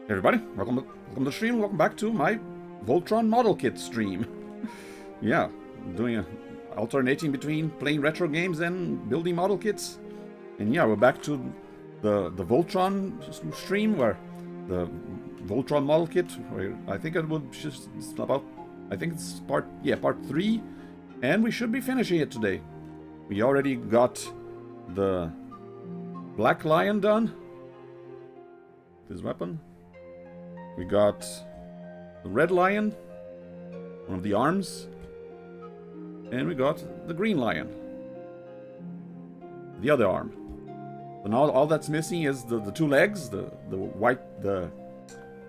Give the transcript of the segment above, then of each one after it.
Hey everybody, welcome to the stream. Welcome back to my Voltron model kit stream. Yeah, alternating between playing retro games and building model kits. And yeah, we're back to the Voltron stream where the Voltron model kit. Where I think it would just about. I think it's part 3, and we should be finishing it today. We already got the Black Lion done. His weapon. We got the Red Lion, one of the arms, and we got the Green Lion, the other arm. So now all that's missing is the two legs, the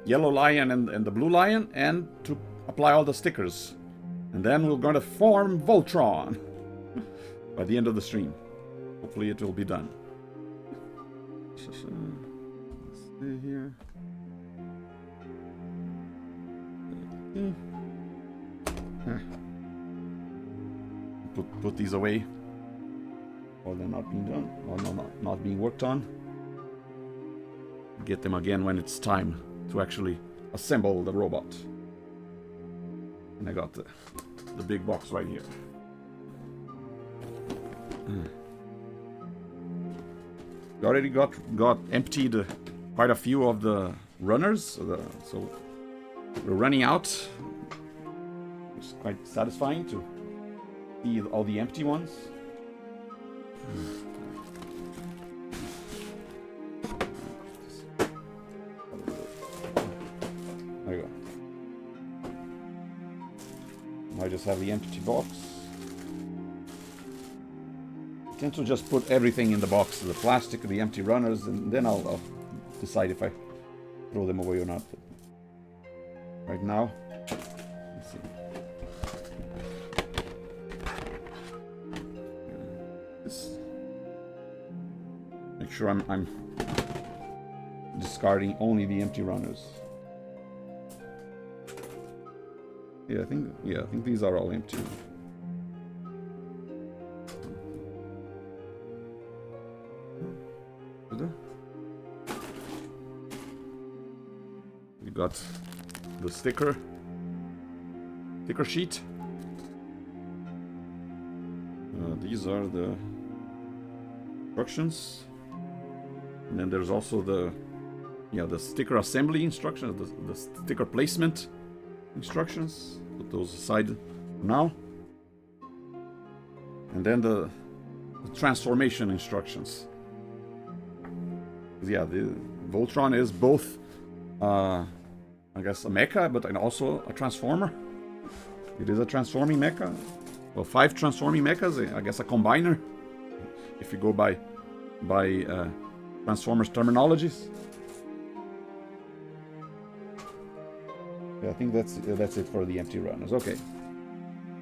yellow lion and the blue lion, and to apply all the stickers. And then we're going to form Voltron by the end of the stream. Hopefully it will be done. Let's see here. Put these away while they're not being done, or not being worked on. Get them again when it's time to actually assemble the robot. And I got the big box right here. We already got emptied quite a few of the runners, so we're running out. It's quite satisfying to see all the empty ones. There you go. I just have the empty box. I tend to just put everything in the box, the plastic, the empty runners, and then I'll decide if I throw them away or not. Right now, let's see. Make sure I'm discarding only the empty runners. I think these are all empty. We got the sticker sheet. These are the instructions, and then there's also the sticker assembly instructions, the sticker placement instructions. Put those aside for now, and then the transformation instructions. Yeah, the Voltron is both I guess a mecha, but also a transformer. It is a transforming mecha. Well, 5 transforming mechas. I guess a combiner, if you go by Transformers terminologies. Yeah, I think that's it for the empty runners. Okay,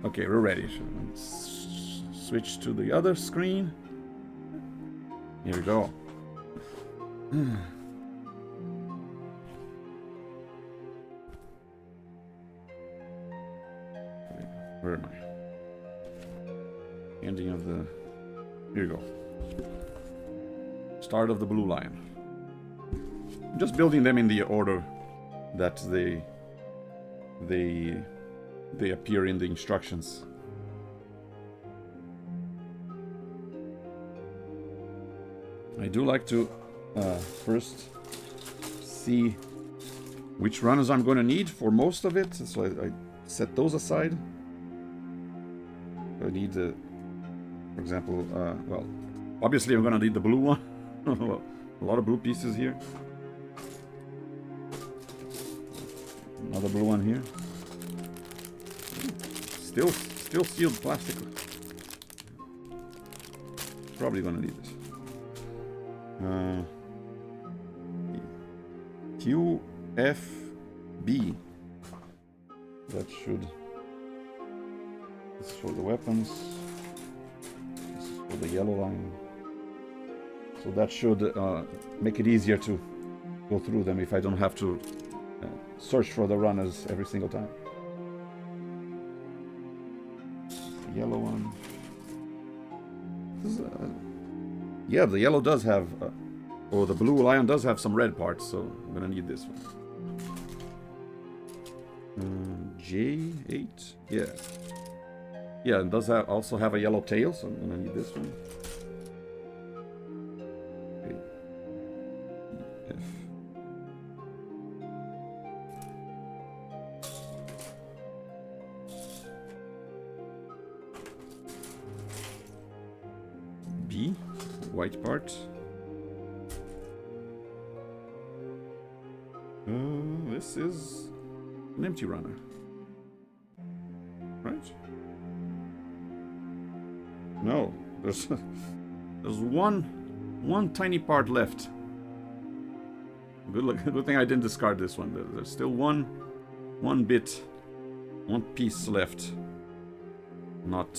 we're ready. Let's switch to the other screen. Here we go. Where am I? Ending of the... Here you go. Start of the Blue Lion. I'm just building them in the order that they appear in the instructions. I do like to first see which runners I'm going to need for most of it, so I set those aside. I need, for example, well, obviously I'm gonna need the blue one. A lot of blue pieces here. Another blue one here. Still sealed plastic. Probably gonna need this. QFB. That should. This is for the weapons. This is for the yellow line. So that should make it easier to go through them if I don't have to search for the runners every single time. The yellow one. This is, yeah, the yellow does have, or the blue lion does have some red parts, so I'm gonna need this one. J8? Yeah. Yeah, it does also have a yellow tail, so I'm gonna need this one. Okay. F. B, white part. This is an empty runner, right? No, there's one tiny part left. Good thing I didn't discard this one. There's still one piece left, not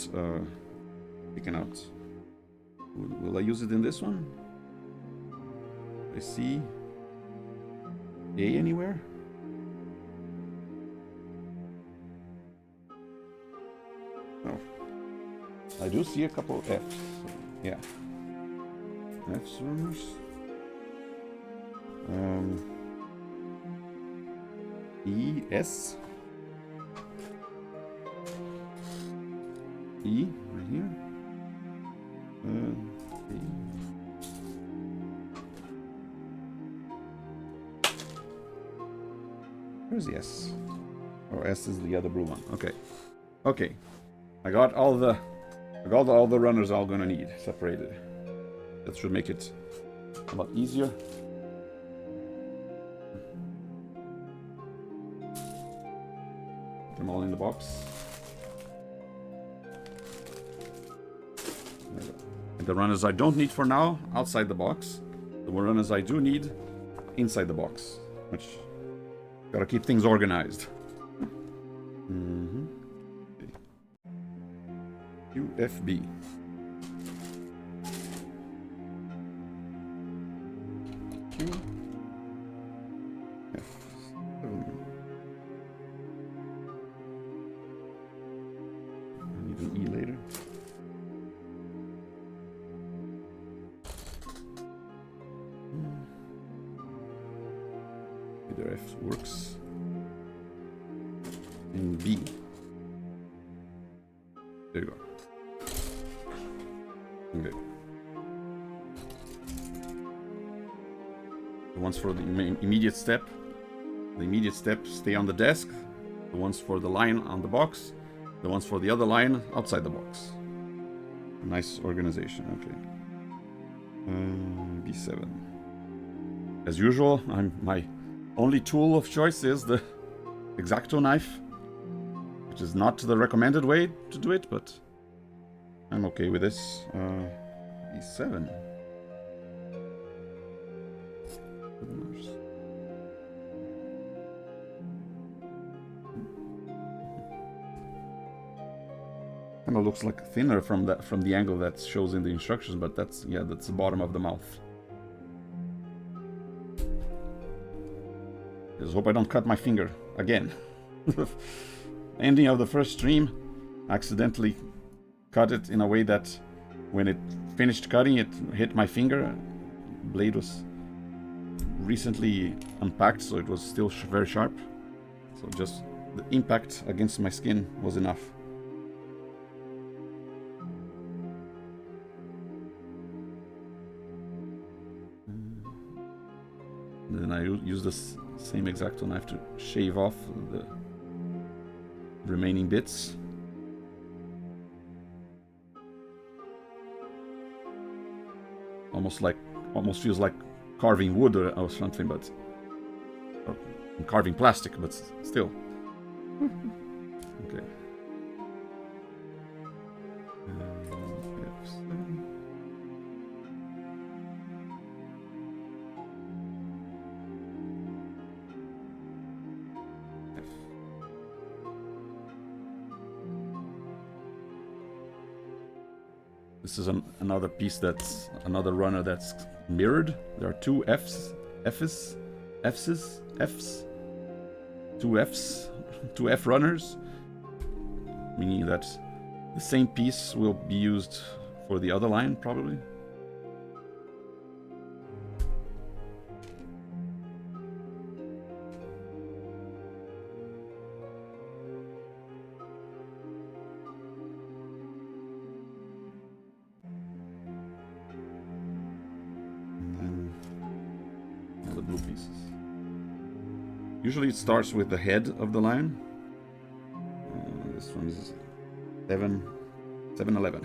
taken out. Will I use it in this one? I see A anywhere? No. I do see a couple F's. So yeah. F's runners. E, S. E, right here. E. Where's the S? Oh, S is the other blue one. Okay. Okay. I got all the runners I'm gonna need separated. That should make it a lot easier. Put them all in the box. And the runners I don't need for now, outside the box. The runners I do need, inside the box. Which, gotta keep things organized. UFB. Q. F. I need an E later. Either F works. And B. There you go. Okay. The ones for the immediate step. The immediate step stay on the desk. The ones for the line on the box. The ones for the other line outside the box. Nice organization. Okay. B7. As usual, my only tool of choice is the X-Acto knife, which is not the recommended way to do it, but I'm okay with this. E7. Kind of looks like thinner from the angle that shows in the instructions, but that's the bottom of the mouth. Just hope I don't cut my finger again. Ending of the first stream, accidentally cut it in a way that when it finished cutting, it hit my finger. Blade was recently unpacked, so it was still very sharp. So just the impact against my skin was enough. And then I use this same X-Acto knife to shave off the remaining bits. Almost feels like carving wood or something, but or carving plastic, but still. Okay. This is another piece another runner that's mirrored. There are two Fs, two F runners, meaning that the same piece will be used for the other line, probably. Usually it starts with the head of the lion. This one is 7, 11.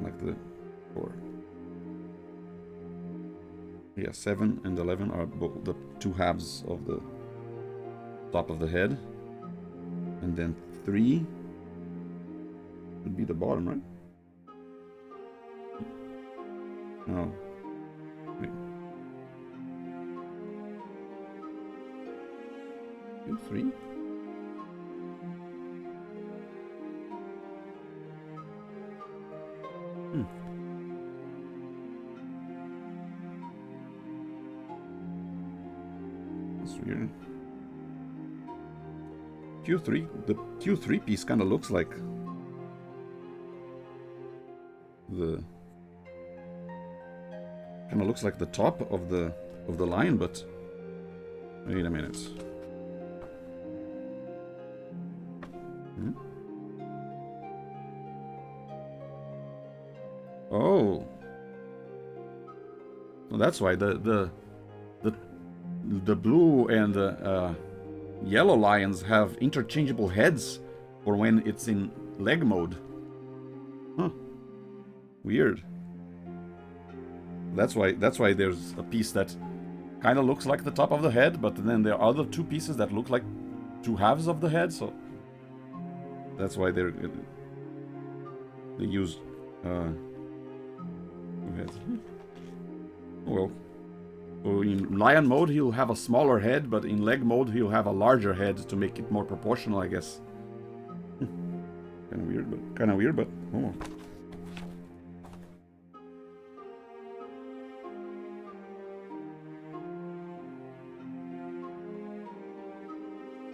Like the 4. Yeah, 7 and 11 are both the two halves of the top of the head. And then 3 would be the bottom, right? No. Wait. 2, 3? That's weird. Q3, the Q3 piece kind of looks like the top of the line, but wait a minute. Oh, well, that's why the blue and the yellow lions have interchangeable heads for when it's in leg mode. Huh. Weird. That's why there's a piece that kind of looks like the top of the head, but then there are other two pieces that look like two halves of the head, so that's why they use two heads. Oh well. So in lion mode he'll have a smaller head, but in leg mode he'll have a larger head to make it more proportional, I guess. Kind of weird, but oh.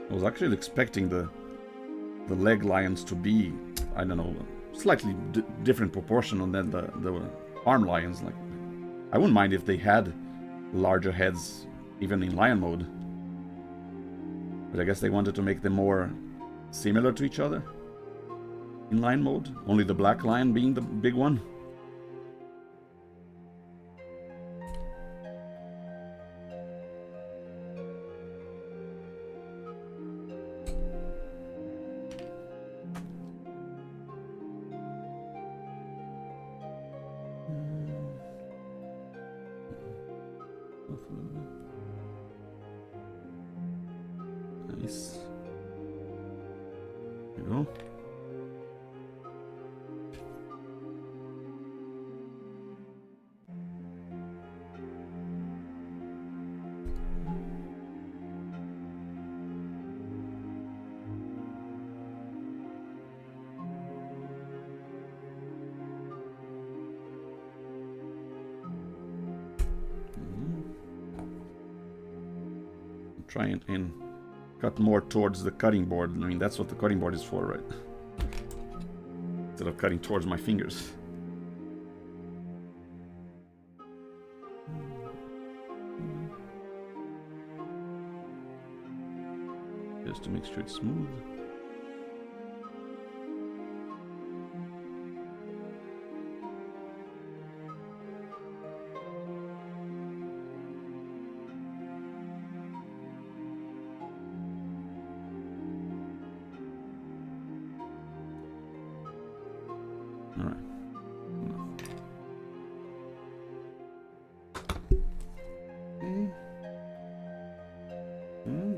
I was actually expecting the leg lions to be, I don't know, slightly different proportional than the arm lions. Like, I wouldn't mind if they had larger heads even in lion mode, but I guess they wanted to make them more similar to each other in lion mode, only the black lion being the big one. Nice. There you go. Try and cut more towards the cutting board. I mean, that's what the cutting board is for, right? Instead of cutting towards my fingers. Just to make sure it's smooth.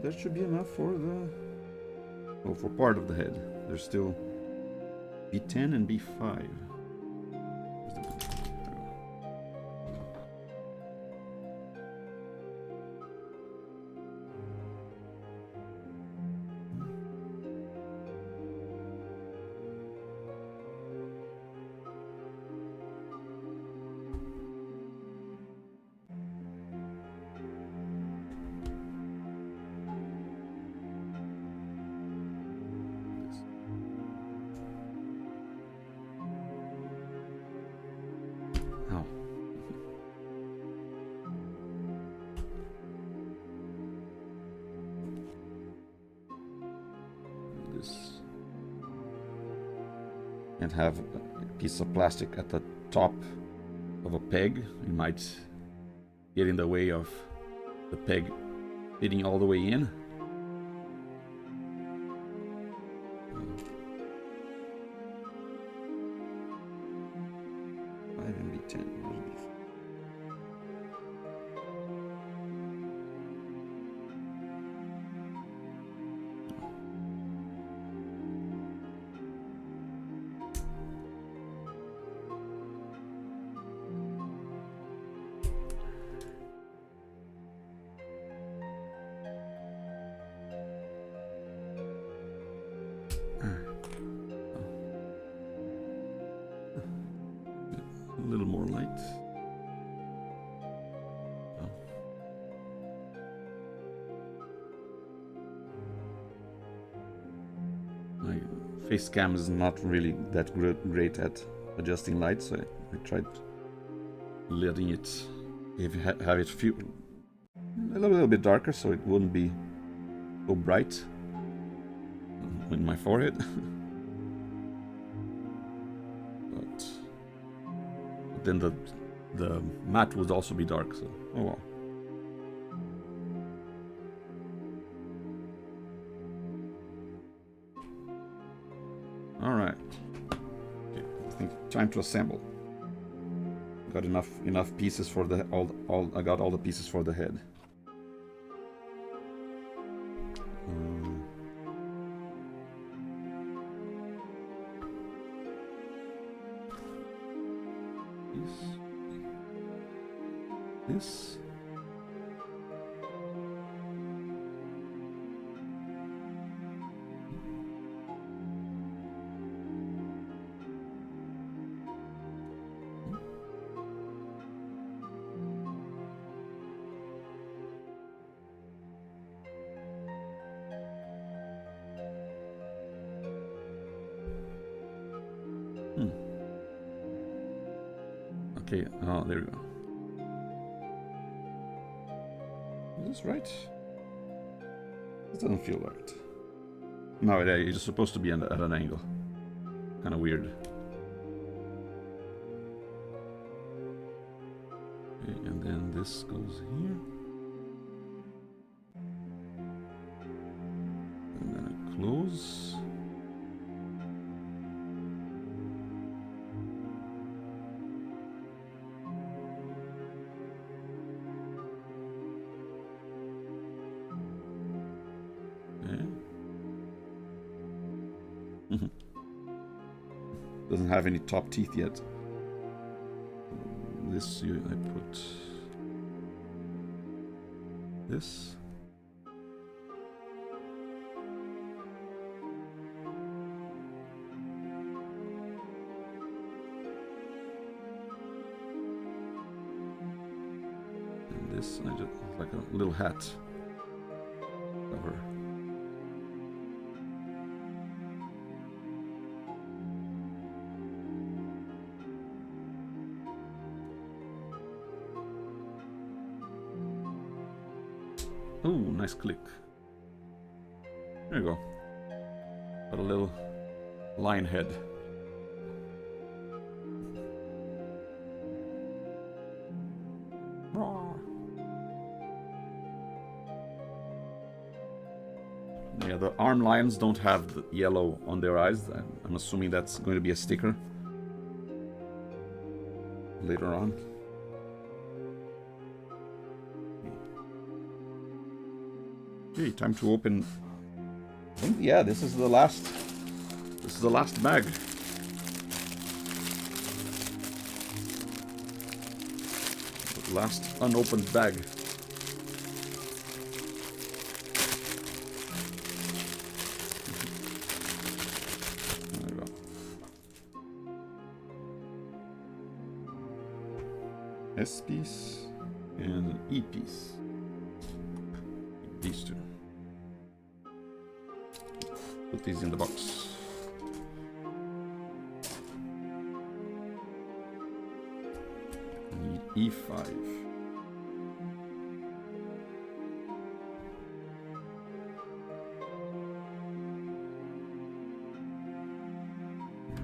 That should be enough for for part of the head. There's still B10 and B5. And have a piece of plastic at the top of a peg. It might get in the way of the peg fitting all the way in. A little more light. Oh. My face cam is not really that great at adjusting light, so I tried letting it have it feel a little bit darker, so it wouldn't be so bright in my forehead. But then the matte would also be dark, so oh well. All right. Okay, I think time to assemble. Got enough pieces for the all. I got all the pieces for the head. This. Okay, oh, there we go. Is this right? This doesn't feel right. No, it's supposed to be at an angle. Kind of weird. Okay, and then this goes here. And then it closes. Doesn't have any top teeth yet. This I put this. And this I just like a little hat cover. Oh, nice click. There you go. Got a little lion head. Yeah, the arm lions don't have the yellow on their eyes. I'm assuming that's going to be a sticker later on. Okay, time to open. I think, yeah, this is the last bag. The last unopened bag. There we go. S piece and an E piece. These two. Put these in the box. Need E5.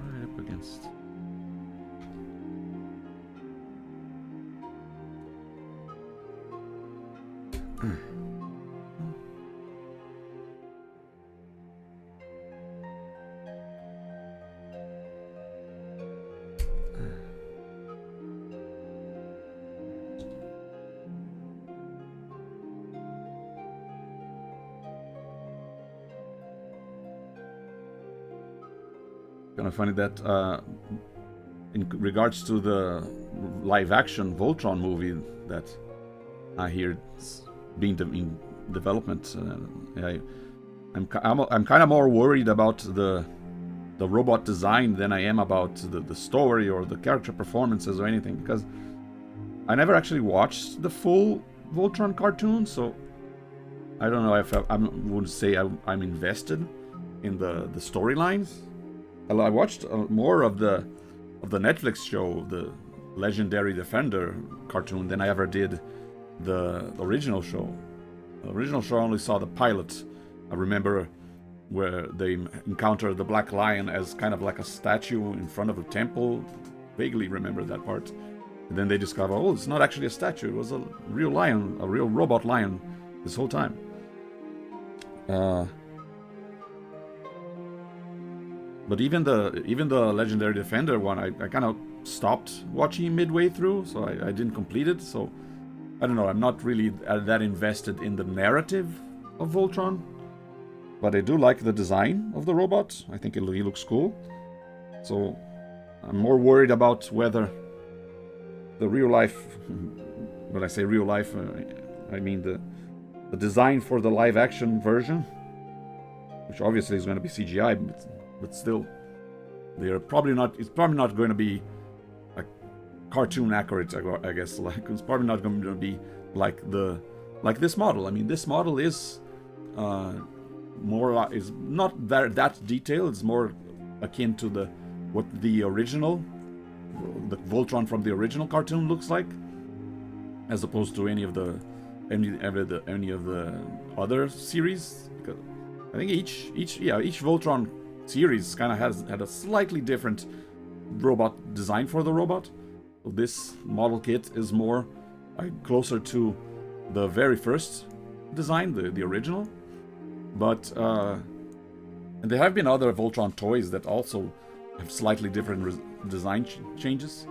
Right up against. kind of funny that in regards to the live-action Voltron movie that I hear it's being in development, I'm kind of more worried about the robot design than I am about the story or the character performances or anything, because I never actually watched the full Voltron cartoon, so I don't know if I would say I'm invested in the storylines. I watched more of the Netflix show, the Legendary Defender cartoon, than I ever did the original show. The original show I only saw the pilot. I remember where they encounter the Black Lion as kind of like a statue in front of a temple. Vaguely remember that part. And then they discover, oh, it's not actually a statue. It was a real lion, a real robot lion this whole time. But even the Legendary Defender one, I kind of stopped watching midway through, so I didn't complete it. So I don't know. I'm not really that invested in the narrative of Voltron, but I do like the design of the robot. I think he looks cool. So I'm more worried about whether the real life, when I say real life, I mean the design for the live action version, which obviously is going to be CGI, but still, they're probably not. It's probably not going to be like cartoon accurate. I guess like it's probably not going to be like this model. I mean, this model is more is not that detailed. It's more akin to what the original, the Voltron from the original cartoon looks like, as opposed to any of the other series. Because I think each Voltron series kind of had a slightly different robot design for the robot. So this model kit is more closer to the very first design, the original. But and there have been other Voltron toys that also have slightly different design changes.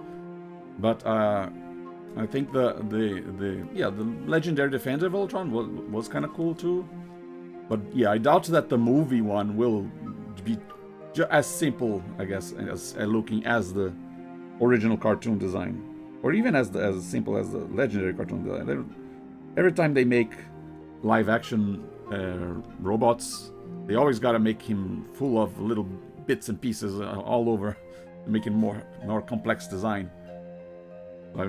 But I think the Legendary Defender Voltron was kind of cool too. But yeah, I doubt that the movie one will be as simple, I guess, as looking as the original cartoon design, or even as simple as the Legendary cartoon design. Every time they make live action robots, they always gotta make him full of little bits and pieces all over, to make it more complex design. I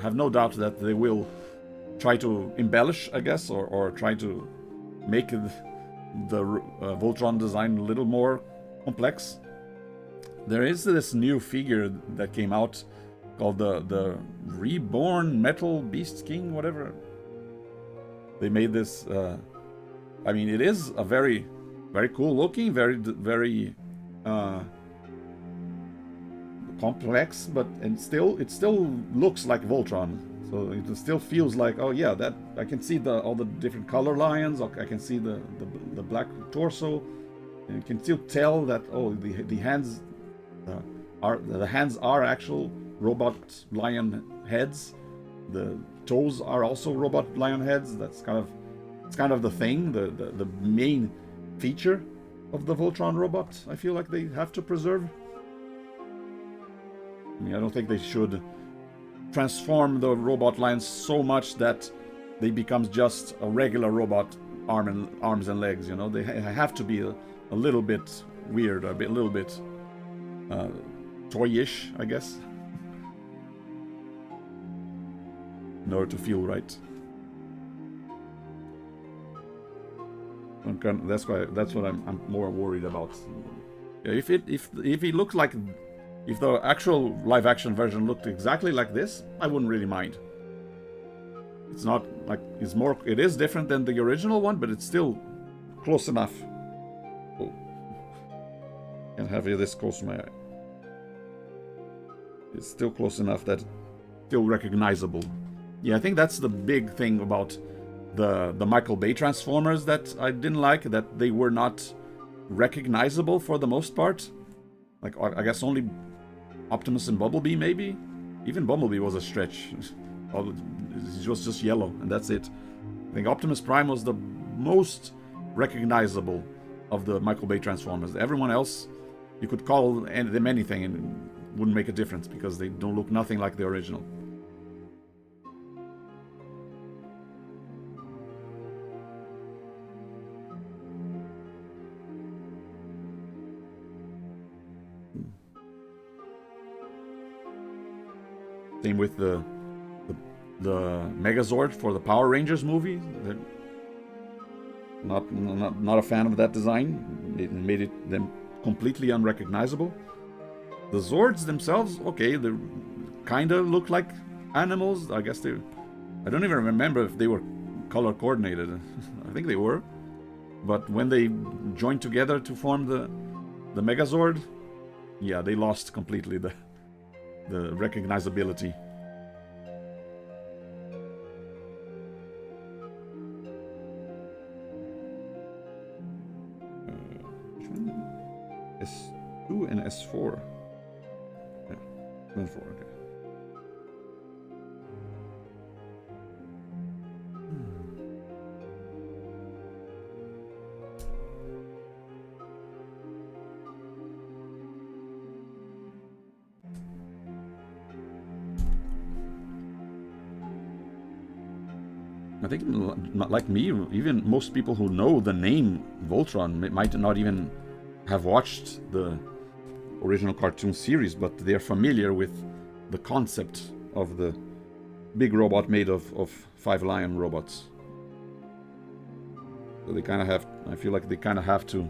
have no doubt that they will try to embellish, I guess, or try to make the Voltron design a little more complex. There is this new figure that came out called the Reborn Metal Beast King, whatever. They made this. I mean, it is a very, very cool looking, very complex, but it still looks like Voltron. So it still feels like, oh yeah, that I can see all the different color lines. I can see the black torso, and you can still tell that the hands are actual robot lion heads. The toes are also robot lion heads. It's kind of the thing, the main feature of the Voltron robot. I feel like they have to preserve. I mean, I don't think they should transform the robot lions so much that they become just a regular robot arms and legs. You know, they have to be a little bit weird, a little bit toyish, I guess, in order to feel right. That's what I'm more worried about. If it looks like, if the actual live action version looked exactly like this, I wouldn't really mind. It's not like it is different than the original one, but it's still close enough. Oh, can't have this close to my eye. It's still close enough that still recognizable. Yeah, I think that's the big thing about the Michael Bay Transformers that I didn't like, that they were not recognizable for the most part. Like, I guess only Optimus and Bumblebee, maybe? Even Bumblebee was a stretch. It was just yellow, and that's it. I think Optimus Prime was the most recognizable of the Michael Bay Transformers. Everyone else, you could call them anything and it wouldn't make a difference because they don't look nothing like the original. Same with the Megazord for the Power Rangers movie. They're not a fan of that design. It made them completely unrecognizable. The Zords themselves, okay, they kind of look like animals. I guess I don't even remember if they were color coordinated. I think they were. But when they joined together to form the Megazord, yeah, they lost completely the recognizability. Which one? S2 and S4. Yeah, S4, okay. I think, like me, even most people who know the name Voltron might not even have watched the original cartoon series, but they're familiar with the concept of the big robot made of 5 lion robots. So they kind of have, I feel like they kind of have to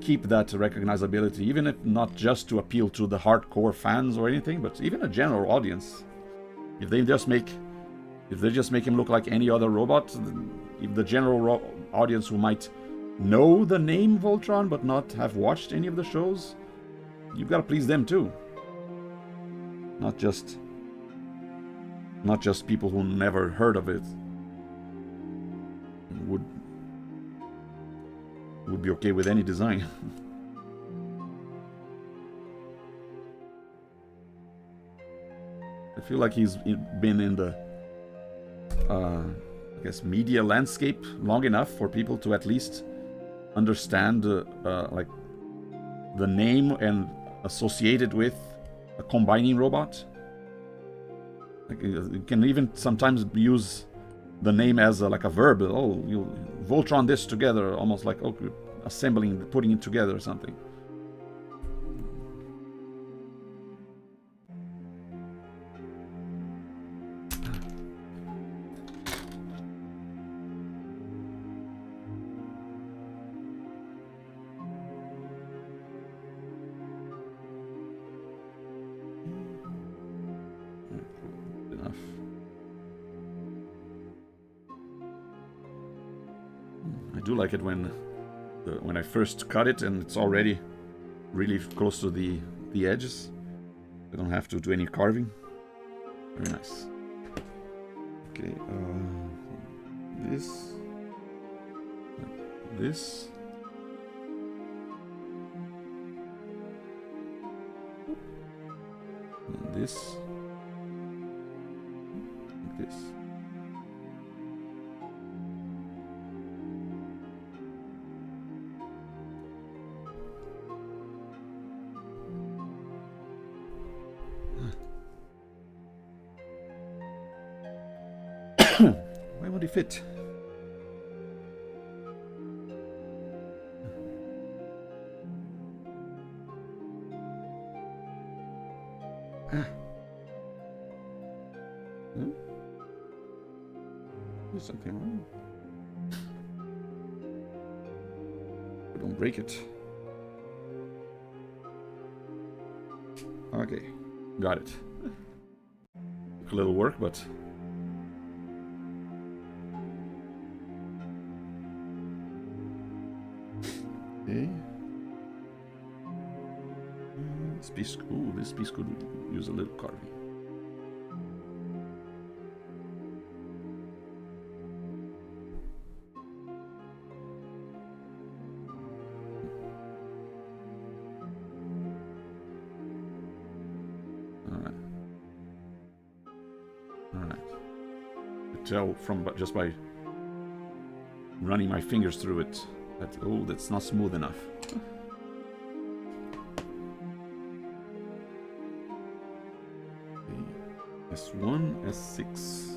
keep that recognizability, even if not just to appeal to the hardcore fans or anything, but even a general audience. If they just make him look like any other robot, if the general audience who might know the name Voltron but not have watched any of the shows, you've got to please them too. Not just people who never heard of it would be okay with any design. I feel like he's been in the I guess media landscape long enough for people to at least understand like the name and associate it with a combining robot. Like you can even sometimes use the name as like a verb. Oh, you Voltron this together, almost like assembling, putting it together or something. I do like it when I first cut it and it's already really close to the edges. I don't have to do any carving. Very nice. Okay, this, and this, like this. Why would he fit? There's something wrong. Don't break it. Okay, got it. Took a little work, but okay. This piece could use a little carving. All right. I tell from just by running my fingers through it Oh, that's not smooth enough. Okay. S1, S6.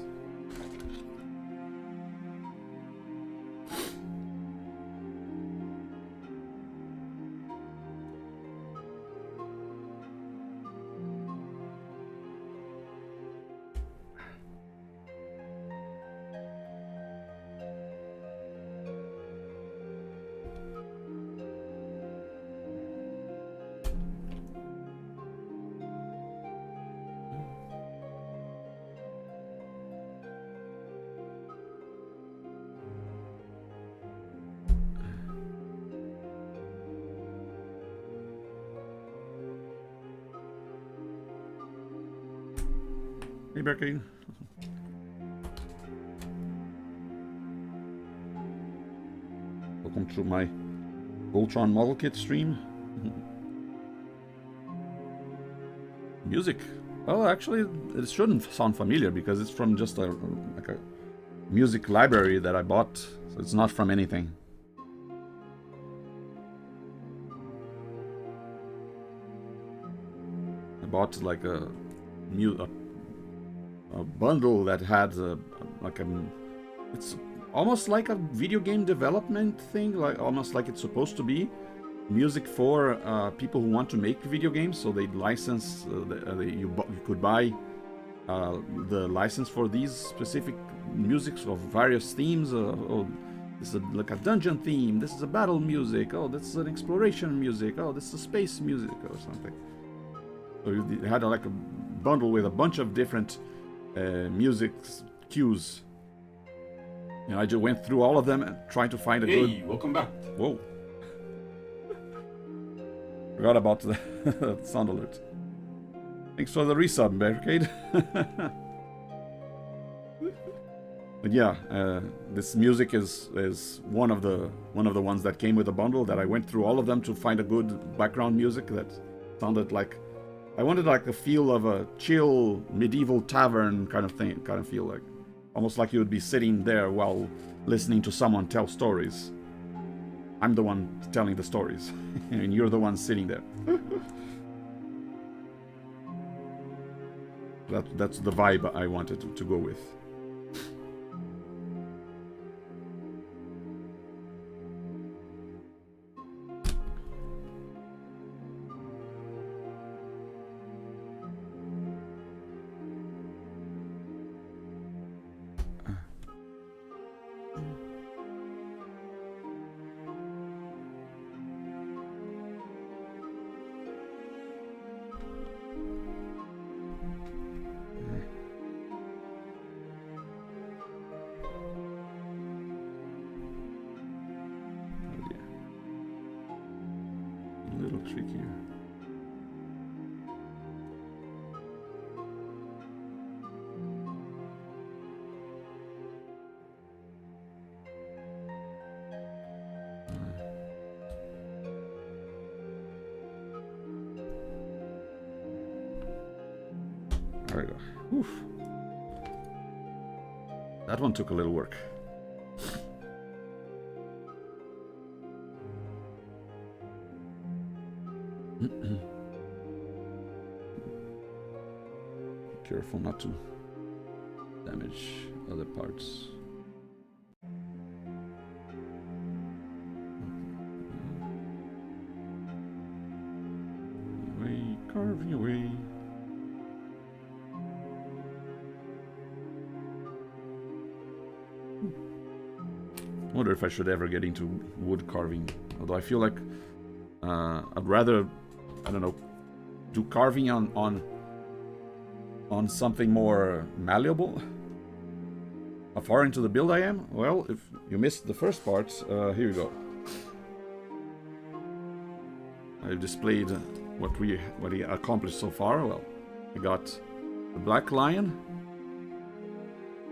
Hey, Becky. Welcome to my Voltron model kit stream. Music. Well, actually, it shouldn't sound familiar because it's from just a music library that I bought, so it's not from anything. I bought like a bundle that had it's almost like a video game development thing, like almost like it's supposed to be music for people who want to make video games. So they license you could buy the license for these specific musics of various themes. Oh, this is like a dungeon theme, this is a battle music, oh, this is an exploration music, oh, this is a space music or something. So you had like a bundle with a bunch of different music cues. And I just went through all of them and tried to find a good... Hey, welcome back. Whoa. Forgot about the sound alert. Thanks for the resub, Barricade. But yeah, this music is one of the ones that came with the bundle that I went through all of them to find a good background music that sounded like... I wanted like the feel of a chill medieval tavern kind of thing, feel like. Almost like you would be sitting there while listening to someone tell stories. I'm the one telling the stories, and you're the one sitting there. That's the vibe I wanted to go with. Trickier. There we go. Oof. That one took a little work. Careful not to damage other parts. Away, carving away. I wonder if I should ever get into wood carving. Although I feel like I'd rather, I don't know, do carving on something more malleable. How far into the build I am? Well, if you missed the first part, here you go. I've displayed what we accomplished so far. Well, I got the black lion.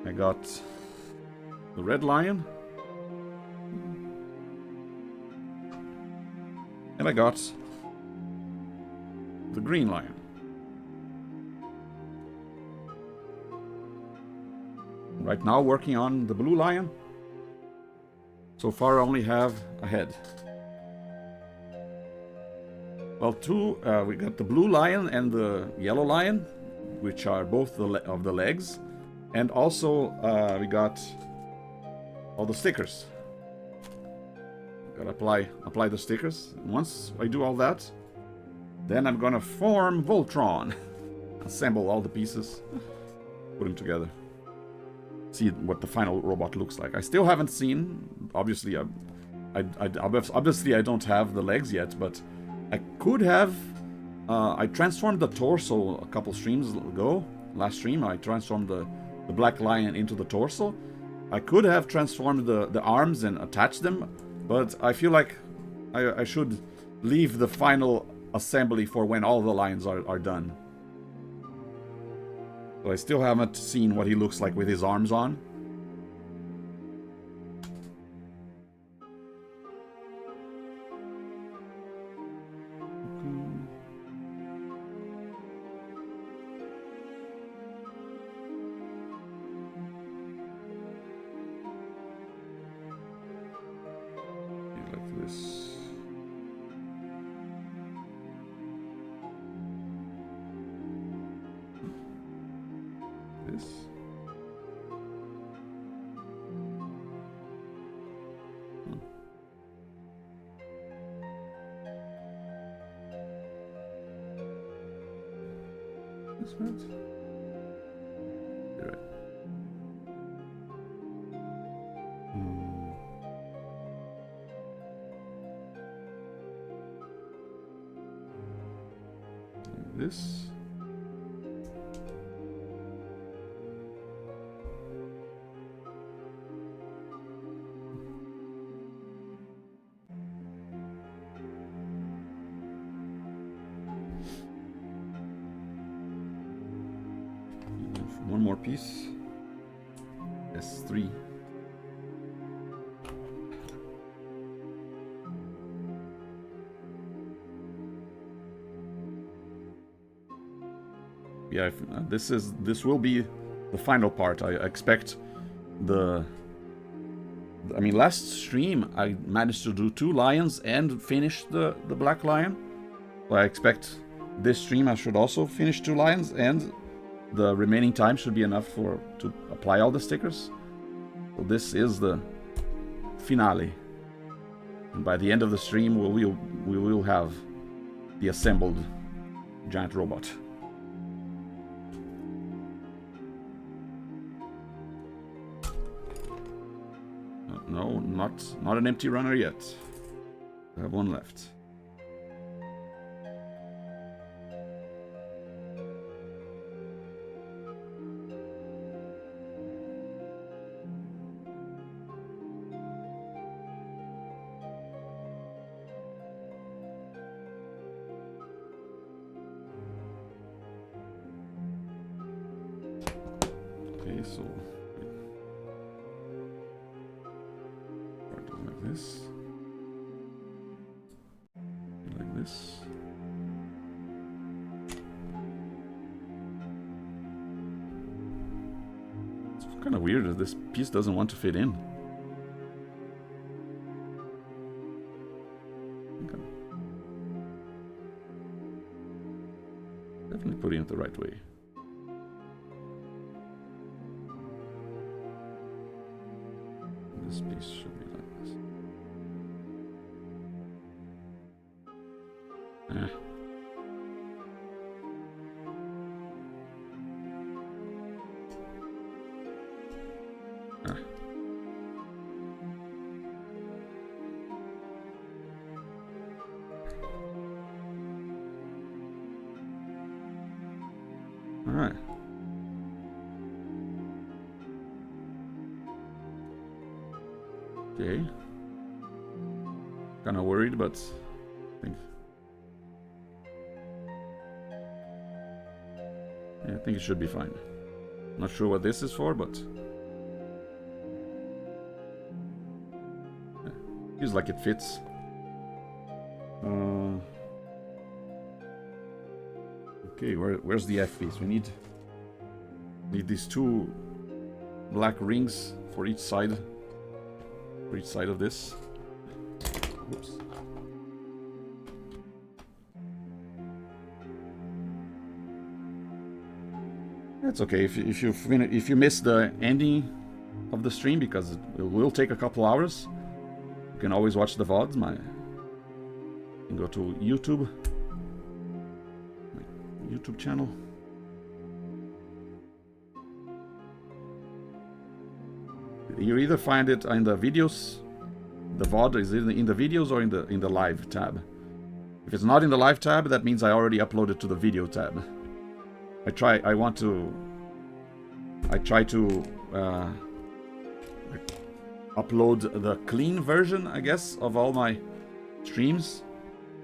I got the red lion. And I got the green lion. Right now working on the blue lion. So far I only have a head. Well, we got the blue lion and the yellow lion, which are both of the legs. And also we got all the stickers. Gotta apply the stickers. And once I do all that, then I'm gonna form Voltron. Assemble all the pieces, put them together. See what the final robot looks like. I still haven't seen. Obviously, obviously I don't have the legs yet, but I could have. I transformed the torso a couple streams ago. Last stream, I transformed the black lion into the torso. I could have transformed the arms and attached them, but I feel like I should leave the final assembly for when all the lions are done. So I still haven't seen what he looks like with his arms on. Like this. This. This right? You're right. Like this. One more piece. S3. Yeah, this will be the final part. I expect I mean, last stream I managed to do 2 lions and finish the black lion. So I expect this stream I should also finish 2 lions, and the remaining time should be enough to apply all the stickers. So this is the finale. And by the end of the stream, we will have the assembled giant robot. No, not an empty runner yet. I have one left. Okay, so like this. Like this. It's kind of weird that this piece doesn't want to fit in. Okay. Definitely putting it the right way. This piece should be like this. All right. Okay. Kind of worried, but I think it should be fine. Not sure what this is for, but yeah, feels like it fits. Okay, where's the F piece? We need these 2 black rings for each side. for each side of this. Whoops. It's okay if you miss the ending of the stream, because it will take a couple hours. You can always watch the VODs. You can go to YouTube, my YouTube channel. You either find it in the videos. The VOD is in the videos or in the live tab. If it's not in the live tab, that means I already uploaded to the video tab. I try to upload the clean version, I guess, of all my streams,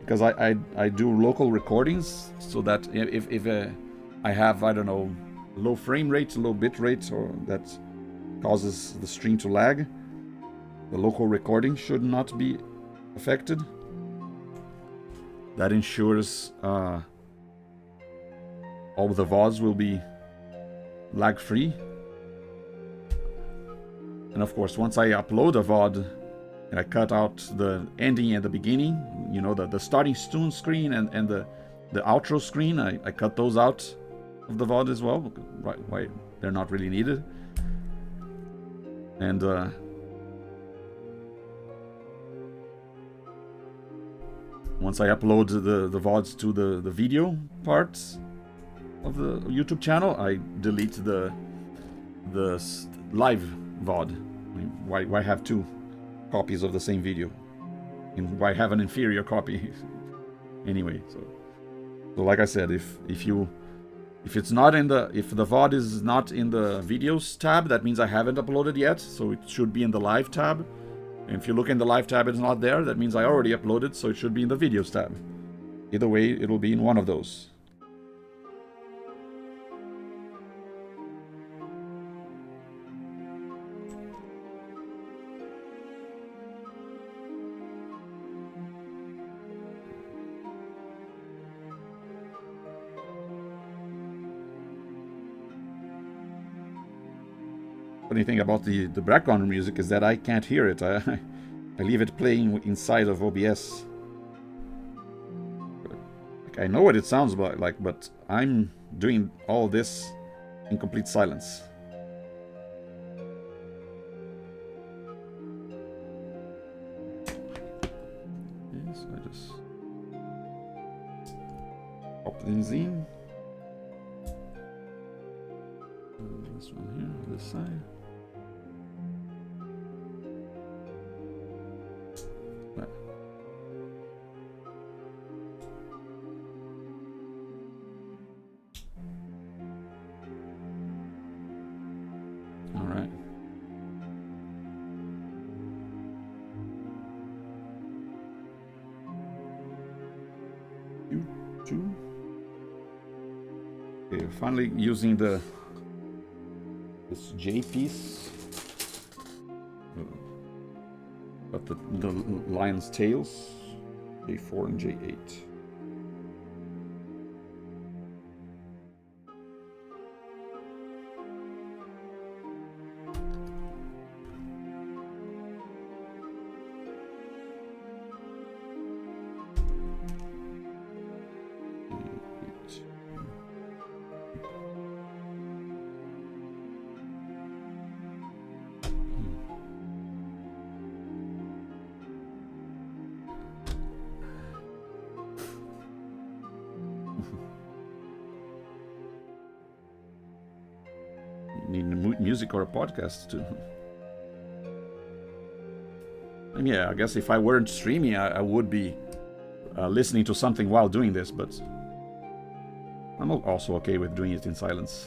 because I do local recordings, so that if I have, I don't know, low frame rate, low bit rate, or that causes the stream to lag, the local recording should not be affected. That ensures all the VODs will be lag-free. And of course, once I upload a VOD and I cut out the ending and the beginning, you know, the starting tune screen and the outro screen, I cut those out of the VOD as well. Why they're not really needed. And once I upload the VODs to the video parts of the YouTube channel, I delete the live VOD. I mean, why have two copies of the same video? And why have an inferior copy? Anyway, so like I said, if the VOD is not in the videos tab, that means I haven't uploaded yet, so it should be in the live tab. And if you look in the live tab, it's not there, that means I already uploaded, so it should be in the videos tab. Either way, it'll be in one of those. Funny thing about the background music is that I can't hear it. I leave it playing inside of OBS. Like, I know what it sounds like, but I'm doing all this in complete silence. Yes, I just pop these in. This one here on this side. Okay, finally using this J piece, but the lion's tails, J4 and J8. Need music or a podcast too. And yeah, I guess if I weren't streaming, I would be listening to something while doing this, but I'm also okay with doing it in silence.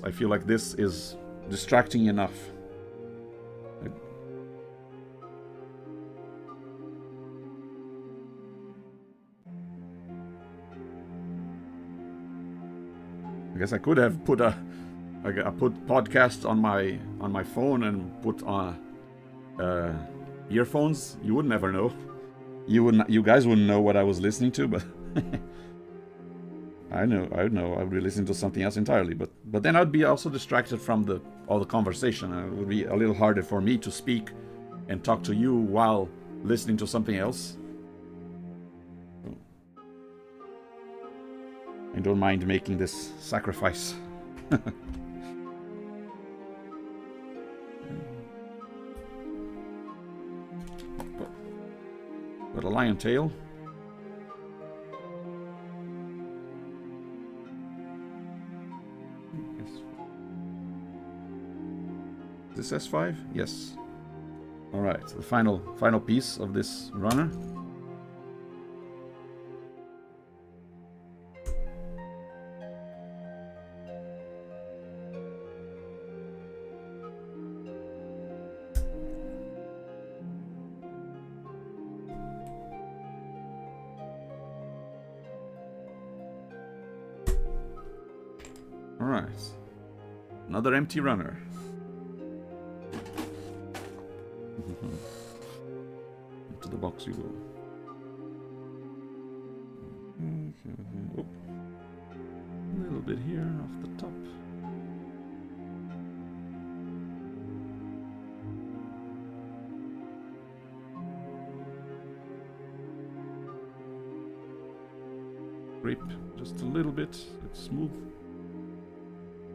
I feel like this is distracting enough. I guess I could have put I put podcasts on my phone and put on earphones. You would never know. You guys wouldn't know what I was listening to, but I know, I would be listening to something else entirely, but then I'd be also distracted from all the conversation. It would be a little harder for me to speak and talk to you while listening to something else. So, I don't mind making this sacrifice. But a lion tail. Is this S5? Yes. Alright, the final piece of this runner. Alright. Another empty runner. Into the box you go. Oh. A little bit here off the top. Scrape just a little bit. It's smooth.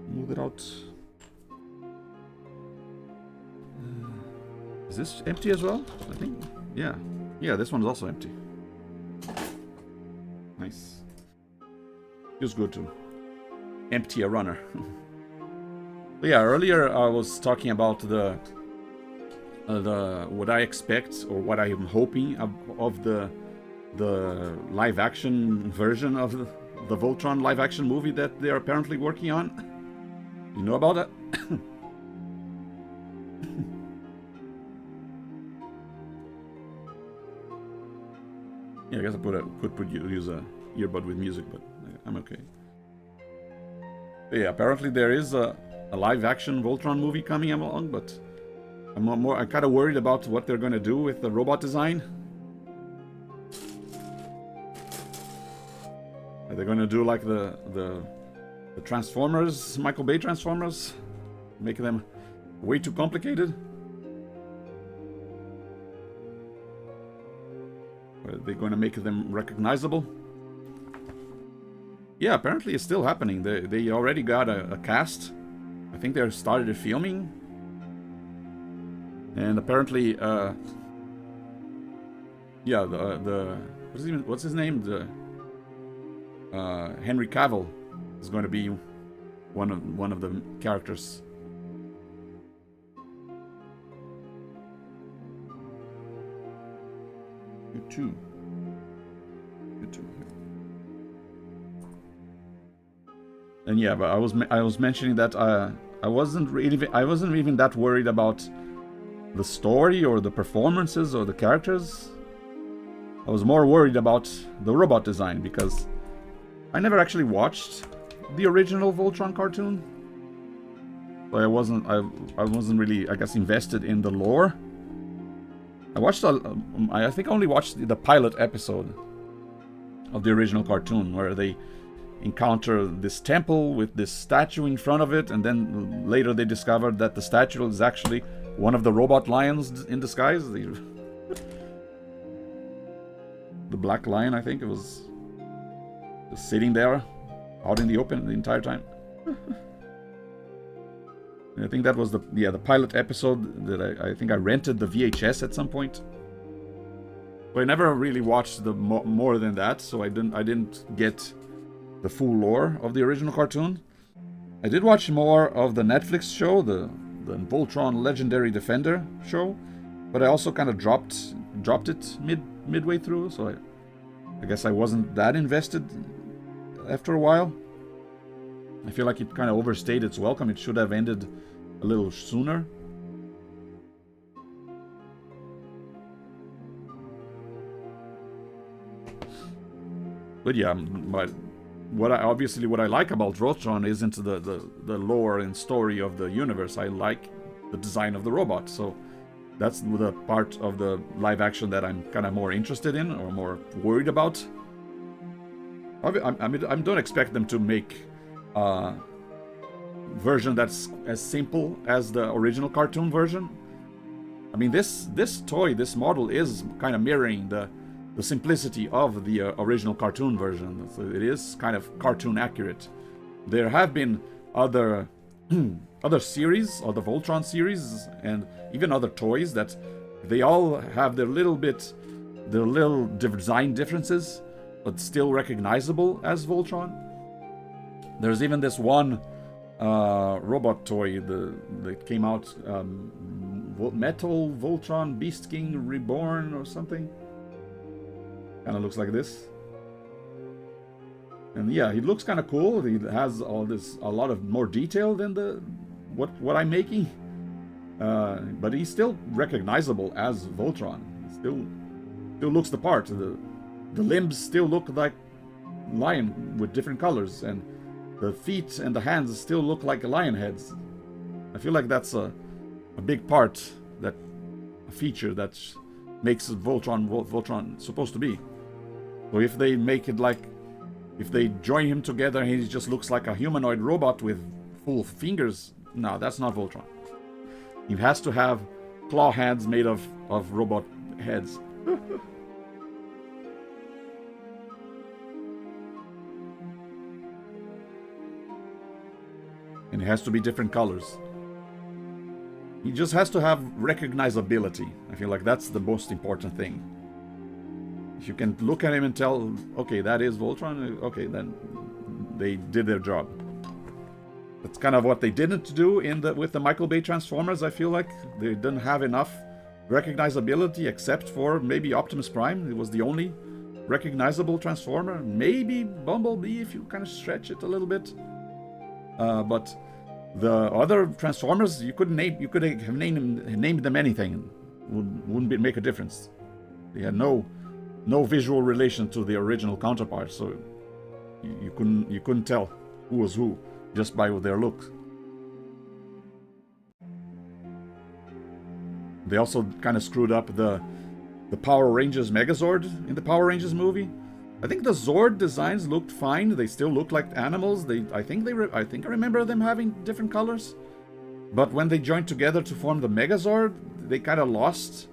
Move it out. Is this empty as well? I think. Yeah. Yeah, this one's also empty. Nice. Feels good to empty a runner. But yeah, earlier I was talking about the what I expect or what I am hoping of the live action version of the Voltron live action movie that they are apparently working on. You know about that? Yeah, I guess I could use a earbud with music, but I'm okay. But yeah, apparently there is a live-action Voltron movie coming along, but I'm kind of worried about what they're going to do with the robot design. Are they going to do like the Transformers, Michael Bay Transformers? Make them way too complicated? Are they going to make them recognizable? Yeah, apparently it's still happening. They already got a cast. I think they started filming. And apparently, yeah, what's his name? Henry Cavill is going to be one of the characters. You too. And yeah, but I was mentioning that I wasn't even that worried about the story or the performances or the characters. I was more worried about the robot design because I never actually watched the original Voltron cartoon. So I wasn't really, I guess, invested in the lore. I watched I think I only watched the pilot episode of the original cartoon where they encounter this temple with this statue in front of it, and then later they discovered that the statue is actually one of the robot lions in disguise. The black lion, I think it was, just sitting there out in the open the entire time. I think that was the pilot episode that I think I rented the VHS at some point. But I never really watched the more than that, so I didn't get the full lore of the original cartoon. I did watch more of the Netflix show, the Voltron Legendary Defender show, but I also kind of dropped it midway through, so I guess I wasn't that invested after a while. I feel like it kind of overstayed its welcome. It should have ended a little sooner. But yeah, what I like about Voltron isn't the lore and story of the universe. I like the design of the robot, so that's the part of the live action that I'm kind of more interested in or more worried about. I don't expect them to make a version that's as simple as the original cartoon version. I mean, this model is kind of mirroring the simplicity of the original cartoon version. So it is kind of cartoon accurate. There have been other other series, or the Voltron series, and even other toys that they all have their little design differences, but still recognizable as Voltron. There's even this one robot toy that came out, Metal Voltron Beast King Reborn or something. Kind of looks like this. And yeah, he looks kind of cool. He has a lot of more detail than what I'm making. But he's still recognizable as Voltron. He still looks the part. The limbs still look like lion with different colors, and the feet and the hands still look like lion heads. I feel like that's a big part, a feature that makes Voltron supposed to be. So if they make it like, if they join him together and he just looks like a humanoid robot with full fingers, no, that's not Voltron. He has to have claw hands made of robot heads. And it has to be different colors. He just has to have recognizability. I feel like that's the most important thing. If you can look at him and tell, okay, that is Voltron, okay, then they did their job. That's kind of what they didn't do with the Michael Bay Transformers. I feel like they didn't have enough recognizability, except for maybe Optimus Prime. It was the only recognizable Transformer. Maybe Bumblebee, if you kind of stretch it a little bit. But the other Transformers, you could have named them anything. Wouldn't make a difference. They had no visual relation to the original counterpart, so you couldn't tell who was who just by their look. They also kind of screwed up the Power Rangers Megazord in the Power Rangers movie. I think the Zord designs looked fine. They still look like animals. I think I remember them having different colors. But when they joined together to form the Megazord, they kind of lost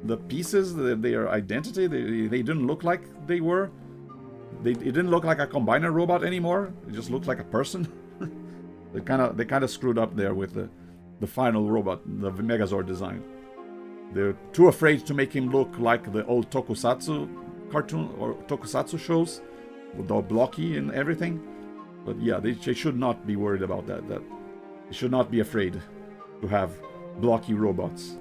the pieces, their identity. They didn't look like they were. It didn't look like a combiner robot anymore. It just looked like a person. They kind of screwed up there with the final robot, the Megazord design. They're too afraid to make him look like the old Tokusatsu cartoon or Tokusatsu shows, with all blocky and everything. But yeah, they should not be worried about that. They should not be afraid to have blocky robots.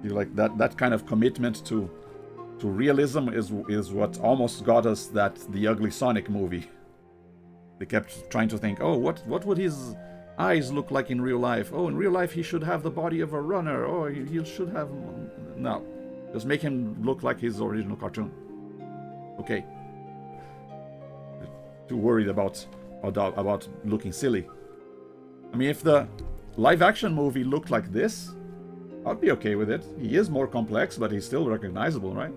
Like that kind of commitment to realism is what almost got us the Ugly Sonic movie. They kept trying to think, oh, what would his eyes look like in real life? Oh, in real life he should have the body of a runner. Oh, he should have... No, just make him look like his original cartoon. Okay. Too worried about looking silly. I mean, if the live-action movie looked like this, I'd be okay with it. He is more complex, but he's still recognizable, right?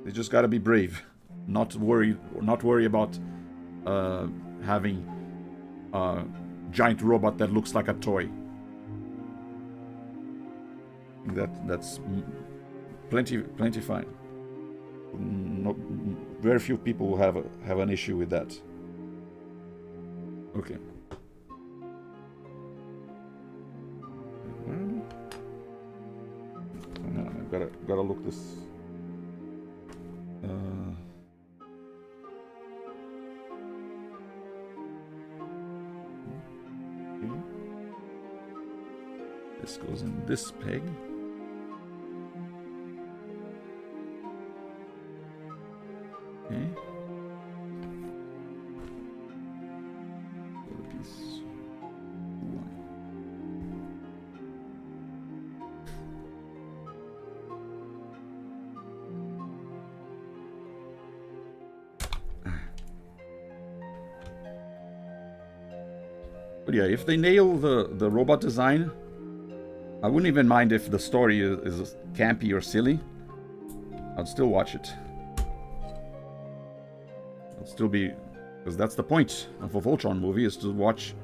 They just gotta be brave. Not worry about having a giant robot that looks like a toy. That's plenty fine. No, very few people will have an issue with that. Okay. Gotta look this. Okay. This goes in this peg. Okay. Piece 1. But yeah, if they nail the robot design, I wouldn't even mind if the story is campy or silly. I'd still watch it. I'd still be... Because that's the point of a Voltron movie, is to watch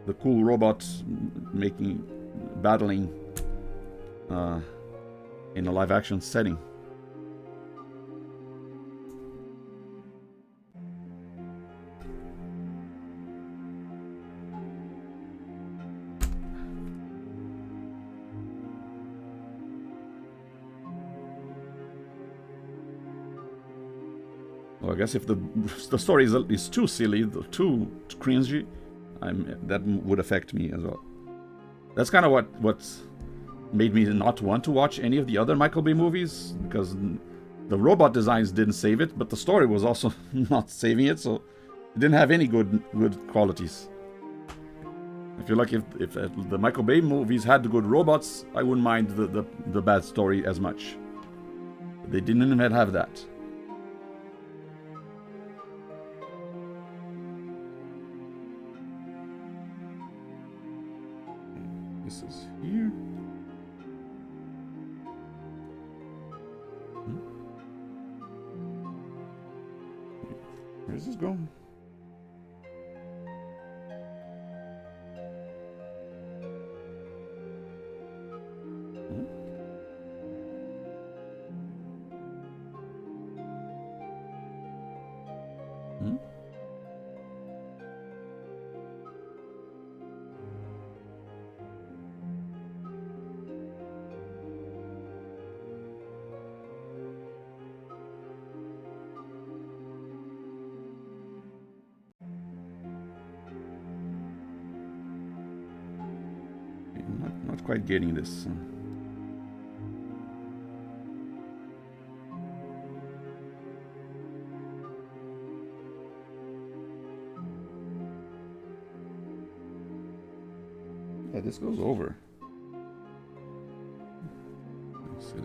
the cool robots battling in a live-action setting. Well, I guess if the story is too silly, too cringy, that would affect me as well. That's kind of what made me not want to watch any of the other Michael Bay movies, because the robot designs didn't save it, but the story was also not saving it, so it didn't have any good qualities. I feel like if the Michael Bay movies had the good robots, I wouldn't mind the bad story as much. But they didn't even have that. This is here. Where does this go? Not quite getting this. Yeah, this goes over. Silly.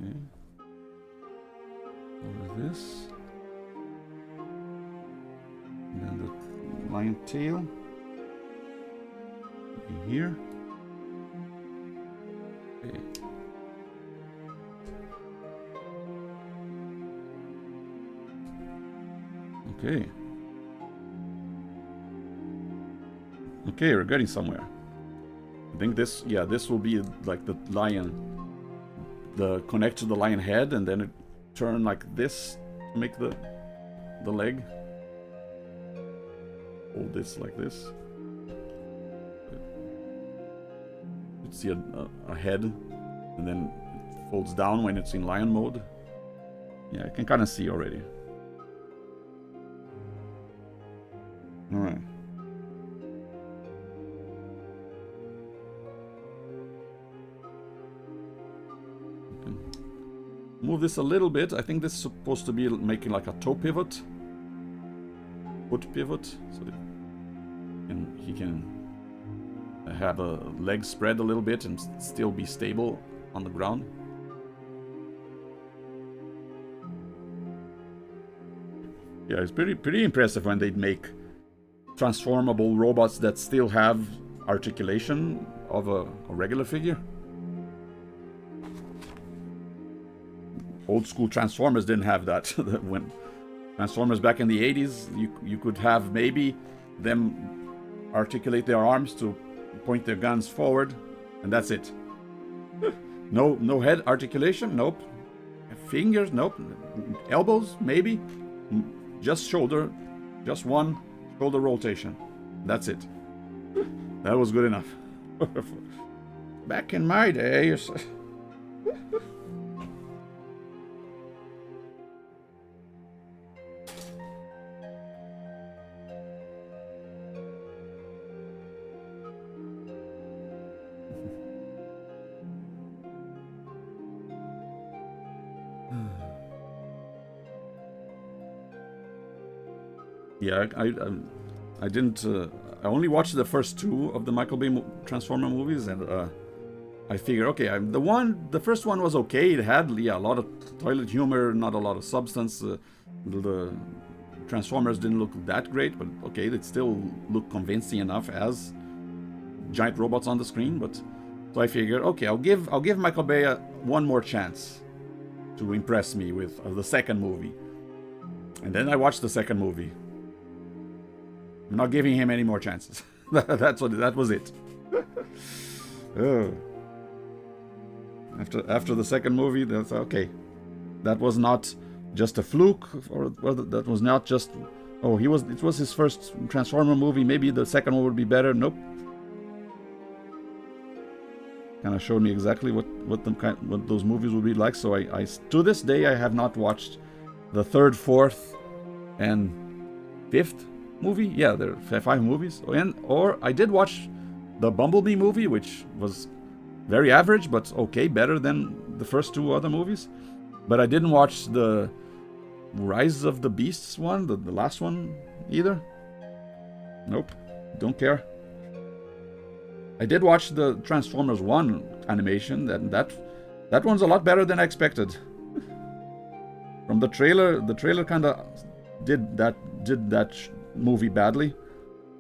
Yeah. Over this. And then the lion tail. In here. Okay. Okay. Okay, we're getting somewhere. I think this, yeah, this will be like the lion, connect to the lion head, and then it turn like this to make the leg. Hold this like this. You see a head, and then it folds down when it's in lion mode. Yeah, I can kind of see already. All right. Move this a little bit. I think this is supposed to be making like a toe pivot, foot pivot, so that he can have a leg spread a little bit and still be stable on the ground. Yeah, it's pretty impressive when they make transformable robots that still have articulation of a regular figure. Old school Transformers didn't have that. When Transformers back in the 80s, you could have maybe them articulate their arms to point their guns forward, and that's it. No head articulation, nope. Fingers, nope. Elbows, maybe. Just shoulder, just one shoulder rotation. That's it. That was good enough. Back in my day, yeah, I didn't. I only watched the first two of the Michael Bay Transformer movies, and I figure, okay, the first one was okay. It had, a lot of toilet humor, not a lot of substance. The Transformers didn't look that great, but okay, it still looked convincing enough as giant robots on the screen. But so I figured, okay, I'll give Michael Bay one more chance to impress me with the second movie. And then I watched the second movie. I'm not giving him any more chances. That was it. After the second movie, that's okay. That was not just a fluke, or that was not just, it was his first Transformer movie. Maybe the second one would be better. Nope. Kind of showed me exactly what those movies would be like. So I to this day I have not watched the third, fourth, and fifth movie. Yeah, there are 5 movies. Or I did watch the Bumblebee movie, which was very average, but okay, better than the first 2 other movies. But I didn't watch the Rise of the Beasts one, the last one, either. Nope, don't care. I did watch the Transformers 1 animation, and that one's a lot better than I expected. From the trailer kind of did that movie badly.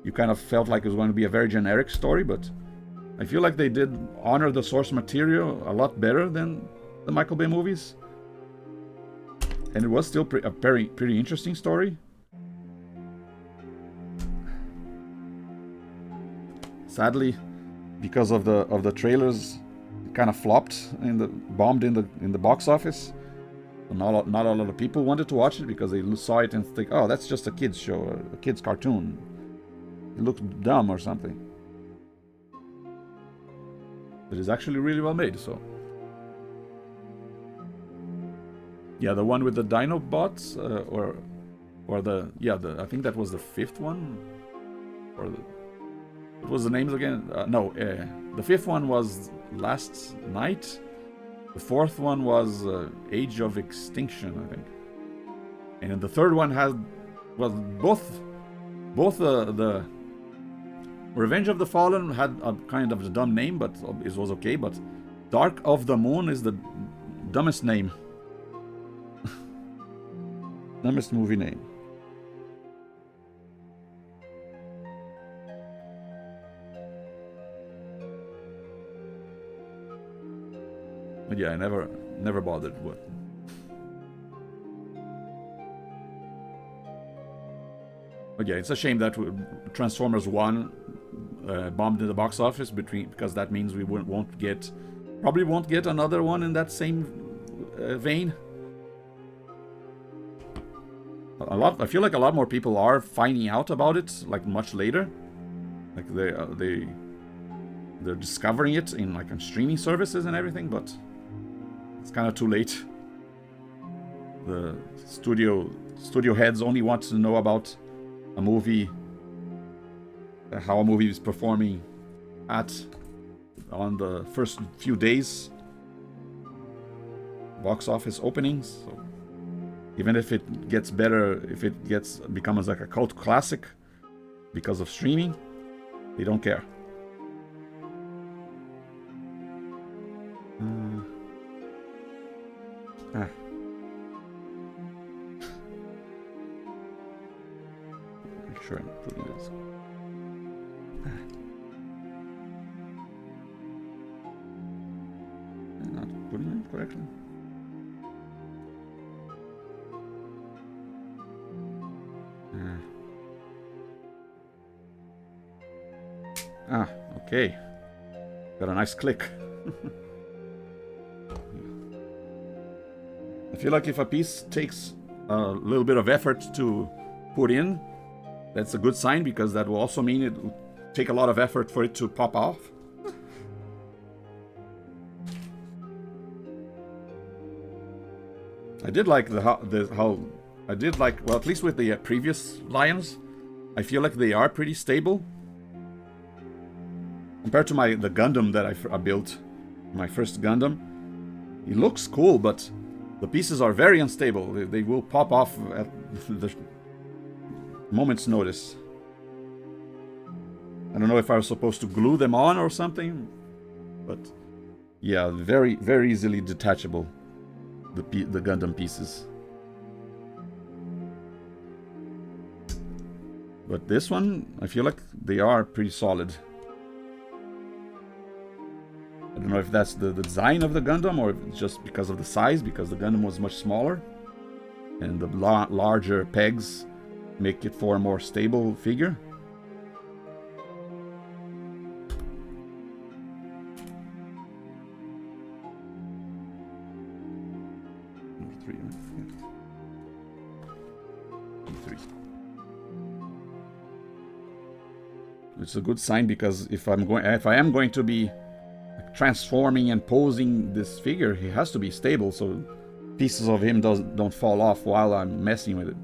You kind of felt like it was going to be a very generic story, but I feel like they did honor the source material a lot better than the Michael Bay movies. And it was still a pretty interesting story. Sadly, because of the trailers, it kind of flopped bombed in the box office. So not a lot of people wanted to watch it because they saw it and think, oh, that's just a kids show, a kids cartoon. It looks dumb or something. But it's actually really well made. So yeah, the one with the Dinobots, I think that was the 5th one, what was the names again? The 5th one was Last Night. The 4th one was Age of Extinction, I think. And then the 3rd one had, well, both the Revenge of the Fallen had a kind of a dumb name, but it was okay. But Dark of the Moon is the dumbest name. Dumbest movie name. But yeah, I never bothered with. But yeah, it's a shame that Transformers 1 bombed in the box office because that means we probably won't get another one in that same vein. I feel like a lot more people are finding out about it like much later. Like they're discovering it on streaming services and everything, but it's kind of too late. The studio heads only want to know about a movie, how a movie is performing on the first few days box office openings. So even if it gets better, if it becomes like a cult classic because of streaming, they don't care. Make sure I'm putting this. I'm not putting it correctly. Okay. Got a nice click. I feel like if a piece takes a little bit of effort to put in, that's a good sign, because that will also mean it will take a lot of effort for it to pop off. I did like well, at least with the previous Lions, I feel like they are pretty stable. Compared to the Gundam that I built, my first Gundam, it looks cool, but the pieces are very unstable. They will pop off at the moment's notice. I don't know if I was supposed to glue them on or something, but Yeah, very, very easily detachable, the Gundam pieces. But this one, I feel like they are pretty solid. I don't know if that's the design of the Gundam or if it's just because of the size, because the Gundam was much smaller. And the larger pegs make it for a more stable figure. It's a good sign because if I am going to be transforming and posing this figure, he has to be stable so pieces of him don't fall off while I'm messing with it.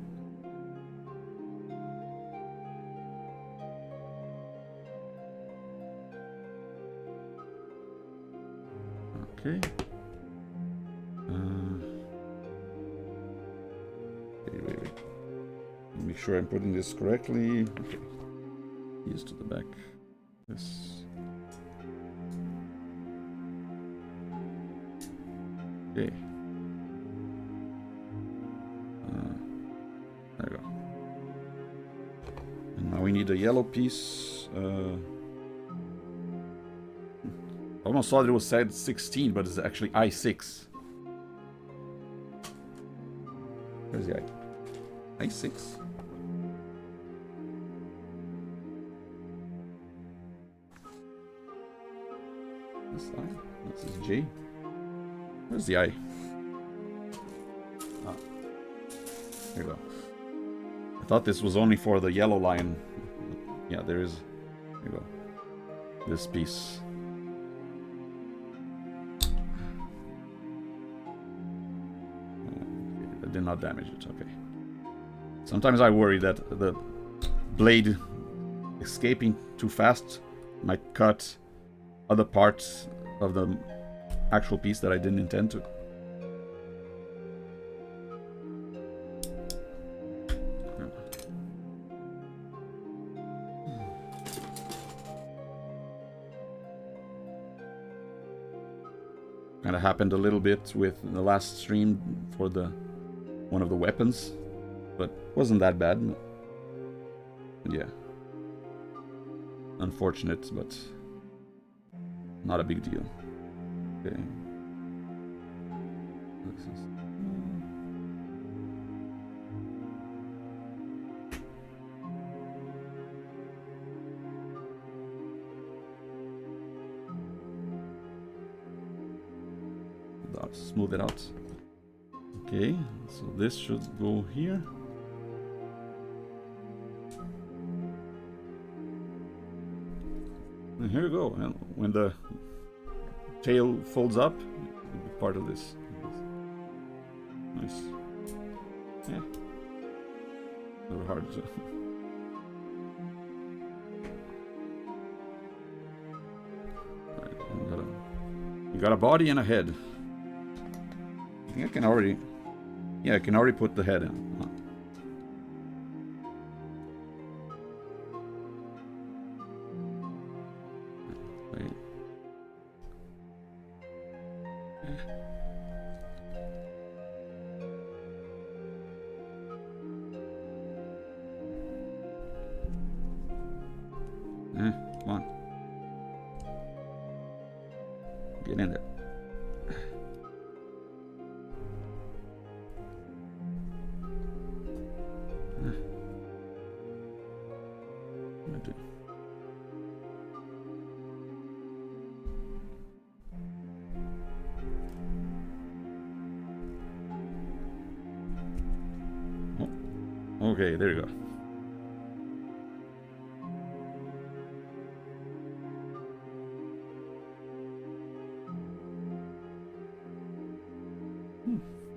Okay. Wait. Make sure I'm putting this correctly. Okay. Here's to the back. This. Okay. There we go. And now we need a yellow piece. Almost thought it was said 16, but it's actually I6. Where's the I? I6. This I? This is J. Where's the I? Ah. Here we go. I thought this was only for the yellow line. Yeah, there is. Here we go. This piece. Okay, that did not damage it. Okay. Sometimes I worry that the blade escaping too fast might cut other parts of the actual piece that I didn't intend to. Kind of happened a little bit with the last stream for the one of the weapons, but wasn't that bad. Yeah, unfortunate, but not a big deal. Okay. Smooth it out. Okay, so this should go here. And here we go. And when the tail folds up, it'll be part of this. Nice. Yeah. A little hard to. Right, you got a body and a head. I think I can already... Yeah, I can already put the head in. Huh. Wait. Come on. Get in there. Okay, there you go.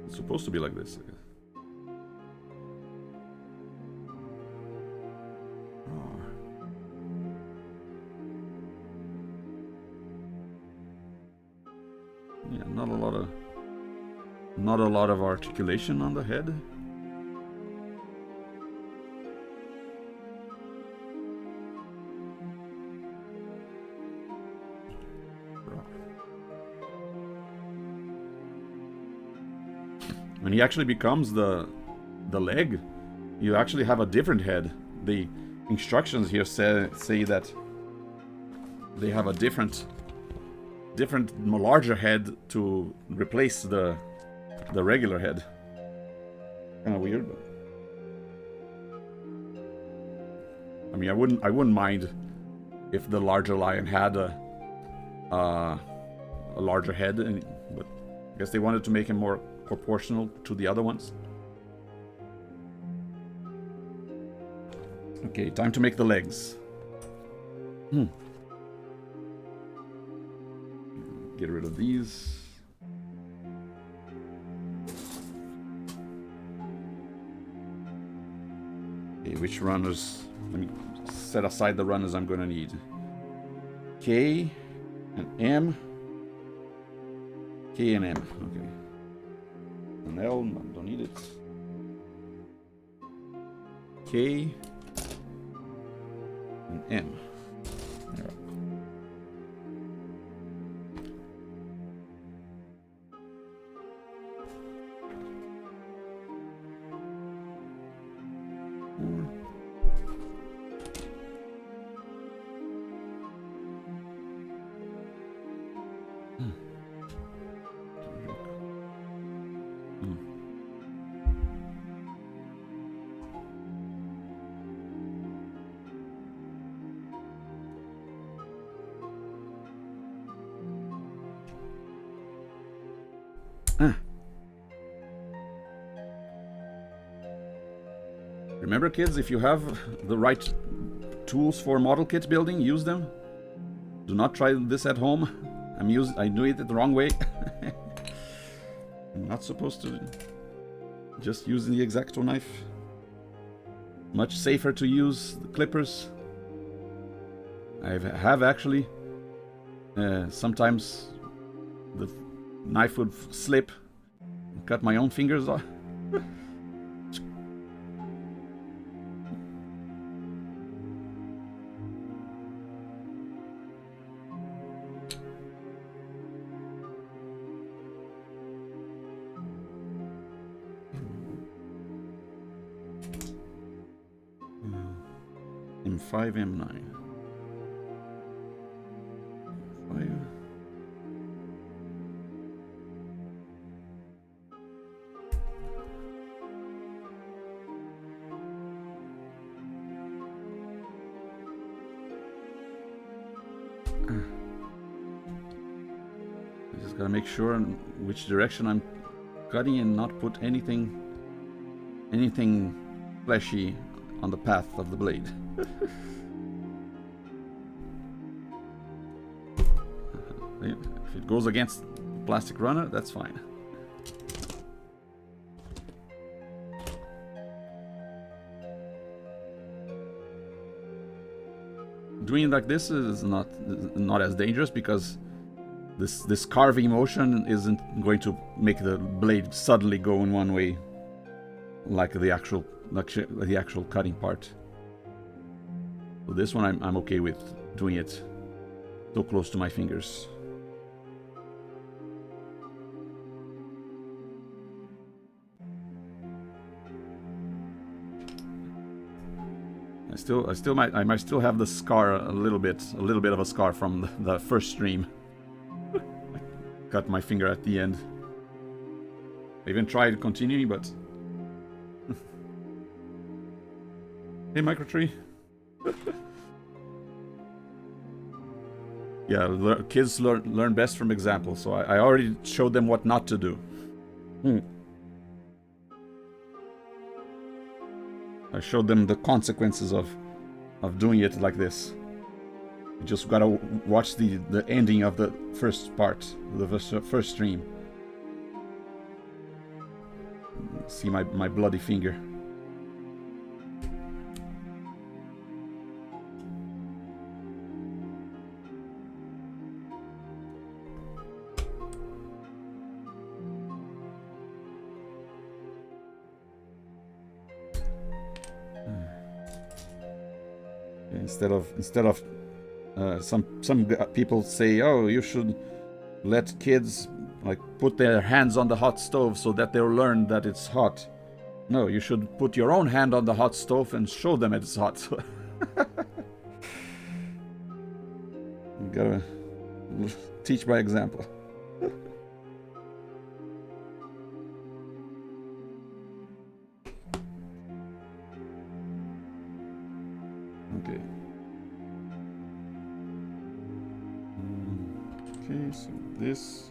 It's supposed to be like this, I guess. Yeah, not a lot of articulation on the head. when he actually becomes the leg, you actually have a different head. The instructions here say that they have a different, larger head to replace the regular head. Kind of weird, but I mean, I wouldn't mind if the larger lion had a larger head, but I guess they wanted to make him more proportional to the other ones. Okay, time to make the legs. Get rid of these. Okay, which runners? Let me set aside the runners I'm gonna need. K and M. K and M. Okay. An L. Don't need it. K and M. There. Remember, kids, if you have the right tools for model kit building, use them. Do not try this at home. I do it the wrong way. I'm not supposed to just use the X-Acto knife. Much safer to use the clippers. I have actually sometimes the knife would slip and cut my own fingers off. M5, M9. 5. I just gotta make sure in which direction I'm cutting and not put anything fleshy on the path of the blade. If it goes against the plastic runner, that's fine. Doing it like this is not as dangerous because this carving motion isn't going to make the blade suddenly go in one way like the actual cutting part. So this one I'm okay with doing it so close to my fingers. I might still have the scar a little bit of a scar from the first stream. I cut my finger at the end. I even tried continuing, but hey, Microtree. Yeah, kids learn best from example, so I already showed them what not to do. I showed them the consequences of doing it like this. You just gotta watch the ending of the first part, the first stream. See my bloody finger. Instead of some people say, oh, you should let kids like put their hands on the hot stove so that they'll learn that it's hot. No, you should put your own hand on the hot stove and show them it's hot. You gotta teach by example. Okay. Okay, so this.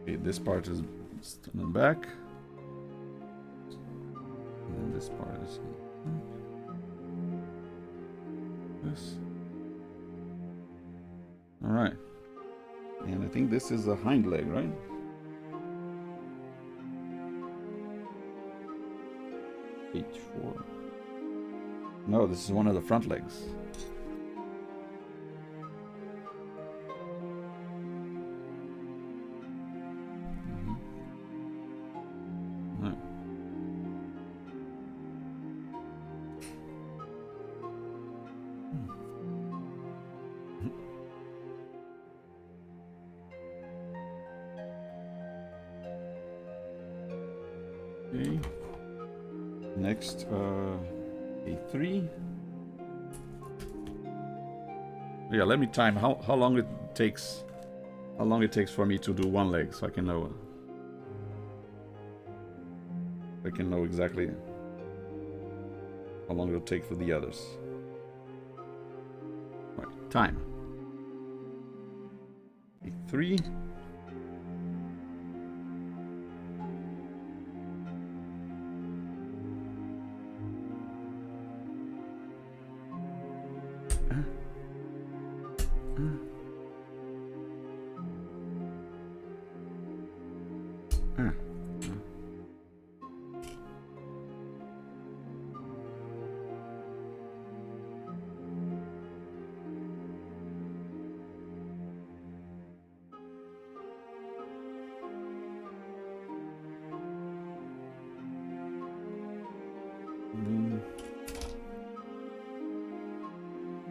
Okay, this part is on the back. And then this part is this. Alright. And I think this is a hind leg, right? H4. No, this is one of the front legs. Okay. Next, A3. Yeah, let me time how long it takes. How long it takes for me to do one leg, so I can know. I can know exactly how long it'll take for the others. Right, time. A3.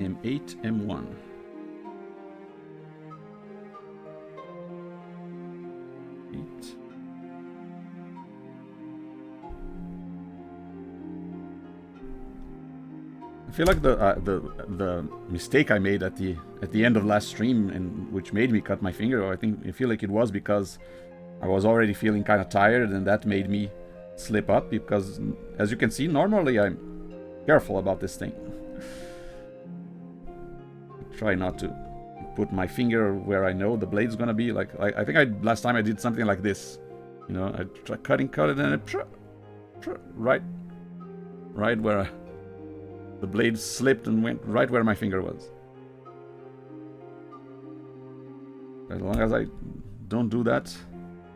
M8, M1. I feel like the mistake I made at the end of last stream, and which made me cut my finger, or I feel like it was because I was already feeling kind of tired, and that made me slip up. Because as you can see, normally I'm careful about this thing. Try not to put my finger where I know the blade's gonna be. Like I think last time I did something like this. You know, I try cut it, and it right where the blade slipped and went right where my finger was. As long as I don't do that,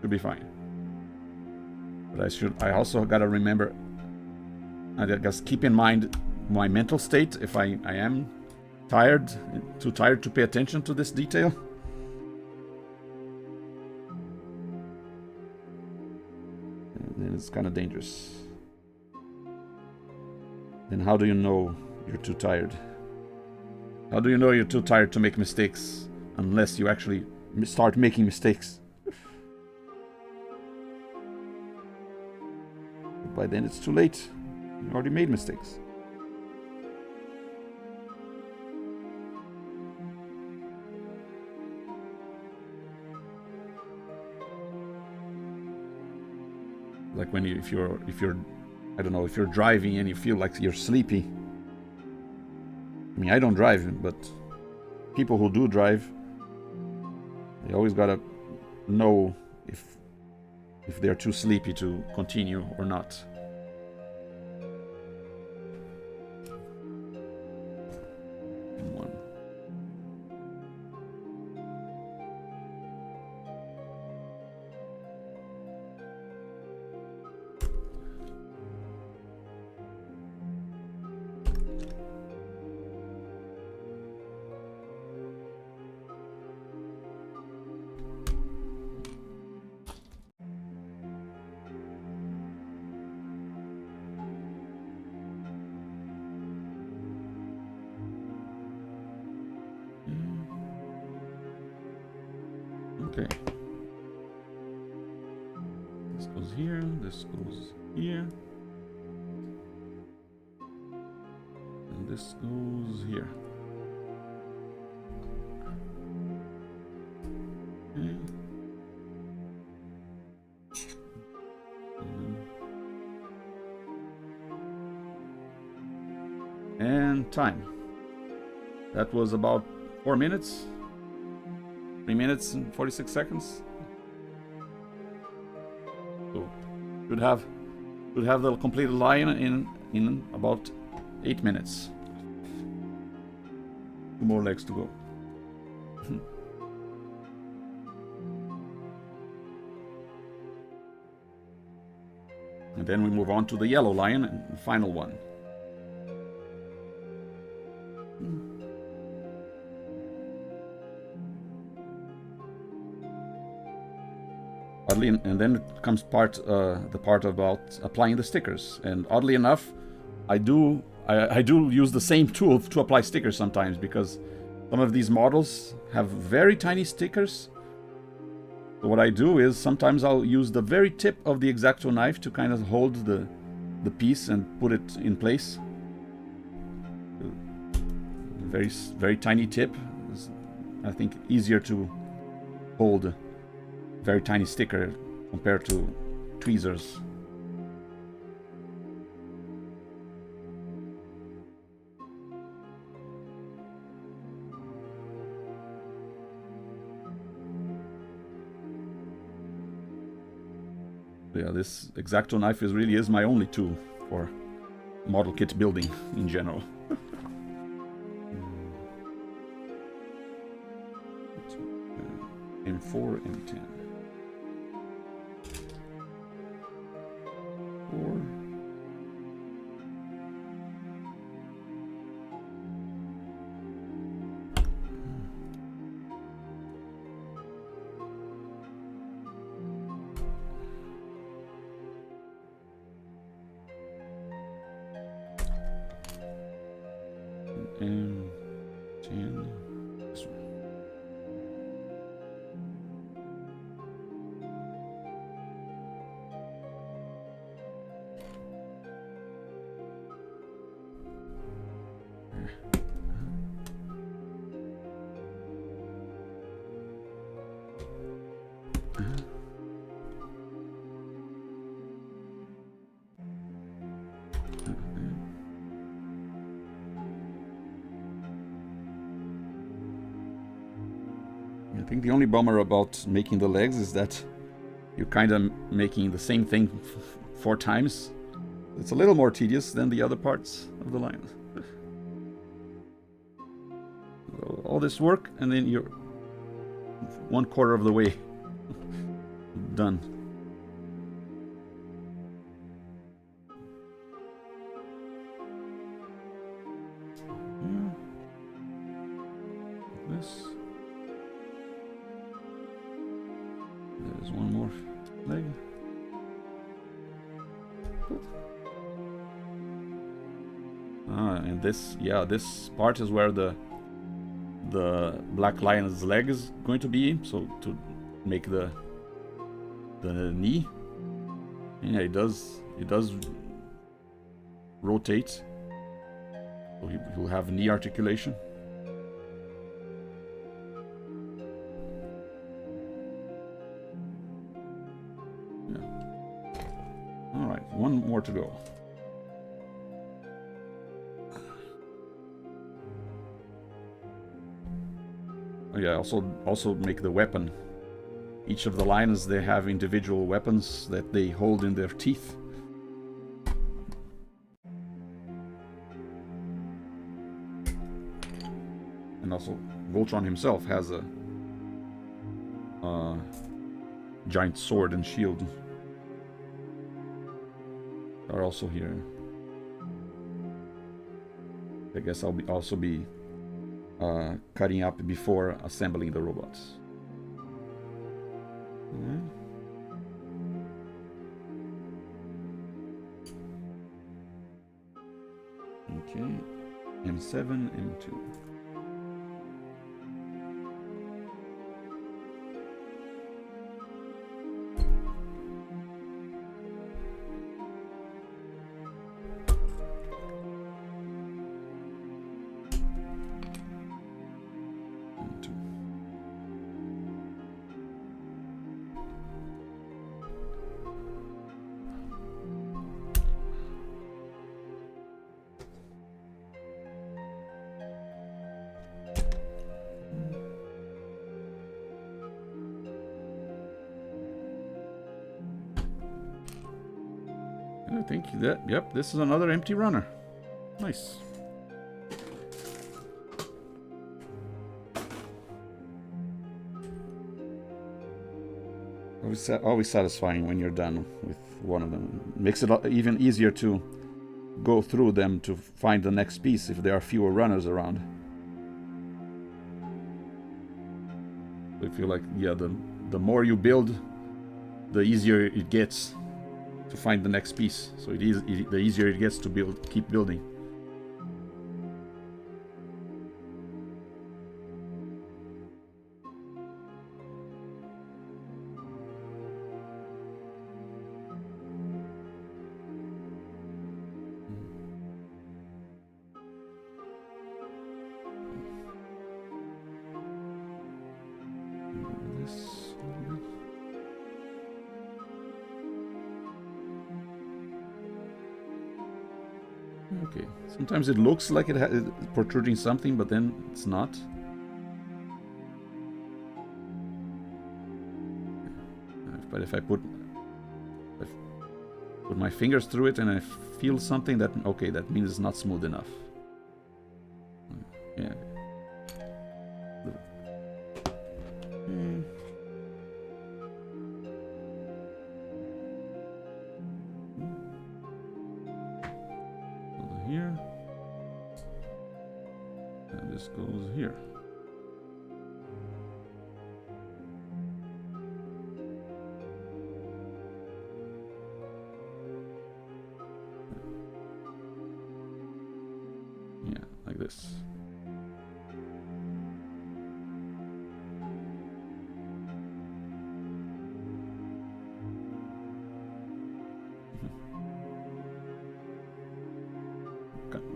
should be fine. But I also gotta remember, I guess, keep in mind my mental state. If I am tired, too tired to pay attention to this detail. And then it's kind of dangerous. Then how do you know you're too tired? How do you know you're too tired to make mistakes unless you actually start making mistakes? But by then it's too late. You already made mistakes. Like when if you're I don't know, if you're driving and you feel like you're sleepy. I mean, I don't drive, but people who do drive, they always gotta know if they're too sleepy to continue or not. Okay. This goes here, this goes here. And this goes here. Okay. And time. That was about 4 minutes. 3 minutes and 46 seconds. So should have the completed line in about 8 minutes. 2 more legs to go. And then we move on to the yellow lion and the final one. Oddly, and then it comes the part about applying the stickers. And oddly enough, I do use the same tool to apply stickers sometimes, because some of these models have very tiny stickers. So what I do is sometimes I'll use the very tip of the X-Acto knife to kind of hold the piece and put it in place. Very tiny tip is, I think, easier to hold a very tiny sticker compared to tweezers. Yeah, this X-Acto knife really is my only tool for model kit building in general. M4, M10. 4. M10. This one. I think the only bummer about making the legs is that you're kind of making the same thing 4 times. It's a little more tedious than the other parts of the line. So all this work, and then you're 1/4 of the way done. Yeah. This. There's one more leg. And this, yeah, this part is where the black lion's leg is going to be. So to make the knee, yeah, it does rotate. So you'll have knee articulation. All right, one more to go. Oh yeah, also make the weapon. Each of the lions, they have individual weapons that they hold in their teeth. And also, Voltron himself has a giant sword and shield. Are also here. I guess I'll also be cutting up before assembling the robots. Okay, M7, M2. I think that, yep, this is another empty runner. Nice. Always satisfying when you're done with one of them. Makes it even easier to go through them to find the next piece if there are fewer runners around. I feel like, yeah, the more you build, the easier it gets to find the next piece. So the easier it gets to keep building. Okay, sometimes it looks like it's protruding something, but then it's not. But if I put my fingers through it and I feel something, that means it's not smooth enough. Yeah. Here, and this goes here. Yeah, like this.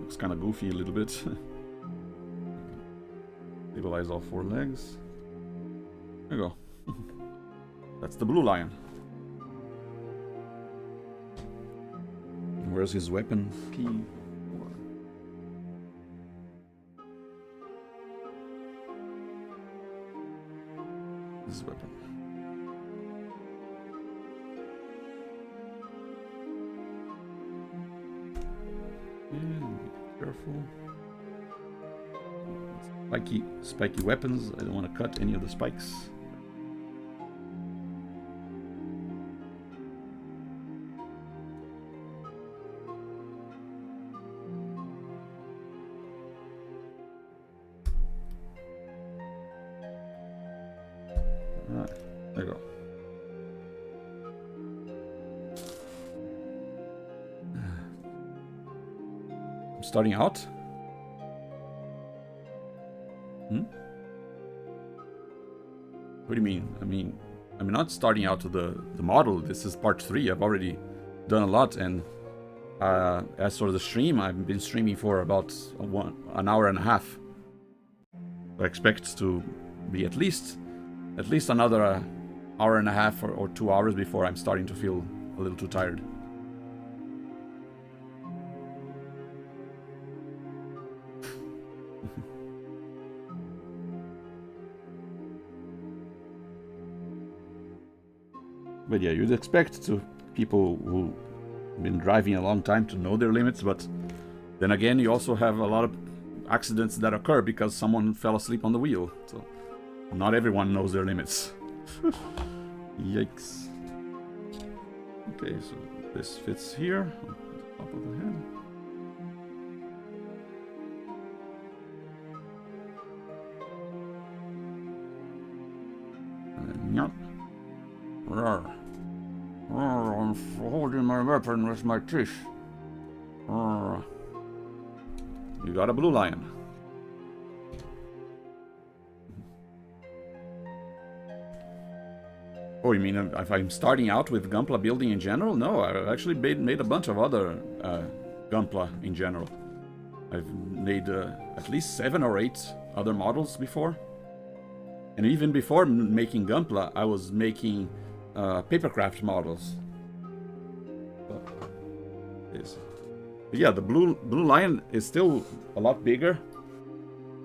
Looks kind of goofy a little bit. Stabilize all 4 legs. There you go. That's the blue lion. Where's his weapon? P4. His weapon. Careful. Spiky weapons. I don't want to cut any of the spikes. Alright, there you go. I'm starting out. What do you mean? I mean, I'm not starting out with the model. This is part 3. I've already done a lot, and as for the stream, I've been streaming for about an hour and a half. I expect to be at least another hour and a half or 2 hours before I'm starting to feel a little too tired. But yeah, you'd expect people who've been driving a long time to know their limits, but then again, you also have a lot of accidents that occur because someone fell asleep on the wheel. So not everyone knows their limits. Yikes. Okay, so this fits here on top of the head. And yep. I'm holding my weapon with my teeth. You got a blue lion. Oh, you mean if I'm starting out with gunpla building in general? No, I've actually made a bunch of other gunpla in general. I've made at least 7 or 8 other models before. And even before making gunpla, I was making papercraft models. But yeah, the blue lion is still a lot bigger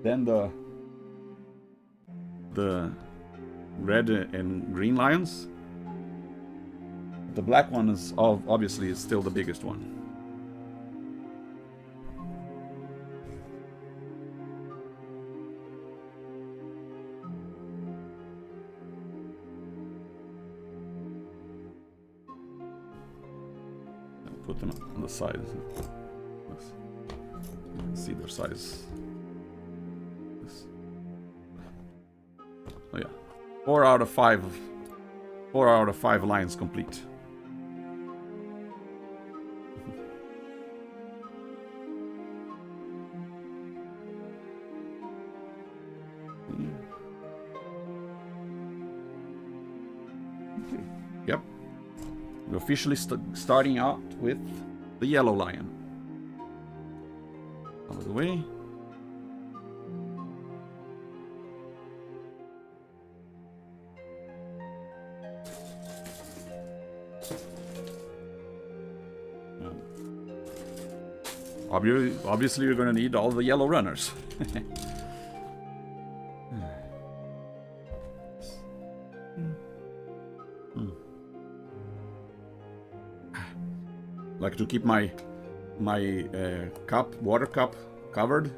than the red and green lions. the black one is obviously is still the biggest one. Put them on the side. See their size. Oh yeah, 4 out of 5. 4 out of 5 lines complete. Okay. Yep. We're officially starting out with the yellow lion. Out of the way. Obviously, you're going to need all the yellow runners. Like to keep my water cup covered,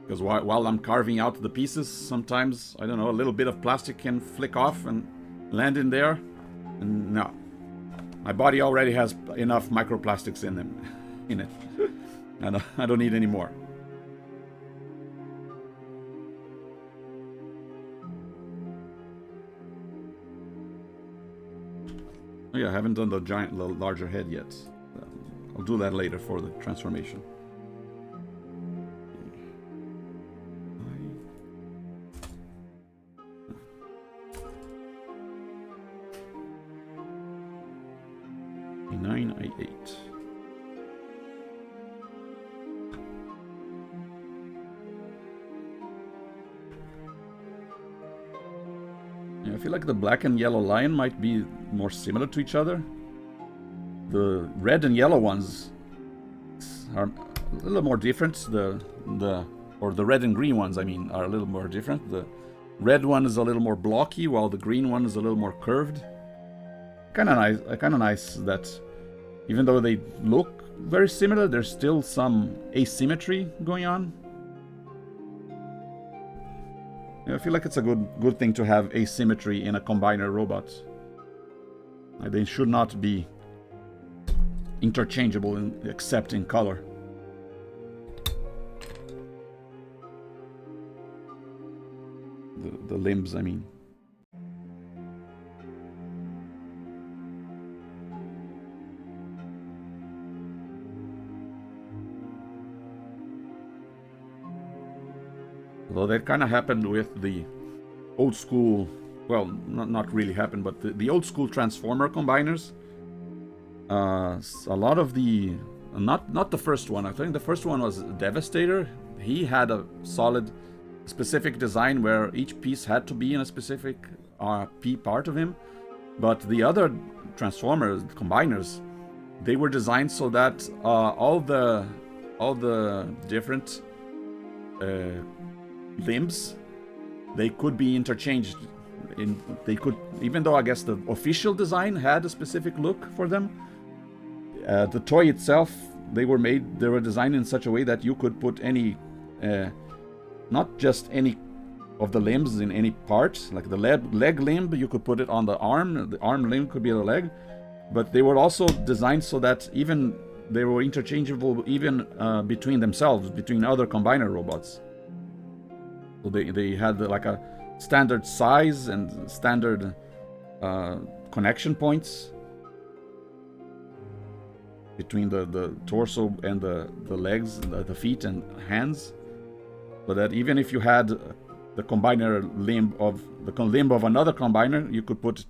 because while I'm carving out the pieces, sometimes, I don't know, a little bit of plastic can flick off and land in there, and no, my body already has enough microplastics in it. I don't need any more. Oh yeah, I haven't done the larger head yet. I'll do that later for the transformation. A9, A8. I feel like the black and yellow lion might be more similar to each other. The red and yellow ones are a little more different. The red and green ones, I mean, are a little more different. The red one is a little more blocky, while the green one is a little more curved. Kind of nice that even though they look very similar, there's still some asymmetry going on. I feel like it's a good thing to have asymmetry in a combiner robot. They should not be interchangeable except in color. The limbs, I mean. Although that kind of happened with the old school, well, not really happened, but the old school Transformer combiners. A lot of the, not the first one, I think the first one was Devastator. He had a solid, specific design where each piece had to be in a specific part of him. But the other Transformers, combiners, they were designed so that all the different limbs, they could be interchanged. They could, even though I guess the official design had a specific look for them, the toy itself, they were designed in such a way that you could put any, not just any of the limbs in any part, like the leg limb, you could put it on the arm limb could be the leg, but they were also designed so that even they were interchangeable even between themselves, between other combiner robots. So they had like a standard size and standard connection points between the torso and the legs, the feet and hands, so that even if you had the combiner limb of another combiner, you could put it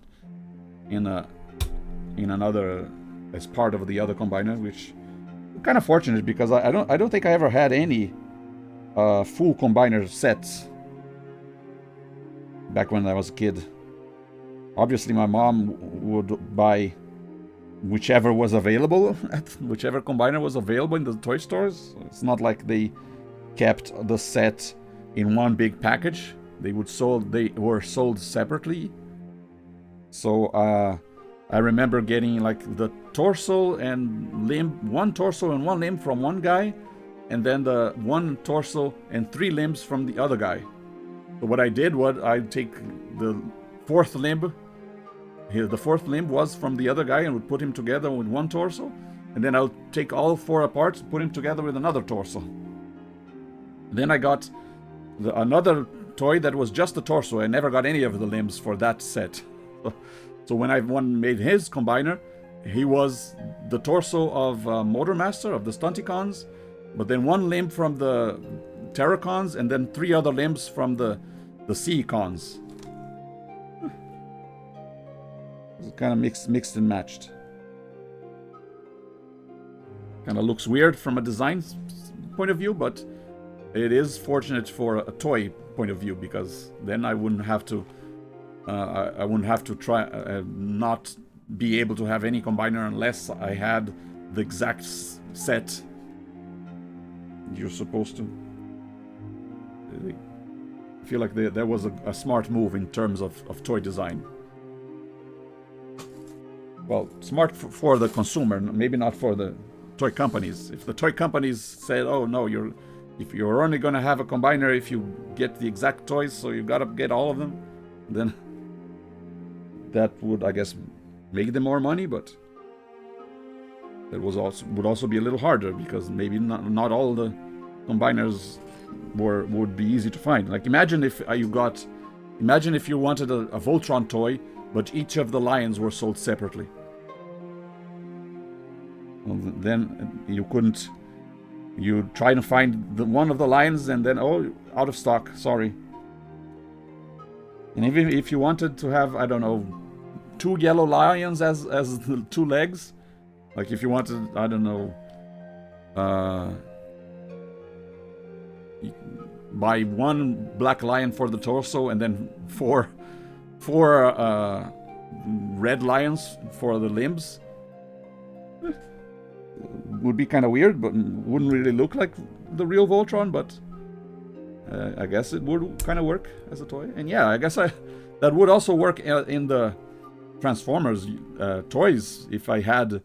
in another as part of the other combiner, which is kind of fortunate because I don't think I ever had any full combiner sets back when I was a kid. Obviously, my mom would buy whichever was available, whichever combiner was available in the toy stores. It's not like they kept the set in one big package. They were sold separately. So I remember getting like the torso and limb, one torso and one limb from one guy, and then the one torso and 3 limbs from the other guy. So what I did was I'd take the 4th limb. Here, the 4th limb was from the other guy and would put him together with one torso, and then I'll take all 4 apart, put him together with another torso. Then I got another toy that was just the torso. I never got any of the limbs for that set. So when I made his combiner, he was the torso of Motormaster, of the Stunticons, but then 1 limb from the Terracons, and then 3 other limbs from the Seacons. It kind of mixed and matched. Kind of looks weird from a design point of view, but it is fortunate for a toy point of view, because then I wouldn't have to try not be able to have any combiner unless I had the exact set you're supposed to. I feel like there was a smart move in terms of toy design. Well, smart for the consumer, maybe not for the toy companies. If the toy companies said, "Oh no, if you're only gonna have a combiner if you get the exact toys, so you gotta get all of them," then that would, I guess, make them more money. But that would also be a little harder, because maybe not all the combiners would be easy to find. Like imagine if you wanted a Voltron toy, but each of the lions were sold separately. Well, then you couldn't. You try to find one of the lions, and then, oh, out of stock, sorry. And even if you wanted to have, I don't know, 2 yellow lions as the 2 legs, like if you wanted, I don't know, buy 1 black lion for the torso, and then 4 red lions for the limbs, would be kind of weird, but wouldn't really look like the real Voltron. But I guess it would kind of work as a toy. And yeah, I guess that would also work in the Transformers toys. If I had,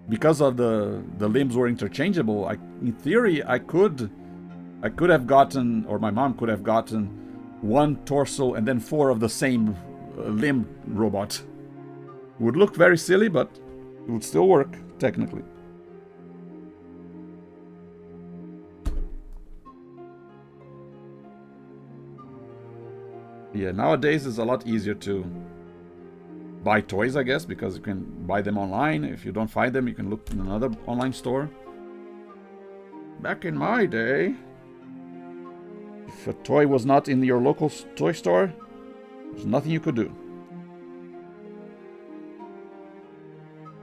because of the limbs were interchangeable, in theory I could have gotten, or my mom could have gotten, 1 torso and then 4 of the same limb robot. It would look very silly, but it would still work technically. Yeah, nowadays it's a lot easier to buy toys, I guess, because you can buy them online. If you don't find them, you can look in another online store. Back in my day, if a toy was not in your local toy store, there's nothing you could do.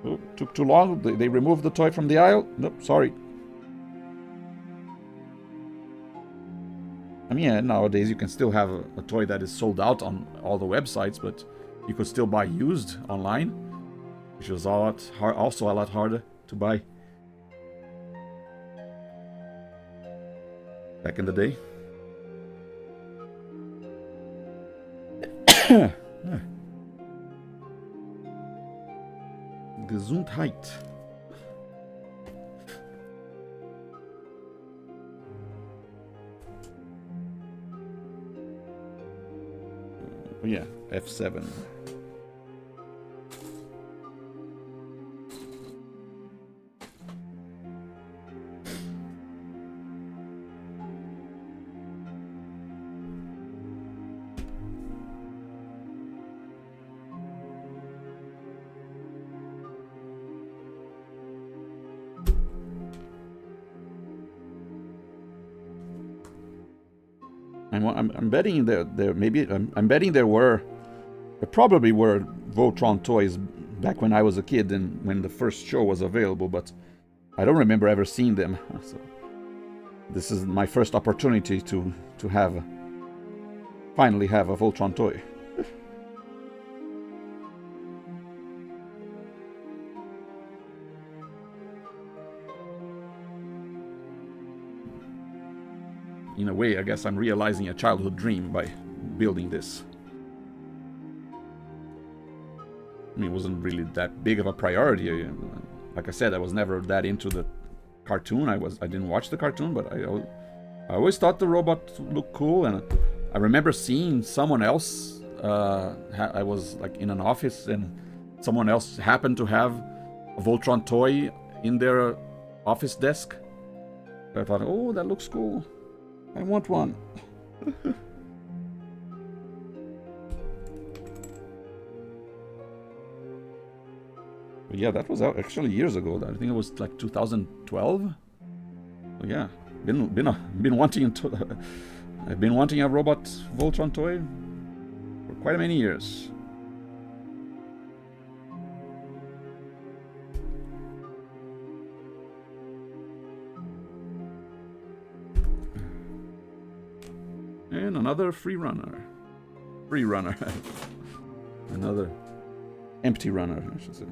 Oh, took too long. They removed the toy from the aisle. Nope, sorry. I mean, yeah, nowadays you can still have a toy that is sold out on all the websites, but you could still buy used online, which is also a lot harder to buy. Back in the day. Gesundheit. Oh yeah, F7. I'm betting there probably were Voltron toys back when I was a kid and when the first show was available, but I don't remember ever seeing them. So this is my first opportunity to finally have a Voltron toy. In a way, I guess I'm realizing a childhood dream by building this. I mean, it wasn't really that big of a priority. Like I said, I was never that into the cartoon. I didn't watch the cartoon, but I always thought the robot looked cool, and I remember seeing someone else. I was like in an office, and someone else happened to have a Voltron toy in their office desk. I thought, oh, that looks cool. I want one. But yeah, that was actually years ago. I think it was like 2012. So yeah, been wanting to. I've been wanting a robot Voltron toy for quite many years. And another free runner. Another empty runner, I should say.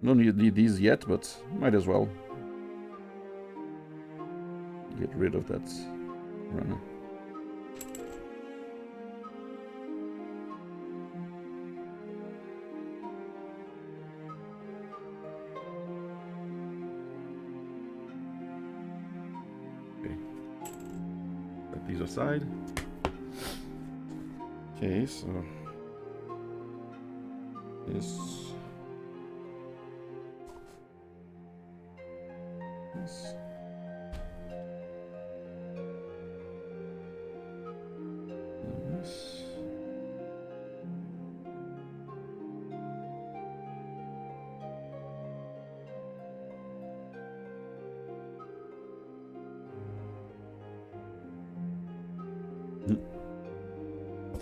Don't need these yet, but might as well get rid of that runner. Okay. Set these aside. Okay, so this.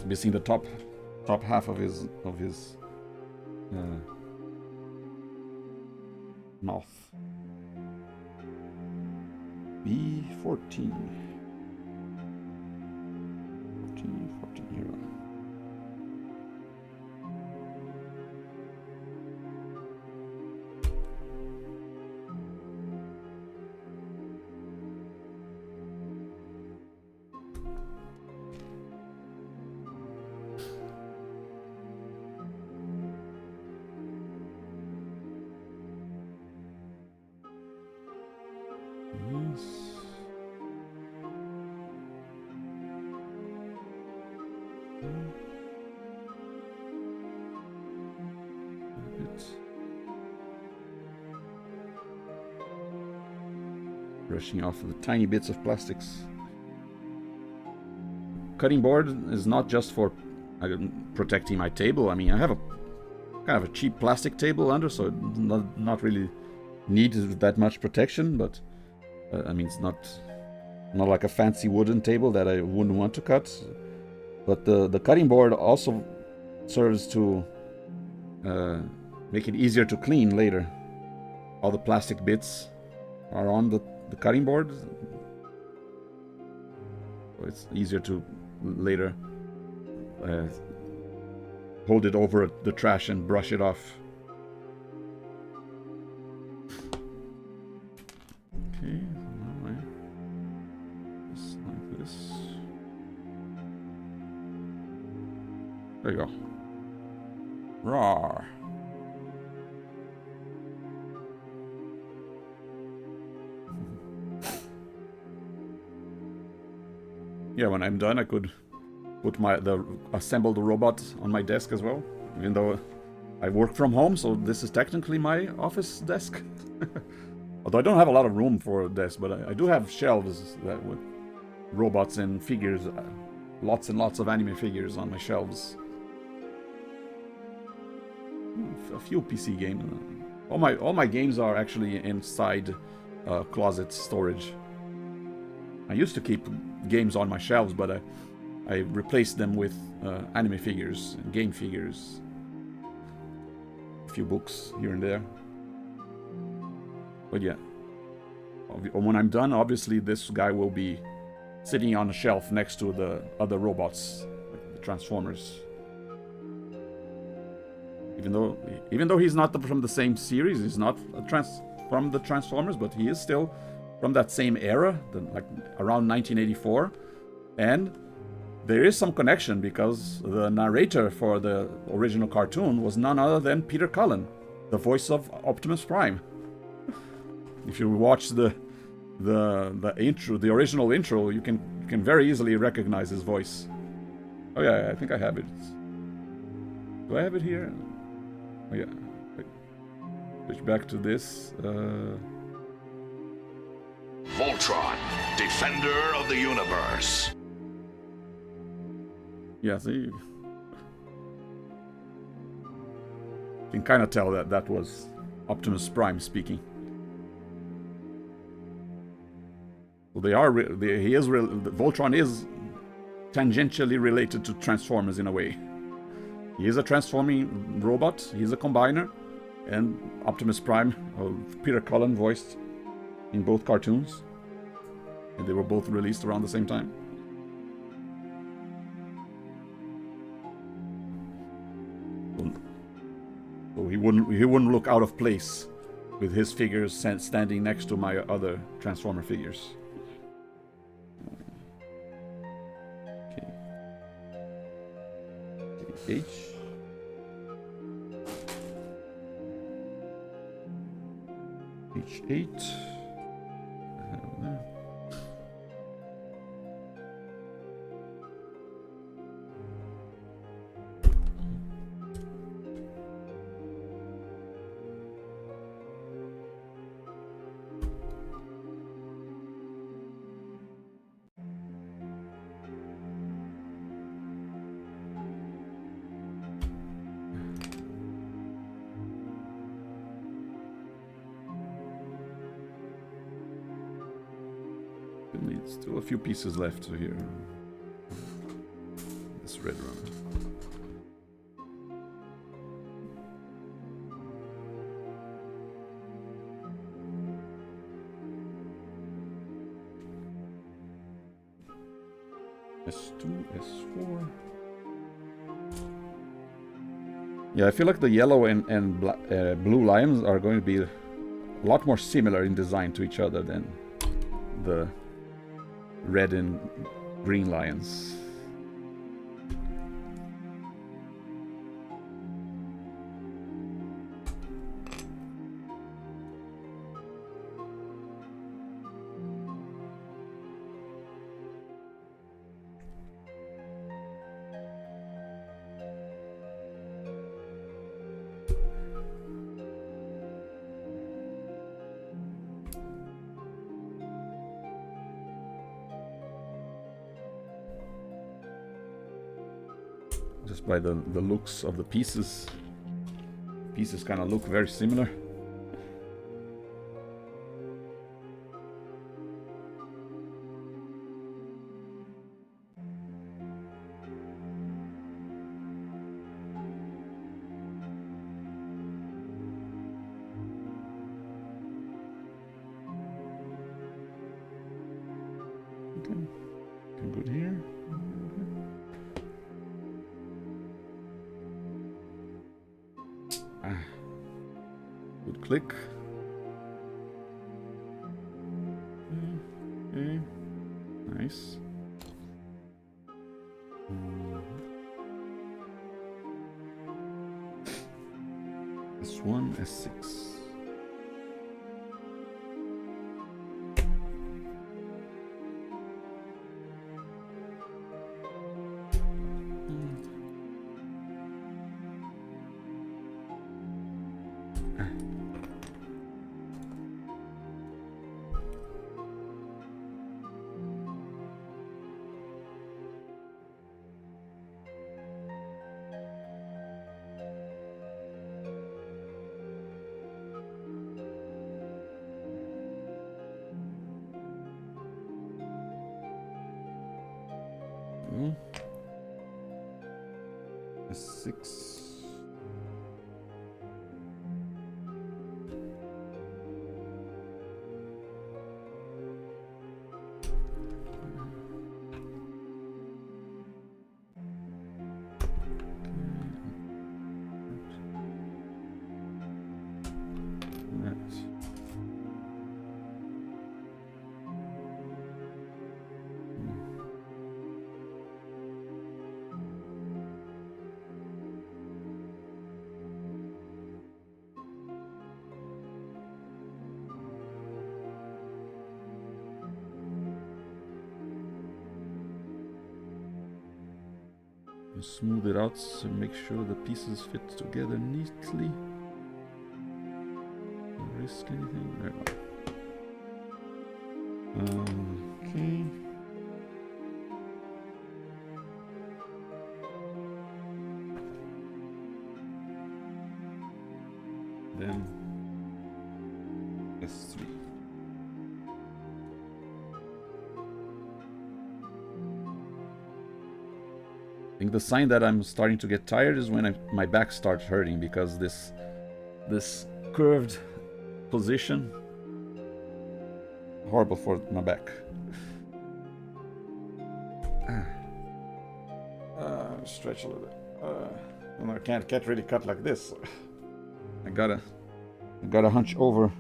Missing the top half of his mouth. B14. 14 hero. Brushing off the tiny bits of plastics. Cutting board is not just for protecting my table. I mean, I have a kind of a cheap plastic table under, so it not really needs that much protection. But I mean, it's not like a fancy wooden table that I wouldn't want to cut. But the cutting board also serves to make it easier to clean later. All the plastic bits are on the cutting board, so it's easier to later hold it over the trash and brush it off. Okay, now just like this. There you go. Rawr. Yeah, when I'm done, I could put assemble the robot on my desk as well. Even though I work from home, so this is technically my office desk. Although I don't have a lot of room for a desk, but I do have shelves that with robots and figures, lots and lots of anime figures on my shelves. A few PC games. All my games are actually inside closet storage. I used to keep games on my shelves, but I replaced them with anime figures and game figures. A few books here and there. But yeah, when I'm done, obviously this guy will be sitting on a shelf next to the other robots, like the Transformers. Even though he's not from the same series, he's not from the Transformers, but he is still from that same era, like around 1984, and there is some connection because the narrator for the original cartoon was none other than Peter Cullen, the voice of Optimus Prime. If you watch the intro, the original intro, you can very easily recognize his voice. Oh yeah, I think I have it. Do I have it here? Oh yeah. Wait. Switch back to this. Voltron, defender of the universe. Yeah, see, you can kind of tell that was Optimus Prime speaking. Well, Voltron is tangentially related to Transformers in a way. He is a transforming robot, he's a combiner, and Optimus Prime, Peter Cullen voiced in both cartoons. And they were both released around the same time. So he wouldn't look out of place with his figures standing next to my other Transformer figures. Okay. H. H8. Still a few pieces left here. This red run. S2, S4. Yeah, I feel like the yellow and blue lions are going to be a lot more similar in design to each other than the red and green lions. Just by the looks of the pieces. Pieces kind of look very similar. Okay, good here. Good click. Okay. Nice. S1, S6. S6. Smooth it out to make sure the pieces fit together neatly. Don't risk anything. There we go. Okay. Then S3. I think the sign that I'm starting to get tired is when my back starts hurting, because this curved position, horrible for my back. Stretch a little bit. I can't really cut like this. I gotta hunch over.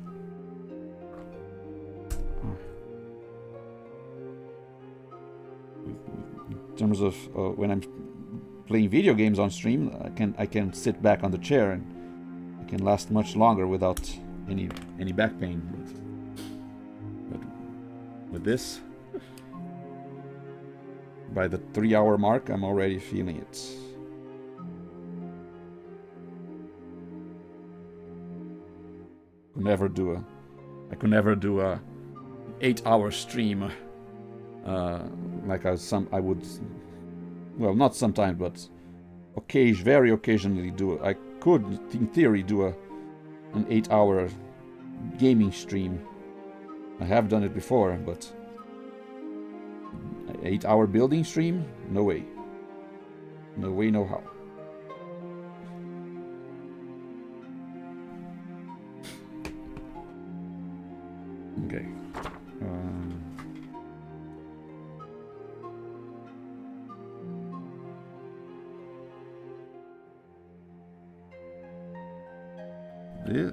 In terms of when I'm playing video games on stream, I can sit back on the chair and I can last much longer without any back pain. But with this, by the 3-hour mark, I'm already feeling it. I could never do a 8-hour stream like I would. Well, not sometimes, but very occasionally do. I could, in theory, do an 8-hour gaming stream. I have done it before, but an 8-hour building stream? No way. No way, no how. Okay.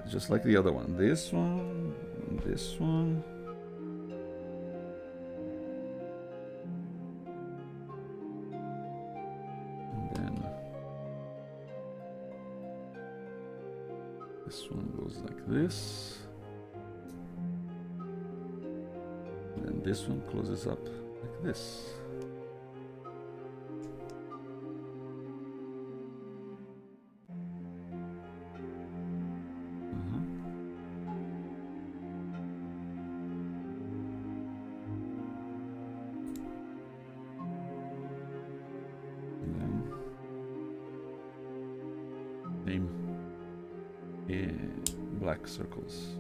Just like the other one. This one, this one. And then this one goes like this. And then this one closes up like this. Black circles.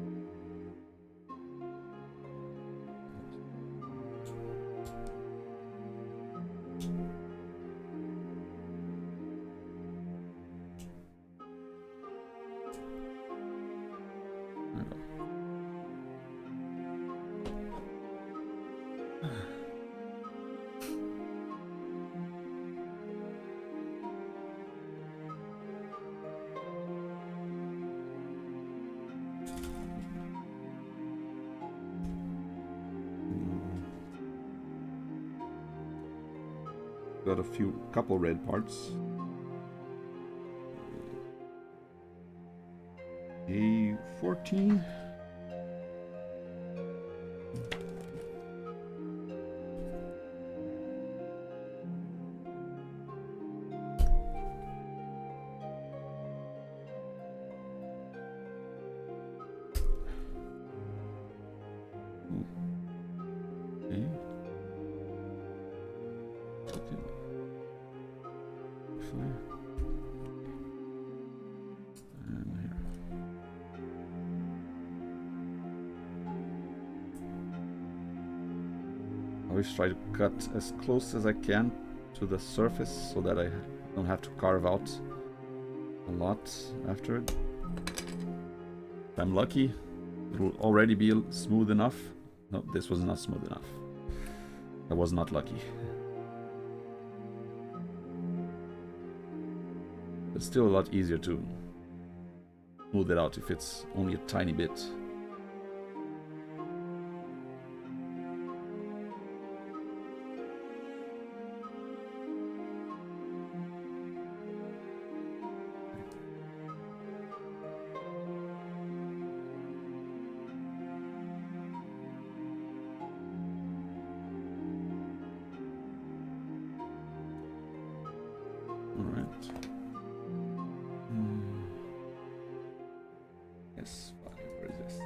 Got couple red parts. A14. Try to cut as close as I can to the surface so that I don't have to carve out a lot after it. If I'm lucky, it will already be smooth enough. No, this was not smooth enough. I was not lucky. It's still a lot easier to smooth it out if it's only a tiny bit. S5, where is this?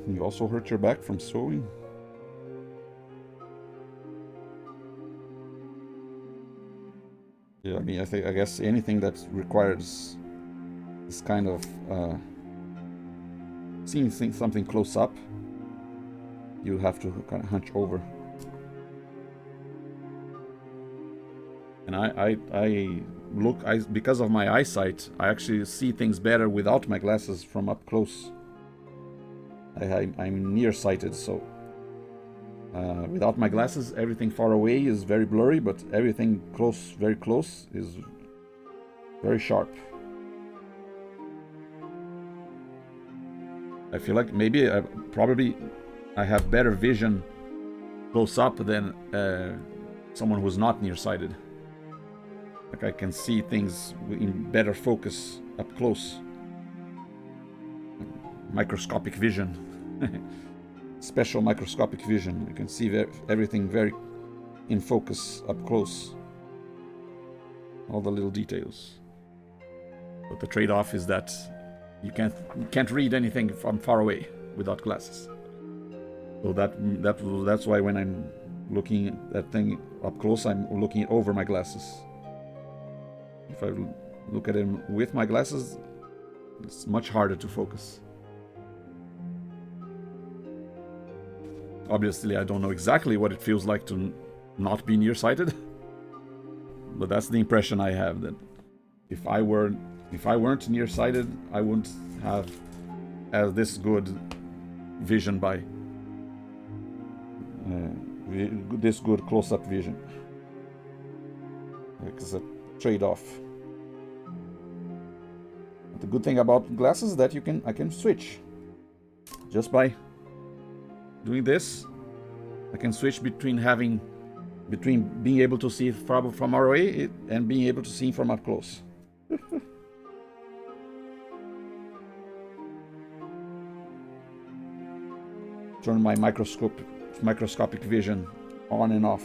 You also hurt your back from sewing? Yeah, I mean, I guess anything that requires this kind of seeing something close up, you have to kind of hunch over. And because of my eyesight, I actually see things better without my glasses from up close. I'm nearsighted, so without my glasses, everything far away is very blurry, but everything close, very close, is very sharp. I feel like maybe I have better vision close up than someone who's not nearsighted. Like I can see things in better focus up close. Microscopic vision. Special microscopic vision. You can see everything very in focus up close. All the little details. But the trade-off is that you can't read anything from far away without glasses. So that's why when I'm looking at that thing up close, I'm looking over my glasses. If I look at him with my glasses, it's much harder to focus. Obviously, I don't know exactly what it feels like to not be nearsighted, but that's the impression I have, that if I weren't nearsighted, I wouldn't have as this good vision by this good close-up vision. It's a trade-off. The good thing about glasses is that I can switch just by doing this. I can switch between being able to see from far away and being able to see from up close. Turn my microscopic vision on and off.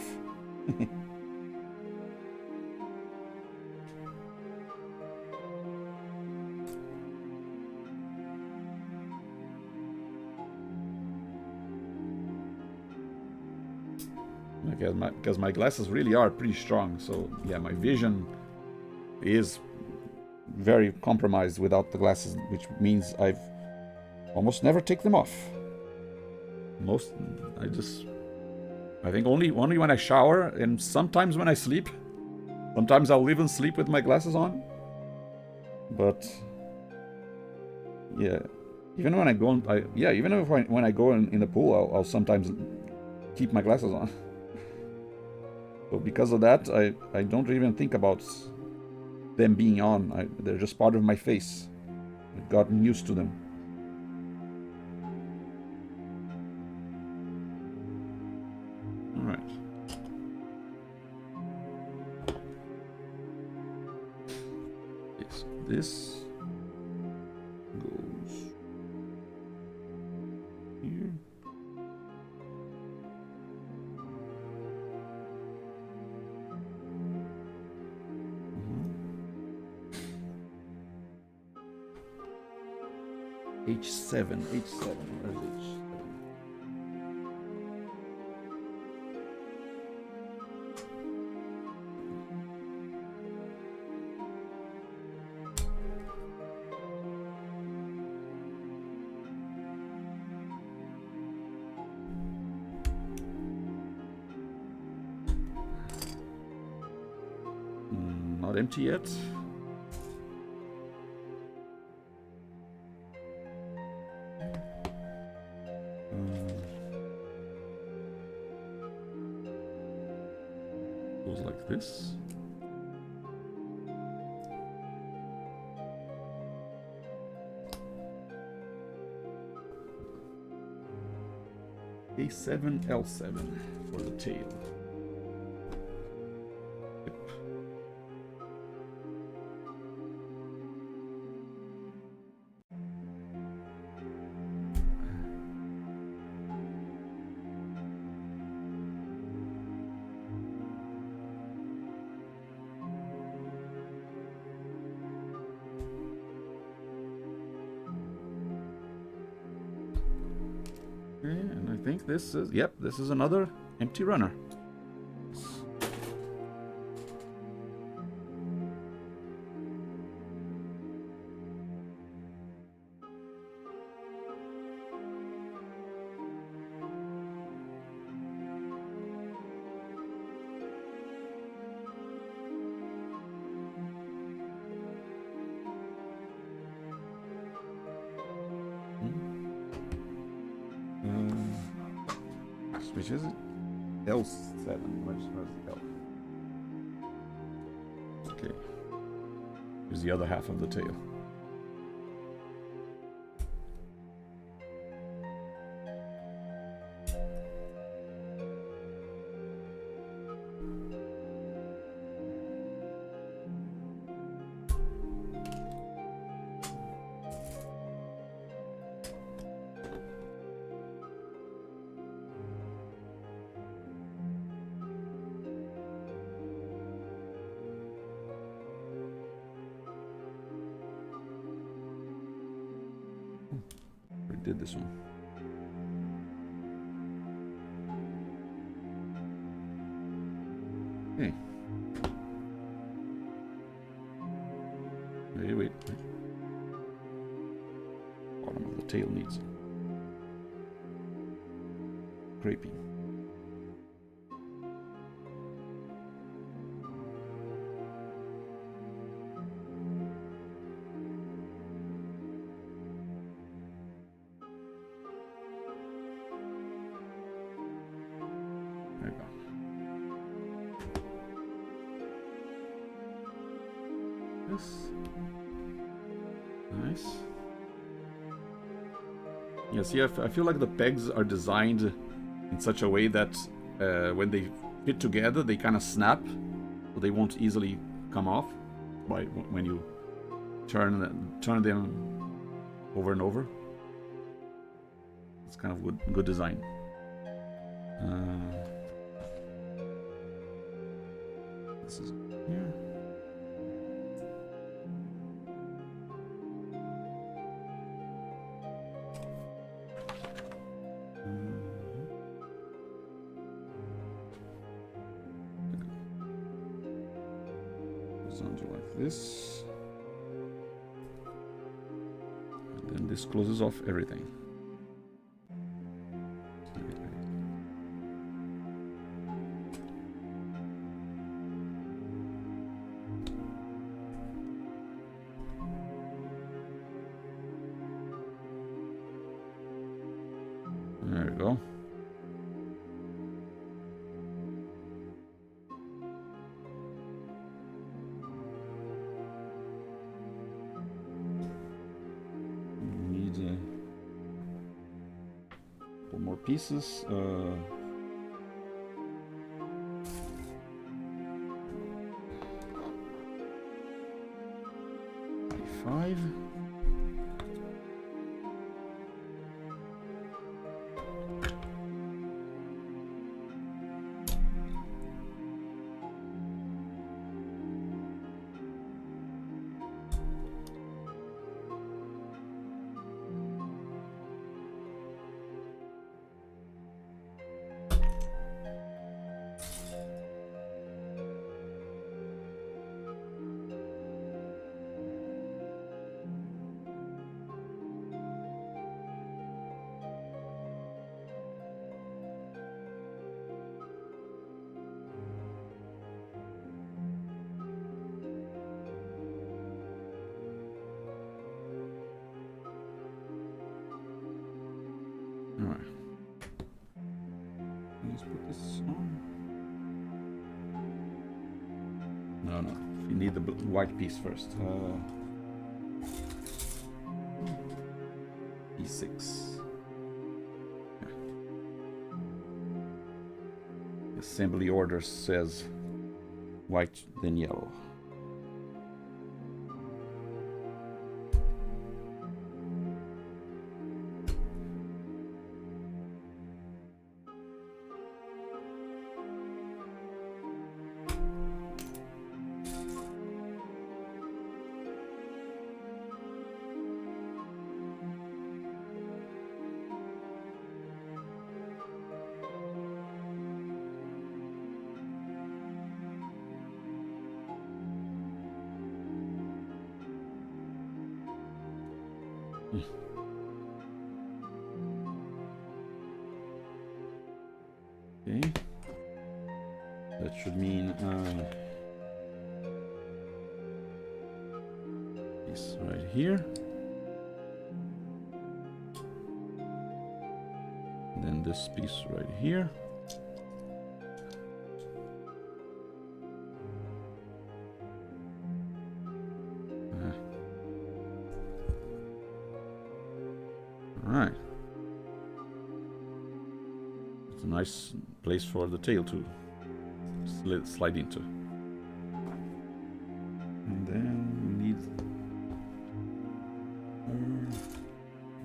Because my glasses really are pretty strong, so yeah, my vision is very compromised without the glasses, which means I've almost never take them off. I think only when I shower, and sometimes when I sleep. Sometimes I'll even sleep with my glasses on. But yeah, even when I go when I go in the pool, I'll sometimes keep my glasses on. So because of that, I don't even think about them being on. They're just part of my face. I've gotten used to them. All right. Yes, this goes here. H7, where's H7? Not empty yet. Goes like this. A7, L7 for the tail. Yep. Okay, and I think this is, yep, this is another empty runner. Which is it? L7. Where's the L? Okay. Here's the other half of the tail. We did this one. Okay. Wait. Bottom of the tail needs scraping. There you go. This. Nice. Yeah, see, I feel like the pegs are designed in such a way that when they fit together, they kind of snap, so they won't easily come off by when you turn them over and over. It's kind of good design. This is here. Sounds like this. And then this closes off everything. There we go. Need a couple more pieces. 5. Alright. Let's put this on. No. You need the white piece first. E6. Yeah. The assembly order says white, then yellow. Okay. That should mean this right here. And then this piece right here. Alright. It's a nice place for the tail to slide into. And then we need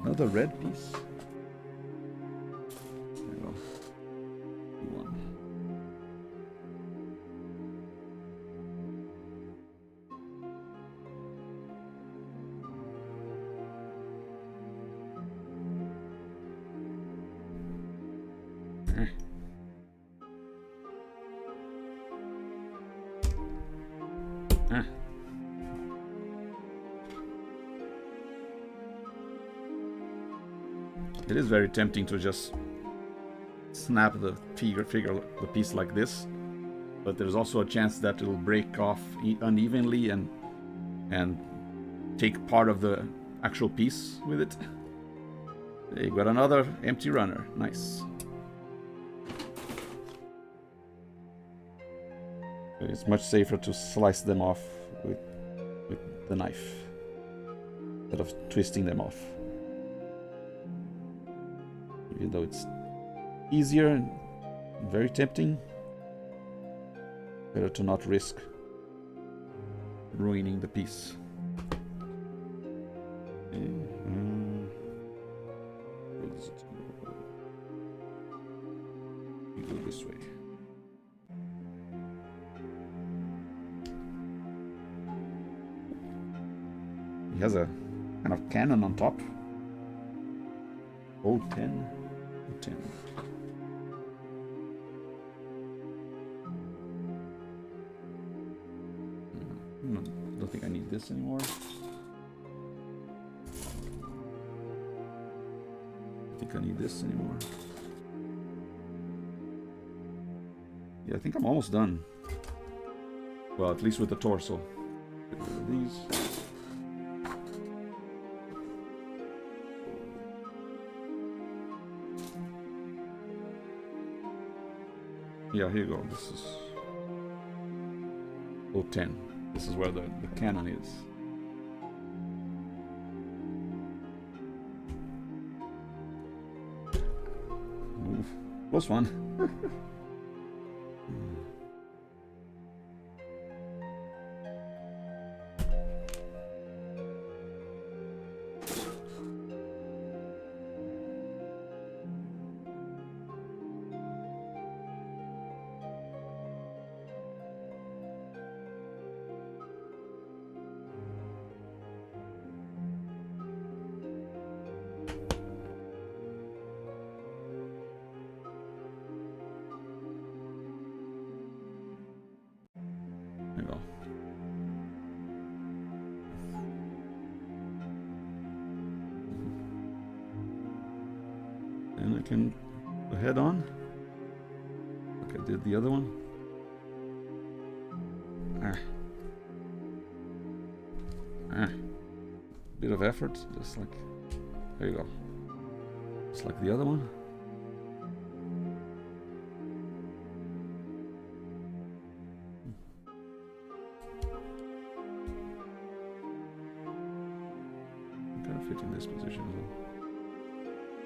another red piece. There we go. One. It is very tempting to just snap the piece like this, but there's also a chance that it'll break off unevenly and take part of the actual piece with it. There you got another empty runner. Nice. It's much safer to slice them off with the knife instead of twisting them off. Even though it's easier and very tempting, better to not risk ruining the piece. Okay. Where does it go? We go this way. He has a kind of cannon on top. Old 10. 10. No, don't think I need this anymore. I think I need this anymore. Yeah, I think I'm almost done. Well, at least with the torso. Get rid of these. Yeah, here you go. This is 010. This is where the cannon is. Move. Close one. There you go. And I can put the head on, like I did the other one. Bit of effort, just like, there you go. Just like the other one. Gotta fit in this position as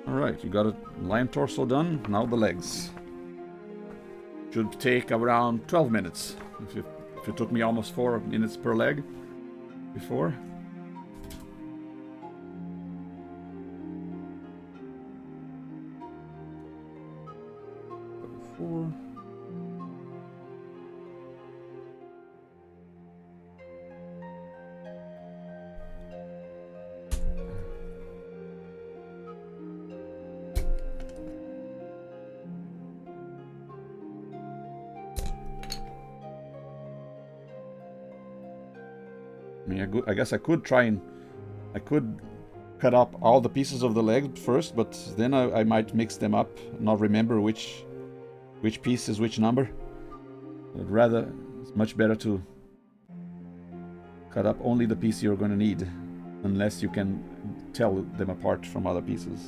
well. Alright, you got a lion torso done, now the legs. Should take around 12 minutes. If it took me almost 4 minutes per leg before. 4. I mean, I guess I could try and I could cut up all the pieces of the leg first, but then I might mix them up, not remember which piece is which number. I'd rather, it's much better to cut up only the piece you're going to need, unless you can tell them apart from other pieces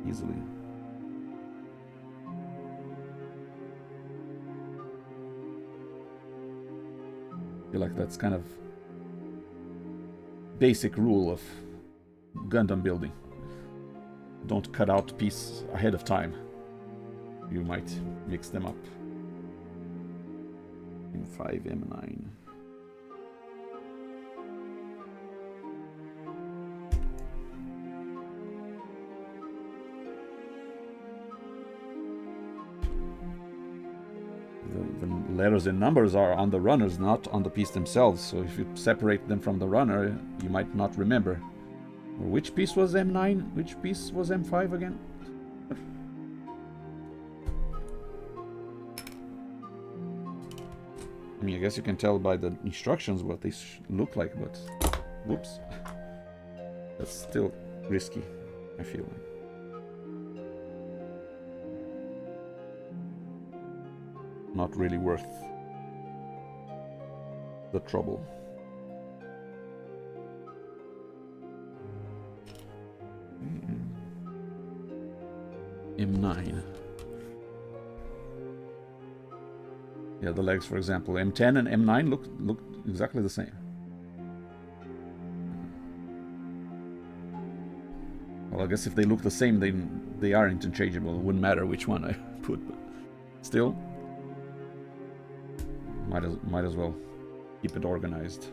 easily. I feel like that's kind of basic rule of Gundam building. Don't cut out piece ahead of time. You might mix them up. M5, M9. The letters and numbers are on the runners, not on the piece themselves. So if you separate them from the runner, you might not remember. Which piece was M9? Which piece was M5 again? I mean, I guess you can tell by the instructions what they look like, but whoops. That's still risky, I feel like. Not really worth the trouble. M9. Yeah, the legs, for example, M10 and M9 look exactly the same. Well, I guess if they look the same, they are interchangeable. It wouldn't matter which one I put, but still, might as well keep it organized.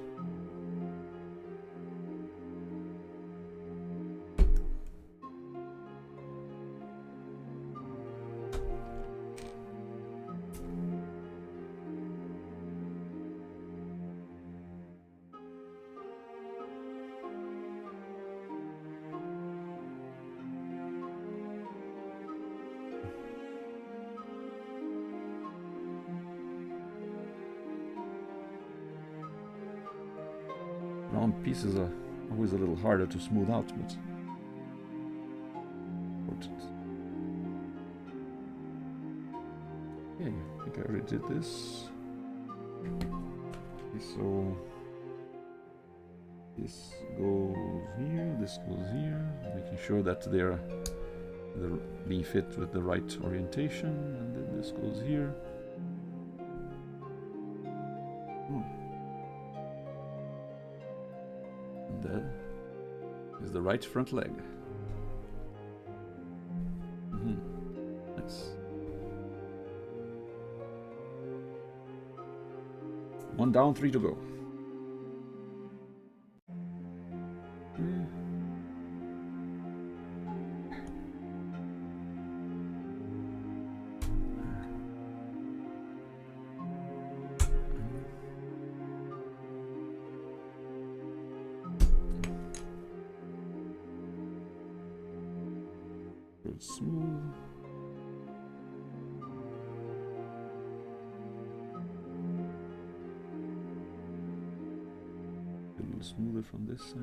Round pieces are always a little harder to smooth out, but important. Okay, I think I already did this. Okay, so this goes here, this goes here, making sure that they're being fit with the right orientation, and then this goes here. That is the right front leg. Nice. One down, 3 to go. Smooth. A little smoother from this side.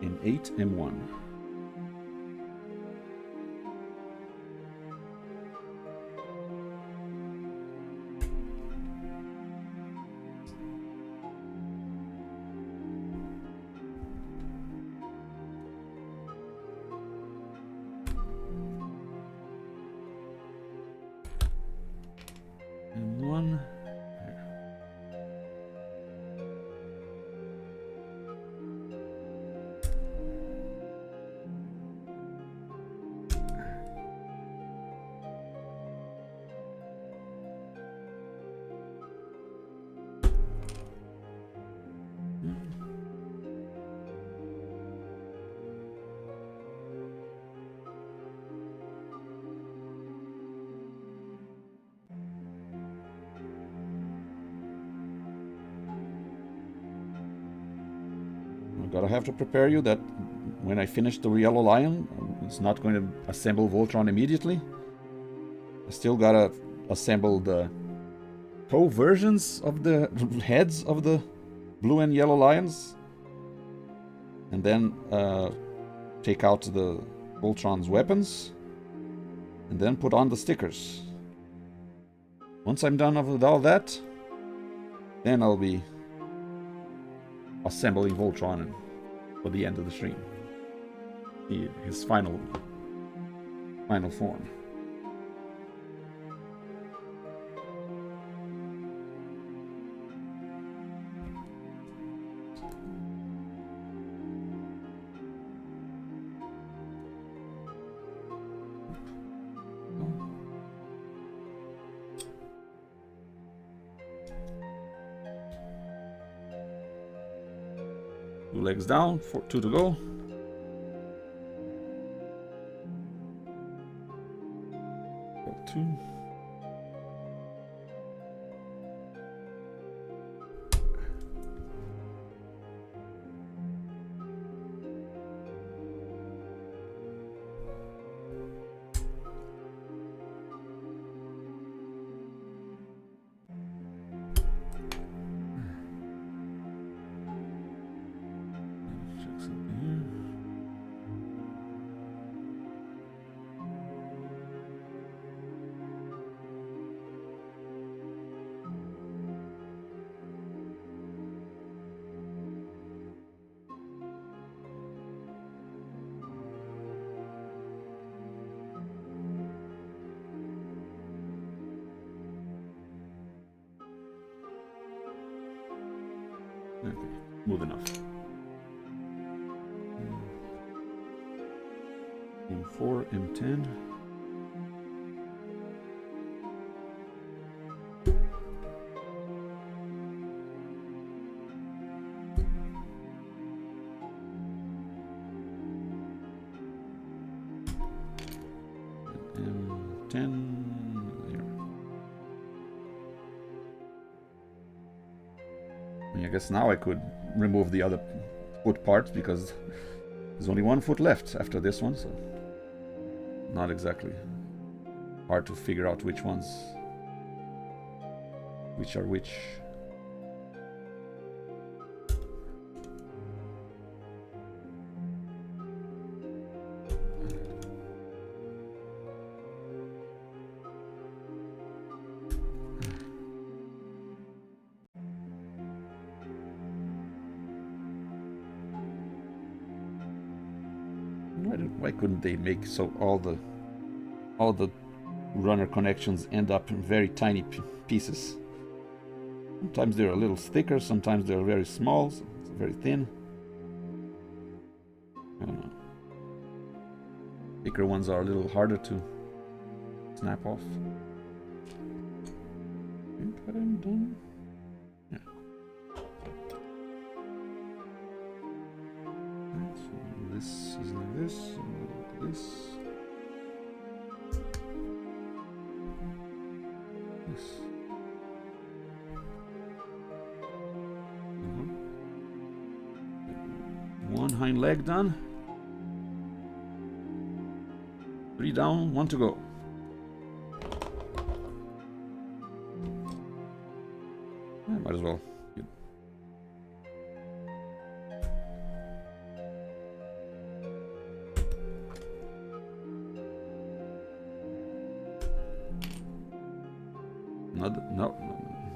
M8, M1. Gotta have to prepare you that when I finish the Yellow Lion, it's not going to assemble Voltron immediately. I still gotta assemble the toe versions of the heads of the blue and yellow lions, and then take out the Voltron's weapons, and then put on the stickers. Once I'm done with all that, then I'll be assembling Voltron for the end of the stream. His final form. Two legs down, two to go. Two. Okay, smooth enough. M4, M10. M10. I guess now I could remove the other foot parts because there's only one foot left after this one, so not exactly hard to figure out which ones, which are which. Why couldn't they make so all the runner connections end up in very tiny pieces? Sometimes they're a little thicker, sometimes they're very small, so it's very thin. I don't know. Thicker ones are a little harder to snap off. I think that I'm done. Yeah. So this is like this, and this. This. One hind leg done. 3 down, 1 to go. Yeah, might as well.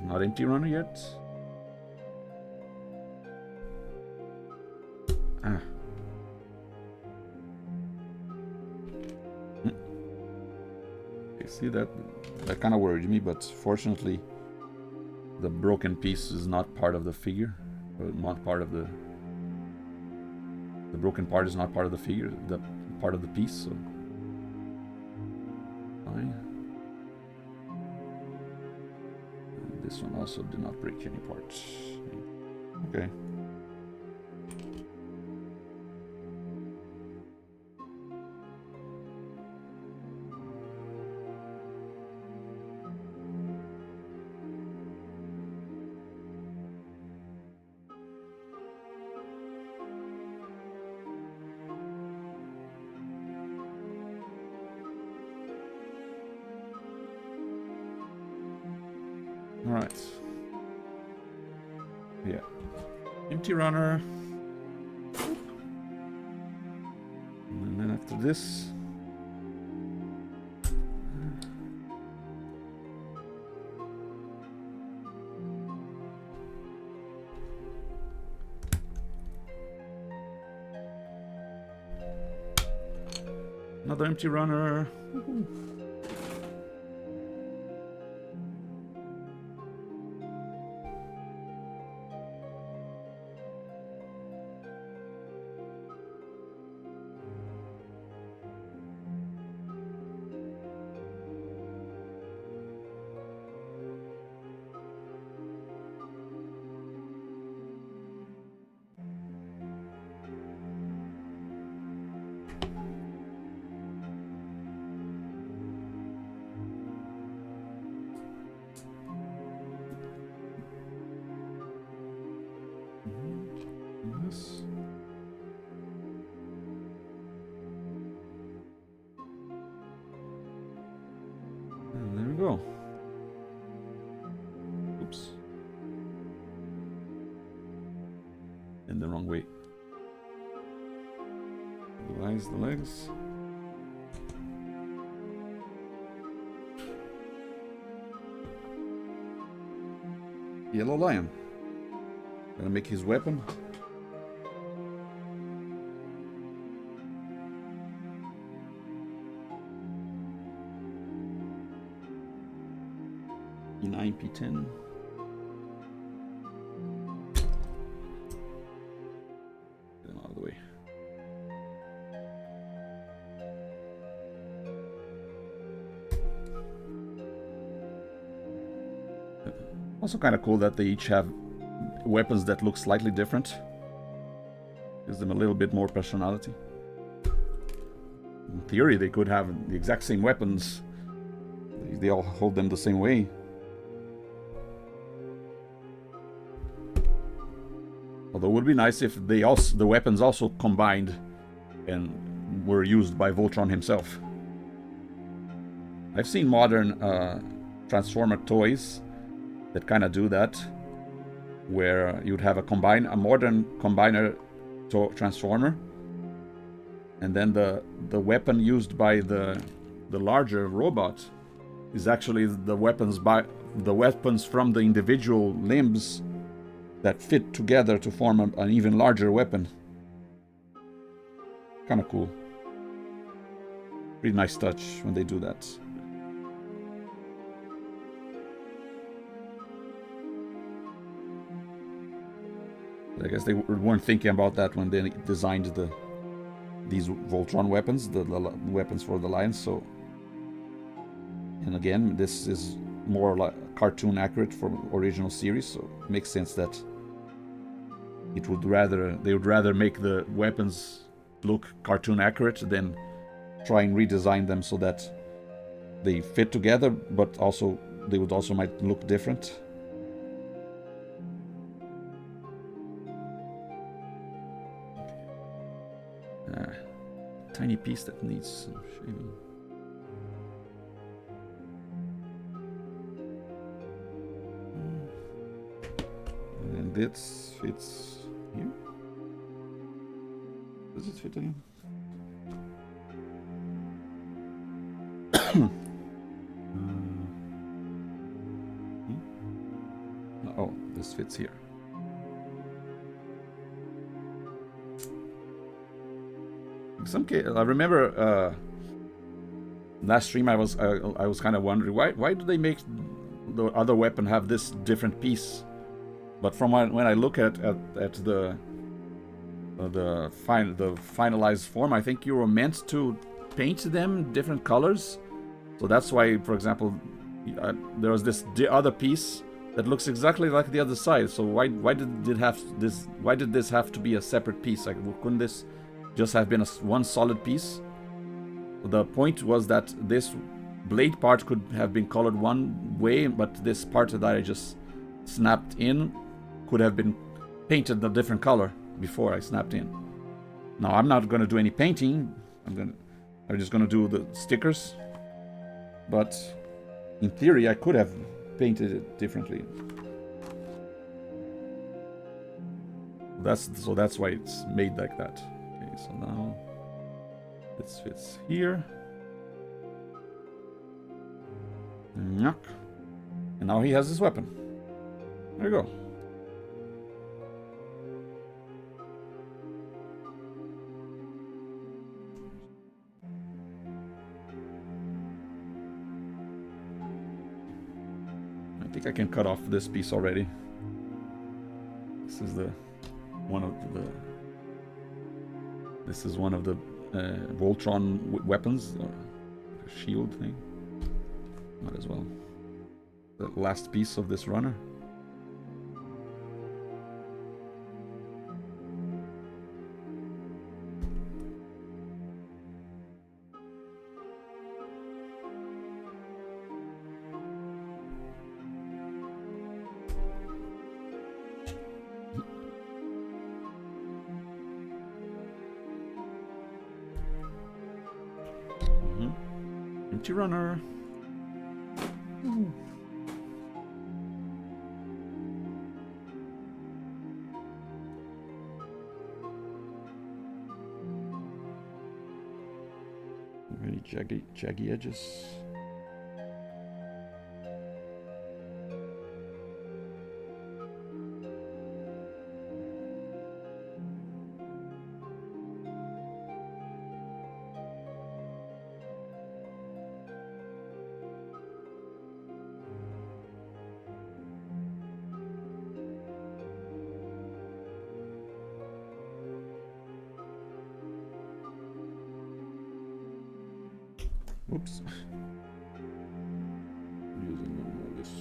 Not empty runner yet. Ah. Okay, see that kind of worried me, but fortunately the broken piece is not part of the figure, or not part of the broken part is not part of the figure, the part of the piece, so fine. This one also did not break any parts. Okay. Alright. Yeah. Empty runner. And then after this... Another empty runner. Yes. And there we go. Oops. In the wrong way. The legs. Yellow lion. Gonna make his weapon. In IP10. Get him out of the way. Also kind of cool that they each have weapons that look slightly different. Gives them a little bit more personality. In theory, they could have the exact same weapons. They all hold them the same way. Although it would be nice if they also, the weapons also combined and were used by Voltron himself. I've seen modern Transformer toys that kind of do that, where you'd have a modern combiner transformer, and then the weapon used by the larger robot is actually the weapons from the individual limbs that fit together to form an even larger weapon. Kind of cool. Pretty nice touch when they do that. I guess they weren't thinking about that when they designed these Voltron weapons, the weapons for the Lions. So, and again, this is more like cartoon accurate for original series, so it makes sense that they would rather make the weapons look cartoon accurate than try and redesign them so that they fit together, but also they would also might look different. Tiny piece that needs some shaving. And then this fits here. Does it fit again? Oh, this fits here. In some case, I remember last stream I was kind of wondering why do they make the other weapon have this different piece? But from when I look at the finalized form, I think you were meant to paint them different colors. So that's why, for example, there was this other piece that looks exactly like the other side. So why did this have to be a separate piece? Like, couldn't this just have been one solid piece? The point was that this blade part could have been colored one way, but this part that I just snapped in could have been painted a different color before I snapped in. Now I'm not going to do any painting. I'm just going to do the stickers. But in theory, I could have painted it differently. That's why it's made like that. Okay, so now this fits here. Yuck. And now he has his weapon. There you go. I think I can cut off this piece already. This is one of the Voltron weapons, or shield thing. Might as well. The last piece of this runner. Empty runner. Any jaggy edges? Oops. Using more this.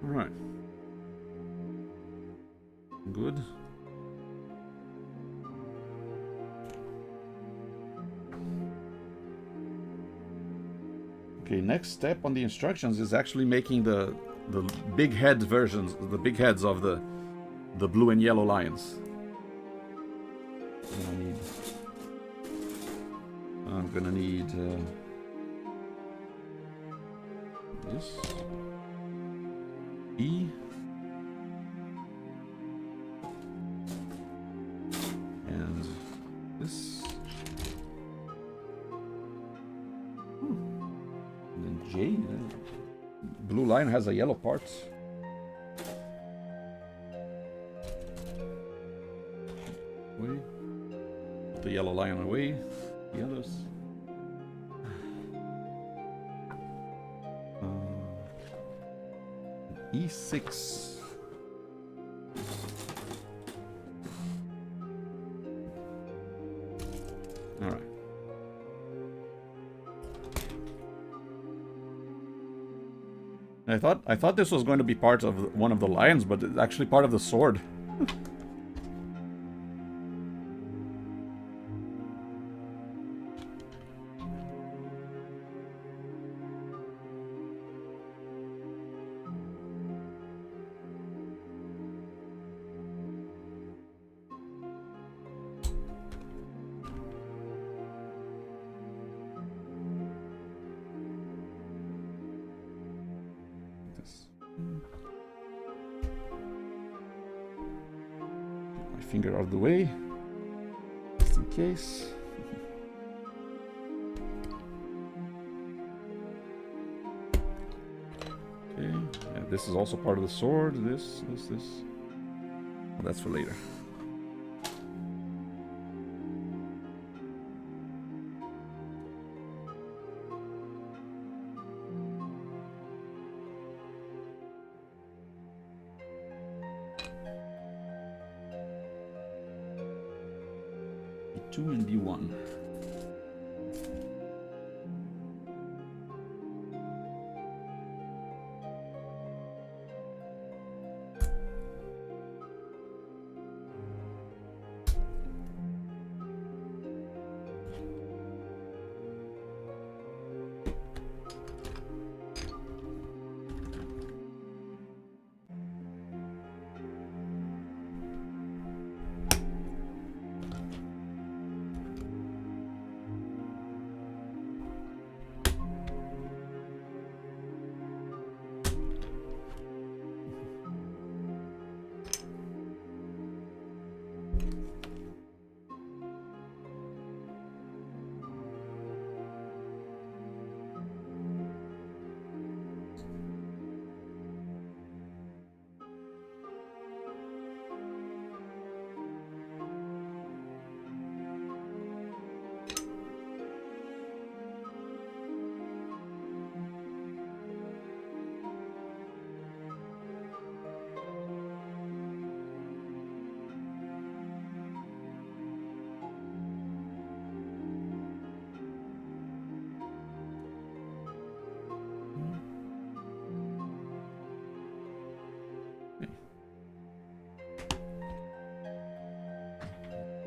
All right. Good. Okay, next step on the instructions is actually making the big head versions, the big heads of the blue and yellow lions. I'm gonna need this E and this. J. Blue line has a yellow part. Away. Put the yellow line away. The others. E6. All right. I thought this was going to be part of one of the lions, but it's actually part of the sword. Finger out of the way, just in case. Okay, yeah, this is also part of the sword. This. Well, that's for later. B2 and B1.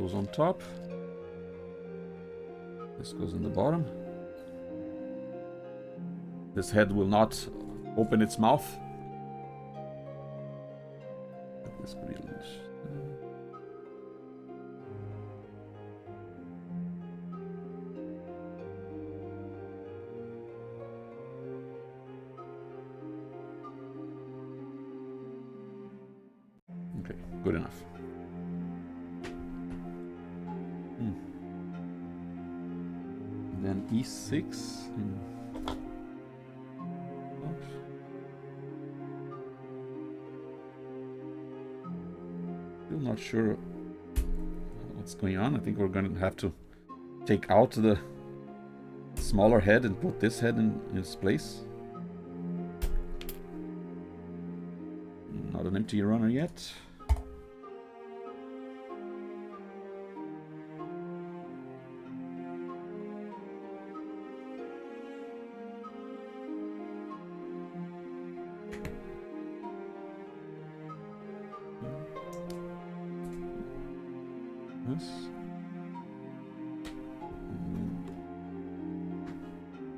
goes on top. This goes in the bottom. This head will not open its mouth. This could be a little... Okay, good enough. Then E6. Still not sure what's going on. I think we're going to have to take out the smaller head and put this head in its place. Not an empty runner yet.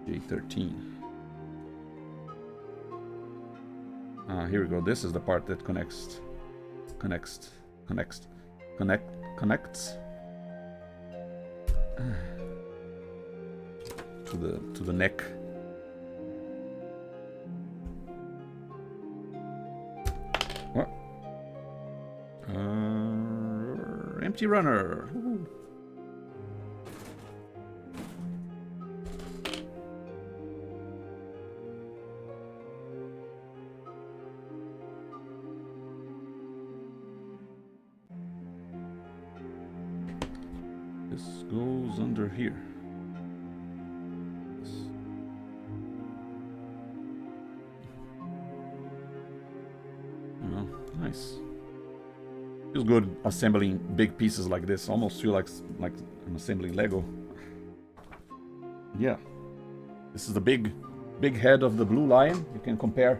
J13. Here we go. This is the part that connects to the neck. What? Empty runner. Woo-hoo. This goes under here. Oh, nice. Feels good assembling big pieces like this. Almost feel like I'm assembling Lego. Yeah, this is the big head of the blue lion. You can compare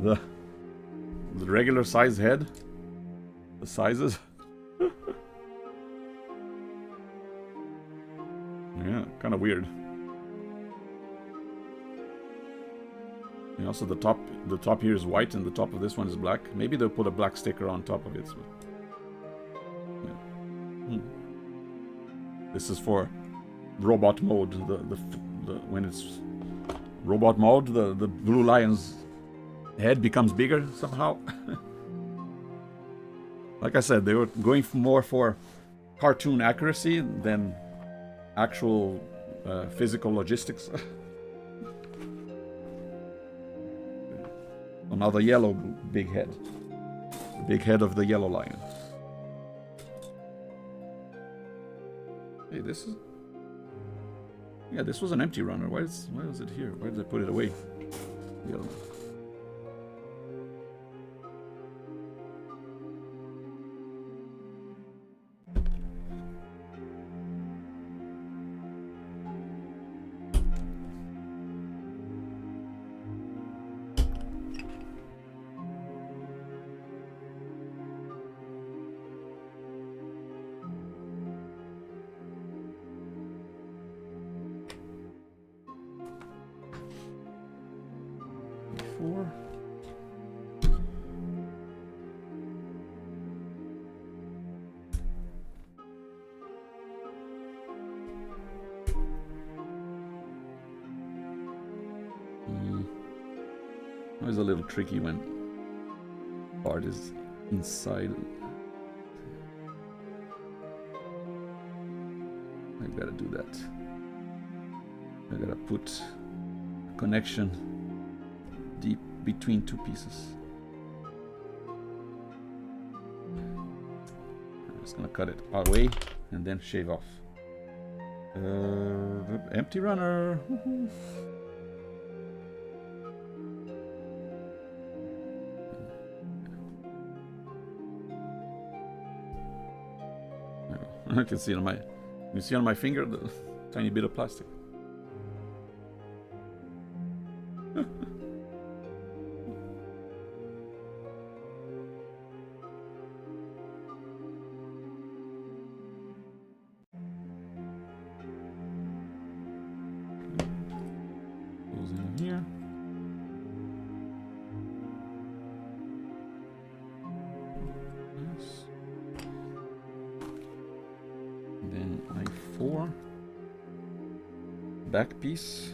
the regular size head, the sizes. Yeah, kind of weird. And also the top here is white and the top of this one is black. Maybe they'll put a black sticker on top of it. So. Yeah. This is for robot mode. When it's robot mode, the blue lion's head becomes bigger somehow. Like I said, they were going more for cartoon accuracy than actual physical logistics. Another yellow big head. The big head of the yellow lion. Hey, this is... Yeah, this was an empty runner. Why is it here? Why did I put it away? The other one. It's a little tricky when part is inside. I gotta do that. I gotta put a connection deep between two pieces. I'm just gonna cut it away and then shave off. Empty runner. Woohoo. I can see it on my, you see on my finger the tiny bit of plastic. goes in here. Yes. Then I4. Back piece.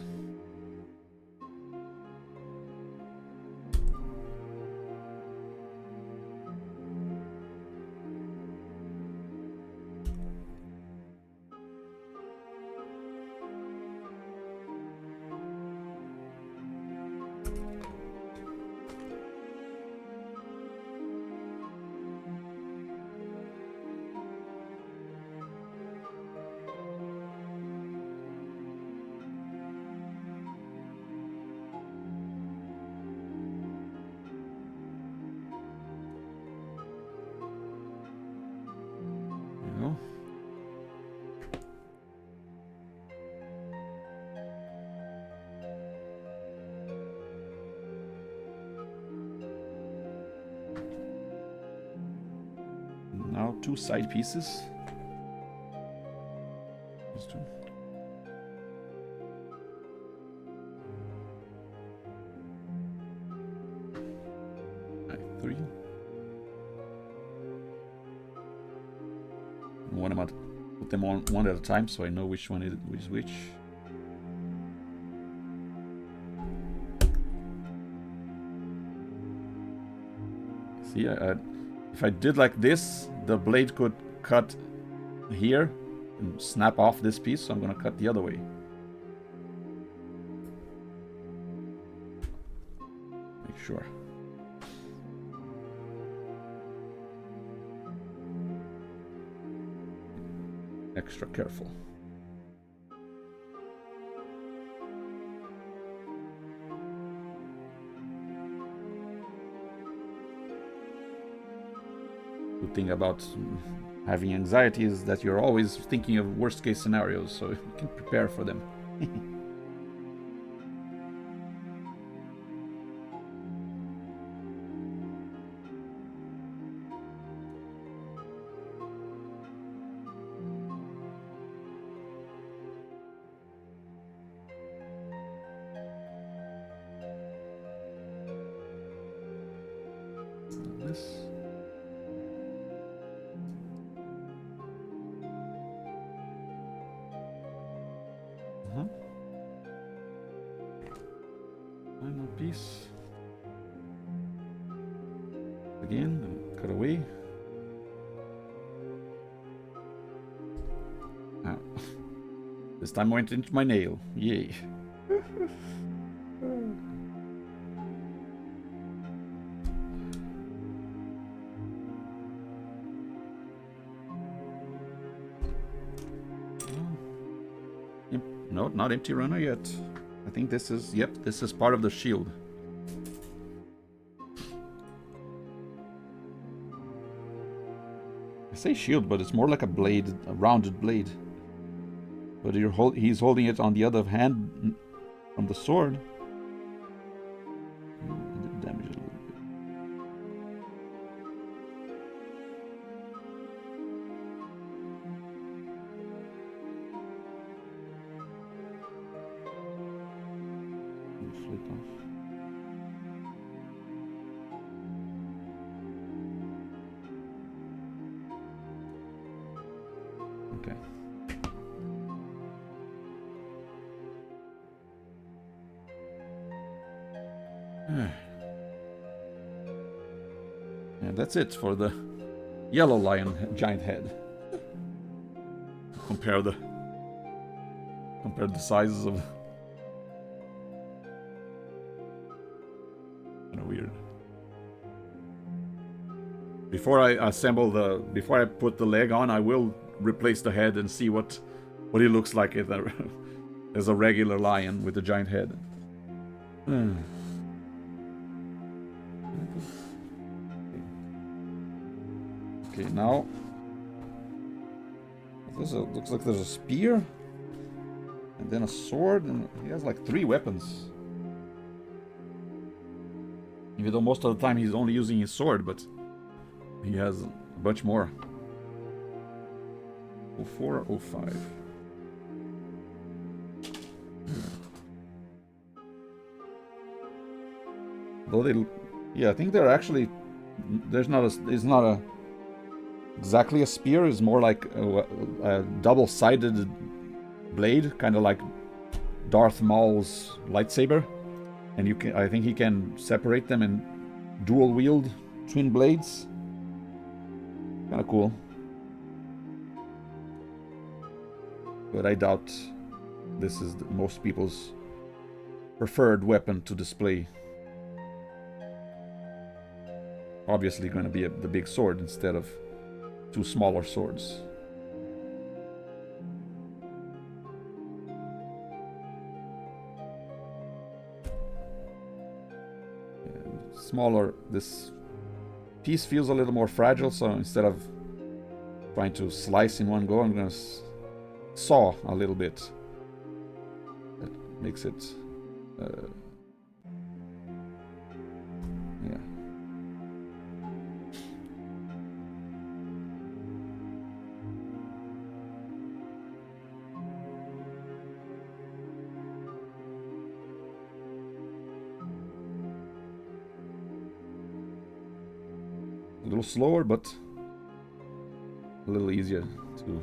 Now 2 side pieces. These 2. I3. Put them on one at a time so I know which one is which. See, if I did like this, the blade could cut here and snap off this piece, so I'm gonna cut the other way. Make sure. Extra careful. Good thing about having anxiety is that you're always thinking of worst case scenarios, so you can prepare for them. Final piece. Again, cut away. Ah. This time I went into my nail. Yay. No, not empty runner yet. I think this is, yep, this is part of the shield. I say shield, but it's more like a blade, a rounded blade. But he's holding it on the other hand from the sword. Damage it a little bit. Flip off. Okay. And that's it for the yellow lion giant head. Compare the sizes of. Kind of weird. Before I put the leg on, I will replace the head and see what he looks like as a regular lion with a giant head. Okay, now looks like there's a spear and then a sword, and he has like 3 weapons. Even though most of the time he's only using his sword, but he has a bunch more. 04 or 05. Though they, yeah, I think they're actually, it's not a exactly a spear. It's more like a double-sided blade, kind of like Darth Maul's lightsaber. And you can, I think he can separate them and dual wield twin blades. Kind of cool. But I doubt this is most people's preferred weapon to display. Obviously going to be the big sword instead of two smaller swords. Smaller, this piece feels a little more fragile, so instead of trying to slice in one go, I'm going to saw a little bit. That makes it yeah. A little slower, but a little easier to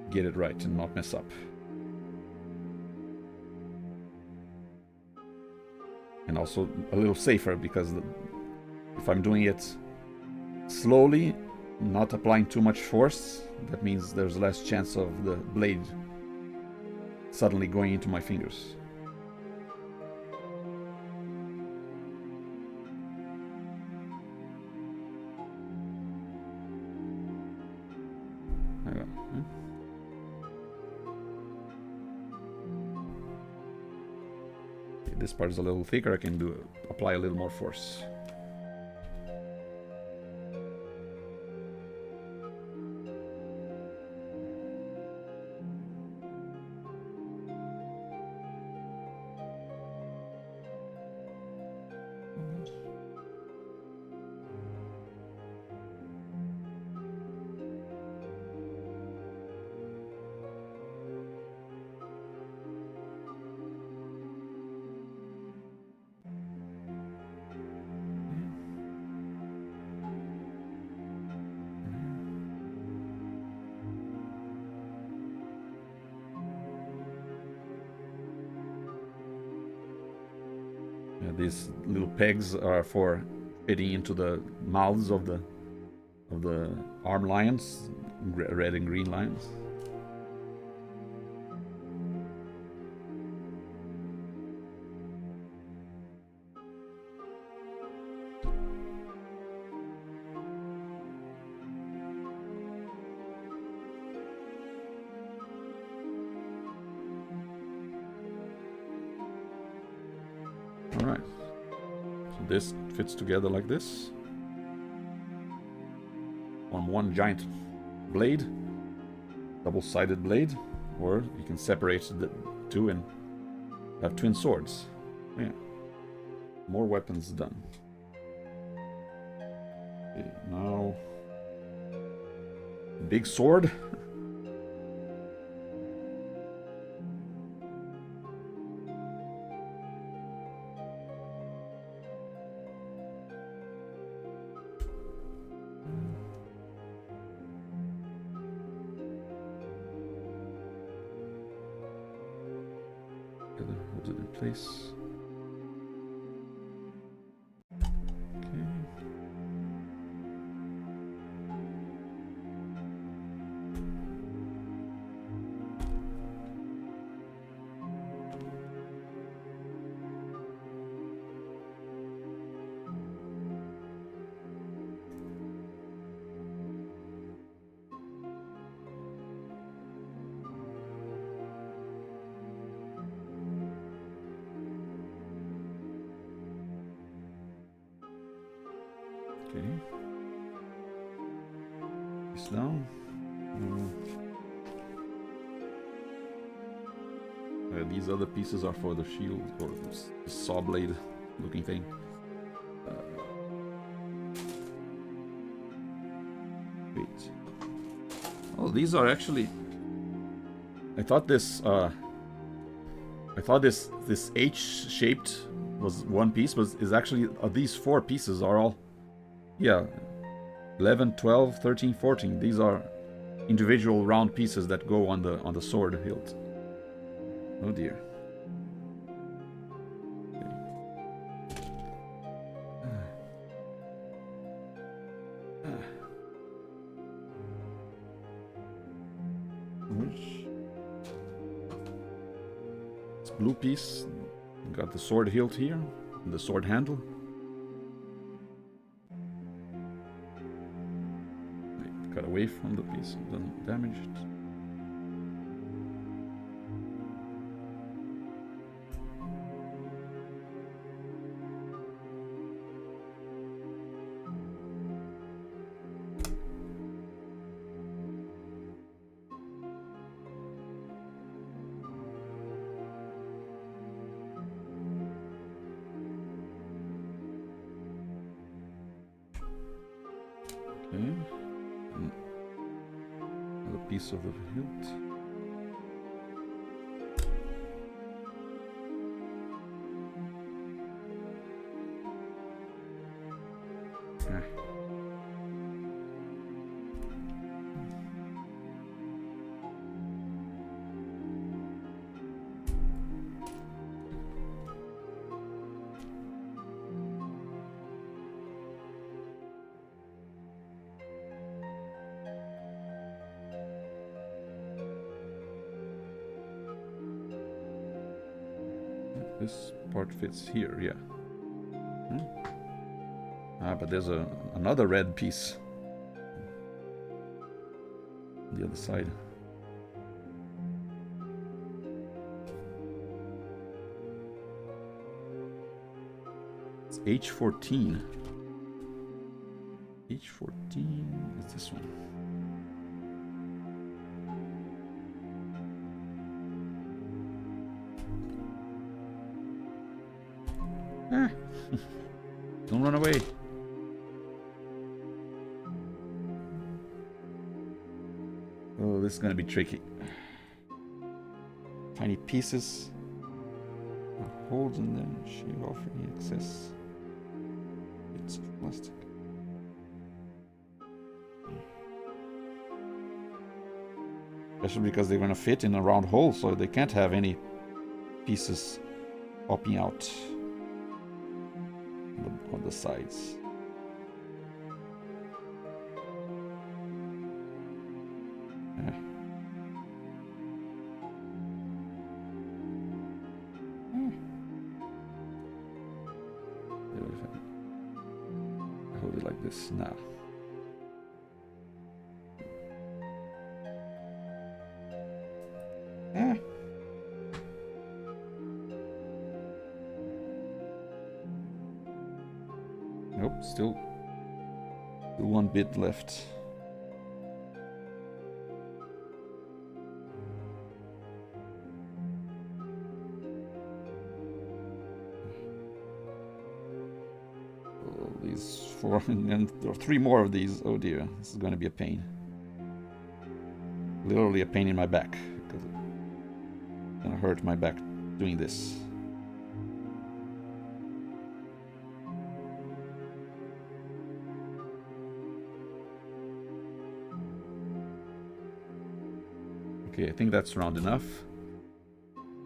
get it right and not mess up. And also a little safer, because if I'm doing it slowly, not applying too much force, that means there's less chance of the blade suddenly going into my fingers. This part is a little thicker, I can apply a little more force. These little pegs are for fitting into the mouths of the arm lions, red and green lions. Alright, so this fits together like this on one giant blade, double-sided blade, or you can separate the two and have twin swords. Yeah, more weapons done. Okay, now big sword. Hold it in place. Okay. Okay. This down. These other pieces are for the shield, or the saw blade looking thing. Wait. Oh, these are actually. I thought this H-shaped was one piece, but is actually these 4 pieces are all, yeah, 11, 12, 13, 14. These are individual round pieces that go on the sword hilt. Oh dear. This blue piece got the sword hilt here, and the sword handle. Cut away from the piece, doesn't damage it. Okay. Another piece of the hilt. This part fits here, yeah. But there's another red piece on the other side. It's H14. H14 is this one. Don't run away. Oh, this is gonna be tricky. Tiny pieces. Hold and then shave off any excess bits of plastic. Especially because they're gonna fit in a round hole, so they can't have any pieces popping out on the sides. Hold it like this now. Nope, still one bit left. Oh, these 4 and there are 3 more of these. Oh dear, this is going to be a pain. Literally a pain in my back because it's going to hurt my back doing this. Okay, I think that's round enough.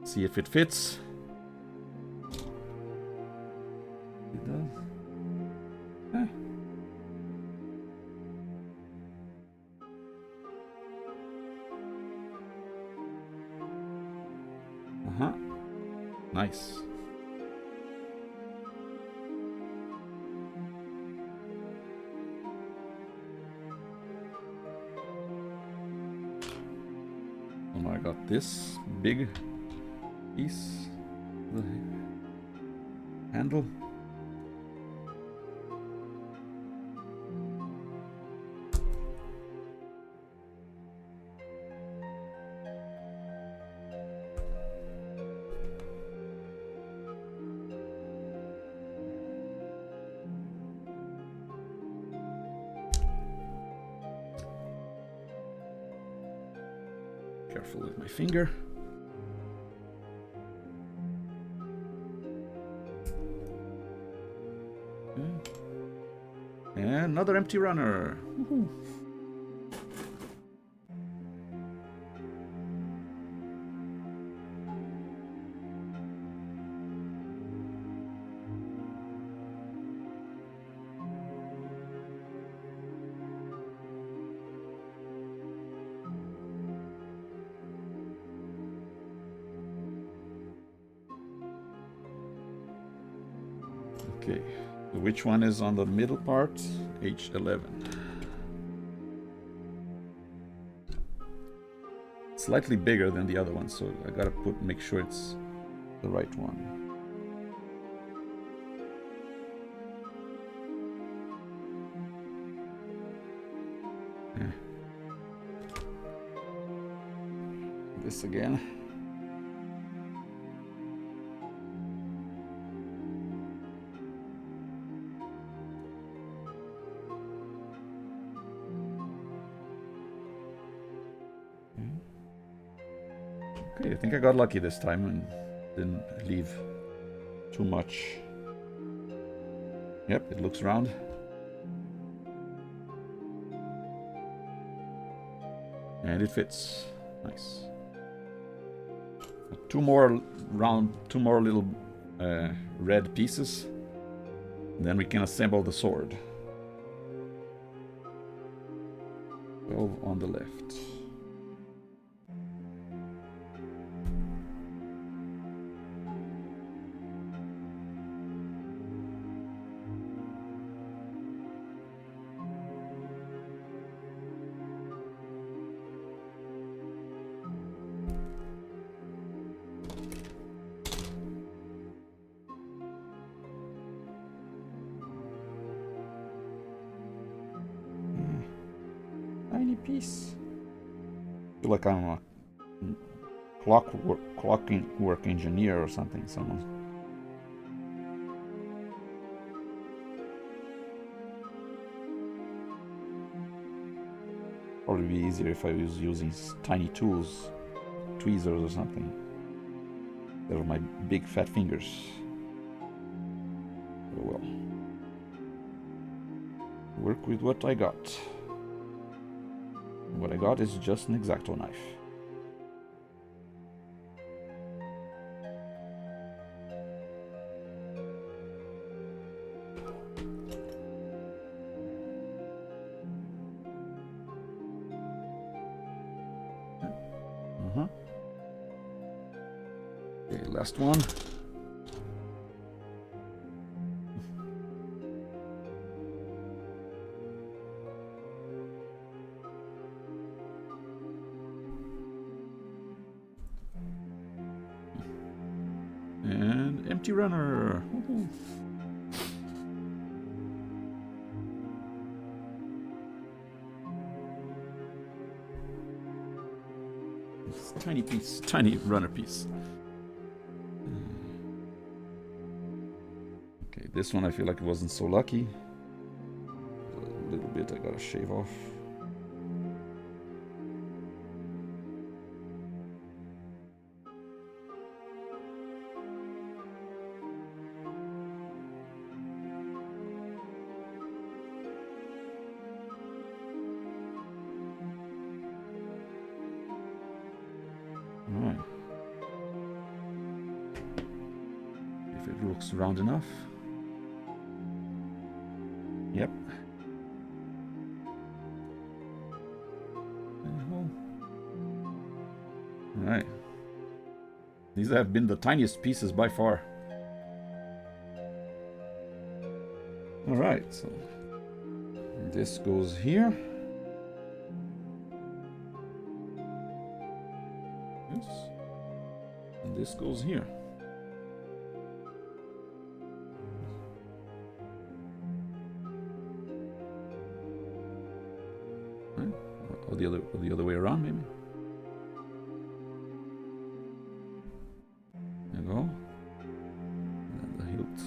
See if it fits. It does. Uh-huh. Nice. I got this big piece, the handle. Careful with my finger. And another empty runner. Woohoo. Okay, so which one is on the middle part? H11. Slightly bigger than the other one, so I gotta make sure it's the right one. This again. Okay, I think I got lucky this time and didn't leave too much. Yep, it looks round. And it fits. Nice. Two more little red pieces. Then we can assemble the sword. 12 on the left. Tiny piece. I feel like I'm a clockwork engineer or something. Someone. Probably be easier if I was using tiny tools, tweezers or something. Instead of my big fat fingers. Oh well. Work with what I got. What I got is just an X-Acto knife. Okay, last one. And empty runner. Woohoo. Tiny piece, tiny runner piece. Okay, this one I feel like it wasn't so lucky. A little bit I gotta shave off. Alright. If it looks round enough. Yep. Alright. These have been the tiniest pieces by far. Alright, so this goes here. Yes. And this goes here. Right. Or the other way around, maybe. There you go. And the hilt.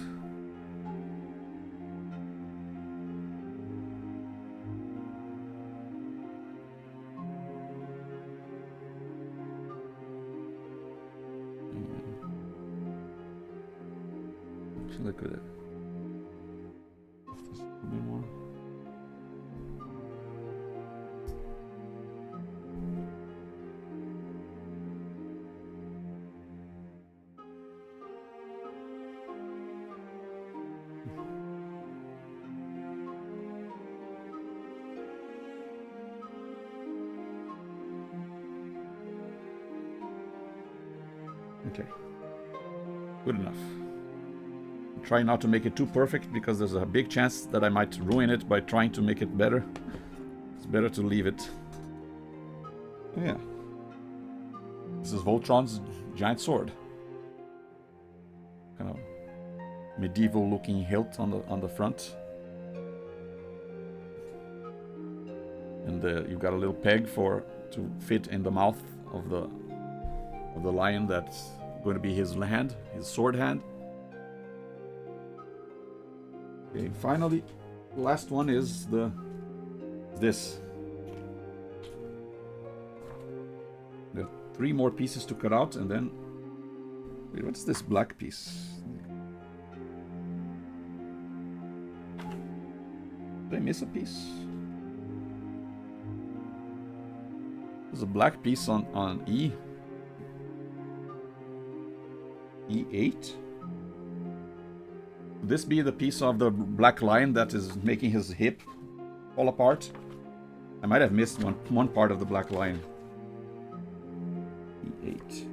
Look at it. Maybe more. Okay, good enough. Try not to make it too perfect because there's a big chance that I might ruin it by trying to make it better. It's better to leave it. Oh, yeah. This is Voltron's giant sword. Kind of medieval looking hilt on the front. And you've got a little peg to fit in the mouth of the lion that's going to be his hand, his sword hand. Okay, finally, the last one is this. There are 3 more pieces to cut out, and then wait, what's this black piece? Did I miss a piece? There's a black piece on E8. Would this be the piece of the black lion that is making his hip fall apart? I might have missed one part of the black lion. E8.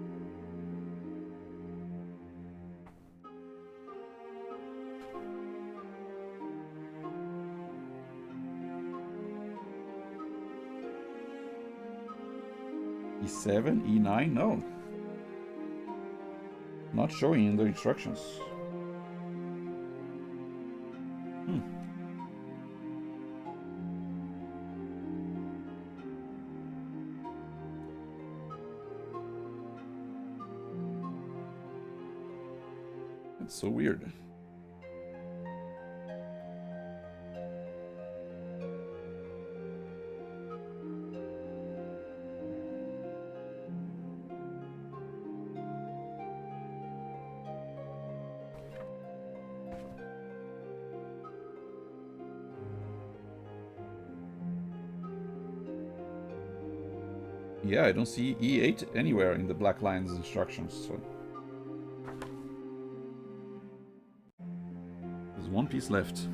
E7, E9, no. Not showing in the instructions. That's so weird. Yeah, I don't see E8 anywhere in the Black Lion's instructions, so... There's one piece left.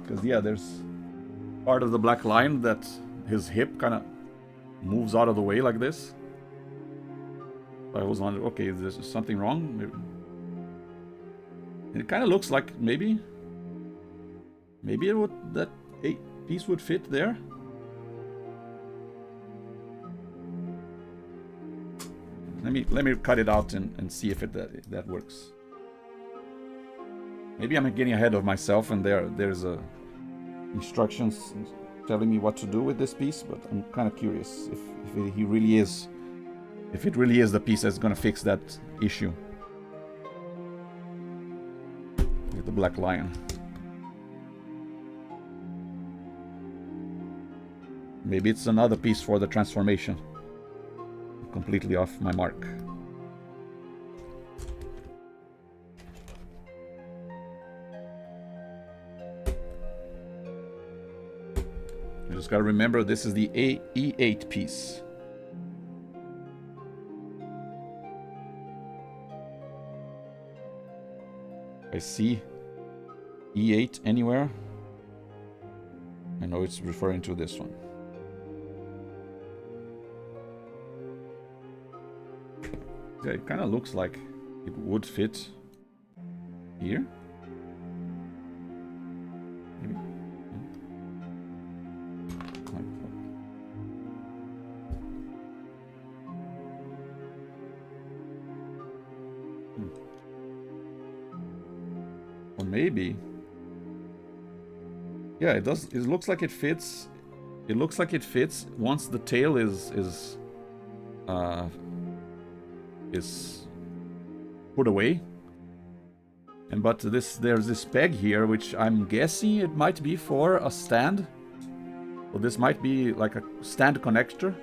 Because, yeah, there's part of the Black Lion that his hip kind of moves out of the way like this. I was wondering, okay, is there something wrong? Maybe. It kind of looks like maybe it would, that piece would fit there. Let me cut it out and see if that works. Maybe I'm getting ahead of myself, and there's instructions telling me what to do with this piece, but I'm kind of curious if it really is the piece that's gonna fix that issue with the Black Lion. Maybe it's another piece for the transformation. Completely off my mark. You just gotta remember this is the E8 piece. I see E8 anywhere. I know it's referring to this one. Yeah, it kind of looks like it would fit here. Maybe. Or maybe. Yeah, it does. It looks like it fits. It looks like it fits once the tail is put away. But there's this peg here, which I'm guessing it might be for a stand. So this might be like a stand connector.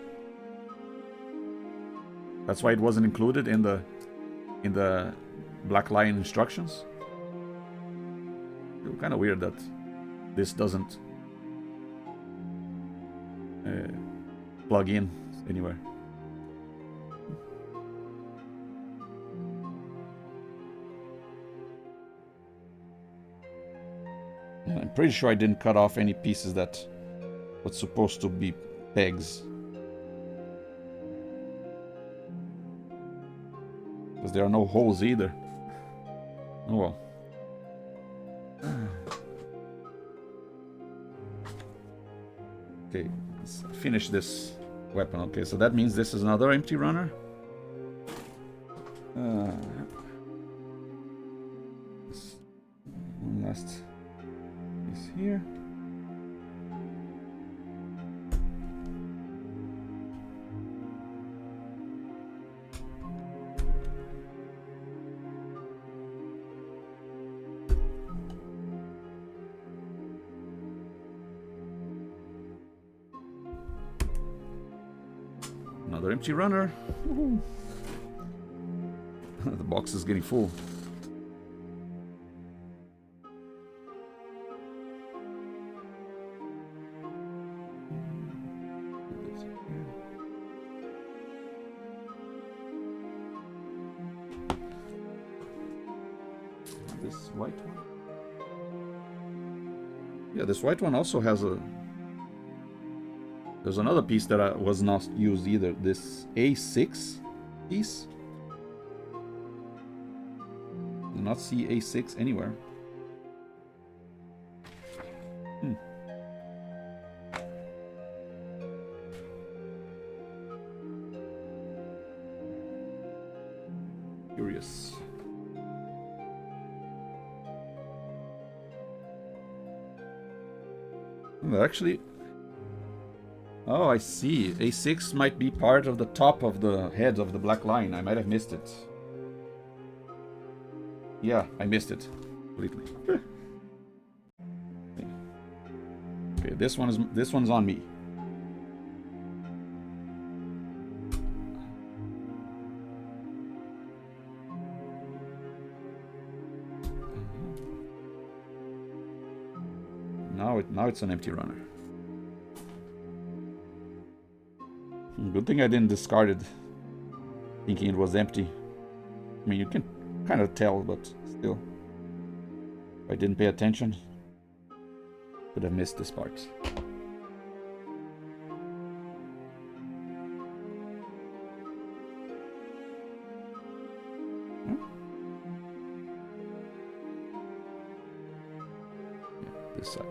That's why it wasn't included in the Black Lion instructions. Kind of weird that this doesn't plug in anywhere. And I'm pretty sure I didn't cut off any pieces that was supposed to be pegs. Because there are no holes either. Oh well. Okay, let's finish this weapon. Okay, so that means this is another empty runner. This one last is here. Another empty runner. The box is getting full. This white one. Yeah, this white one also has a... There's another piece that was not used either. This A6 piece. Do not see A6 anywhere. Curious. Actually... Oh, I see. A6 might be part of the top of the head of the black line. I might have missed it. Yeah, I missed it completely. Okay, this one's on me. Now it's an empty runner. Good thing I didn't discard it, thinking it was empty. I mean, you can kind of tell, but still. If I didn't pay attention, could have missed this part. Yeah, this side.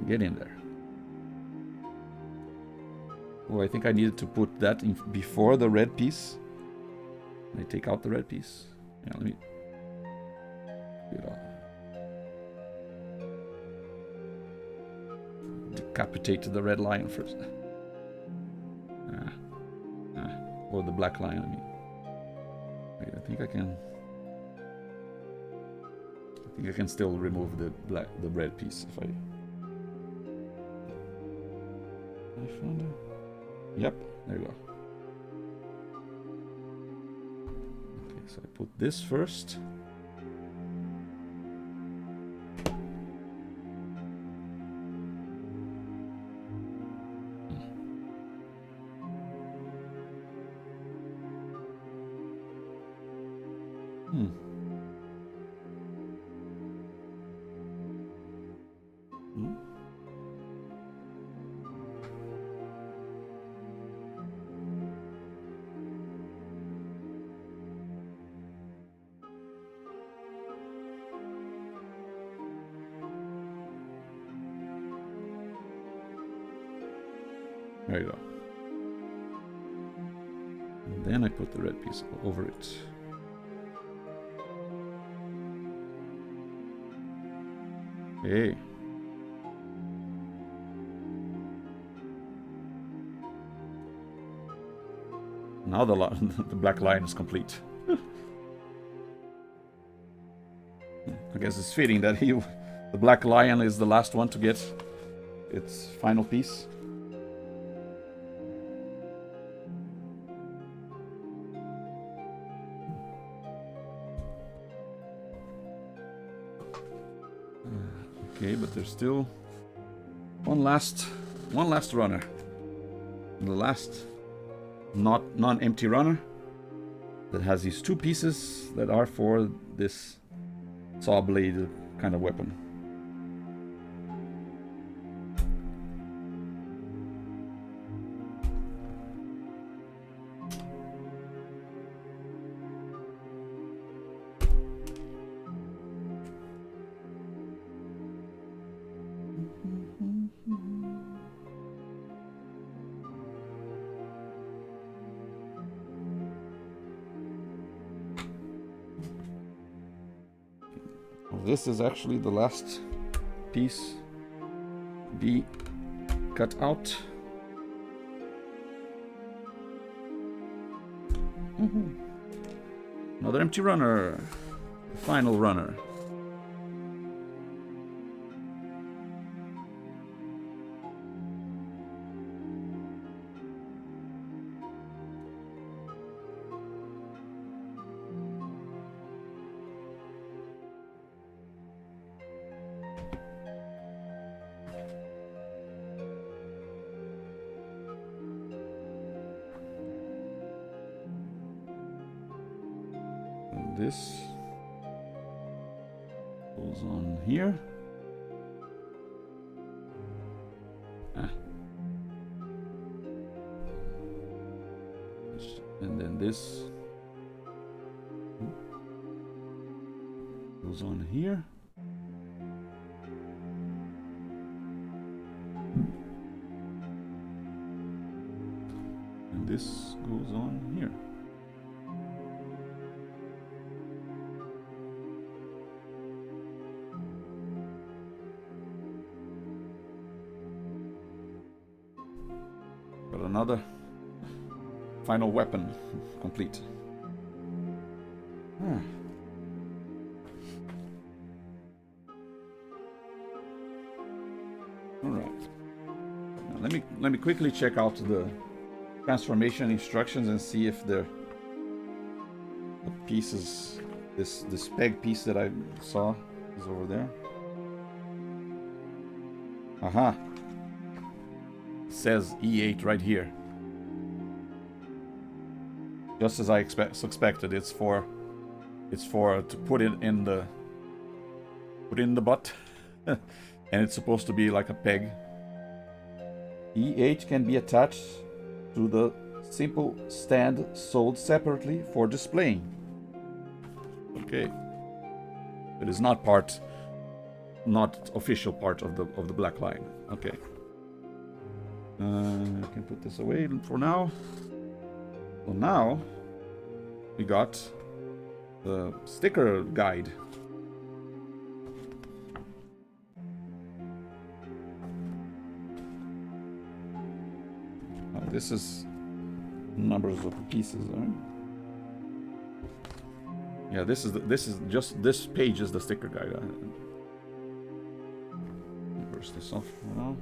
Get in there. Oh, I think I needed to put that in before the red piece. Can I take out the red piece? Yeah, let me get it on. Decapitate the red lion first. Or the black lion, I mean. Wait, I think I can still remove the red piece if I found it. Yep, there you go. Okay, so I put this first. There you go. And then I put the red piece over it. Okay. Now the black line is complete. I guess it's fitting that the black lion is the last one to get its final piece. Okay, but there's still one last runner. The last non-empty runner that has these two pieces that are for this saw blade kind of weapon. This is actually the last piece to be cut out. Another empty runner. The final runner. This goes on here. And then this goes on here. And this goes on here. Another final weapon complete. All right. Now let me quickly check out the transformation instructions and see if the pieces, this peg piece that I saw is over there. Aha. Says E8 right here. Just as I suspected, it's for to put it in the butt, and it's supposed to be like a peg. E8 can be attached to the simple stand sold separately for displaying. Okay, it is not official part of the black line. Okay. I can put this away for now. Well, now we got the sticker guide. This is numbers of pieces, right? Yeah, this is just this page is the sticker guide. Reverse this off for now.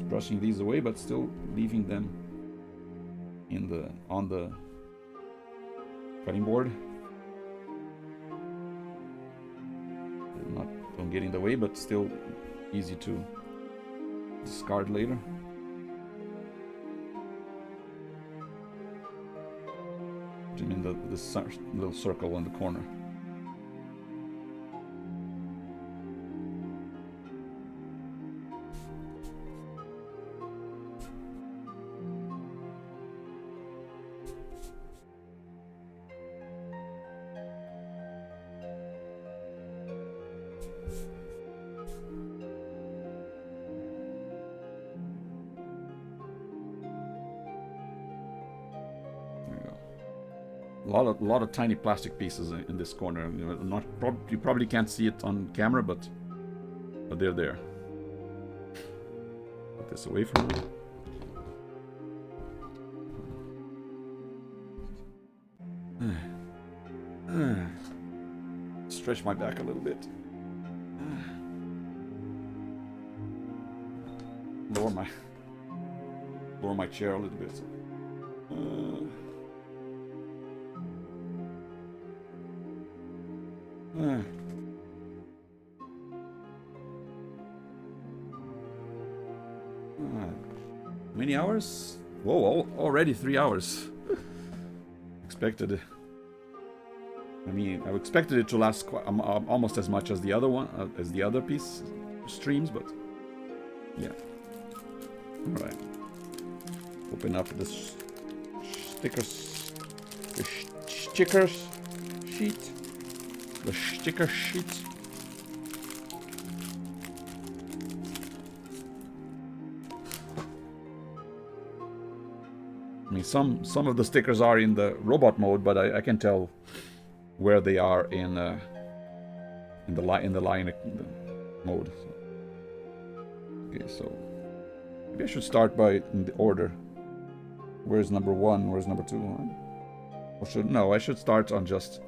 Brushing these away, but still leaving them on the cutting board. Don't get in the way, but still easy to discard later. Put them in this little circle on the corner. A lot of tiny plastic pieces in this corner. You probably can't see it on camera, but they're there. Put this away from me. Stretch my back a little bit. Lower my chair a little bit. Ah. Many hours? Whoa, already 3 hours. Expected. I mean, I expected it to last almost as much as the other one, as the other piece streams, but yeah. All right. Open up this stickers, the stickers sheet, the sticker sheet. I mean, some of the stickers are in the robot mode, but I can tell where they are in the line mode. Okay, so maybe I should start by in the order. Where's number 1? Where's number 2? Or I should start on just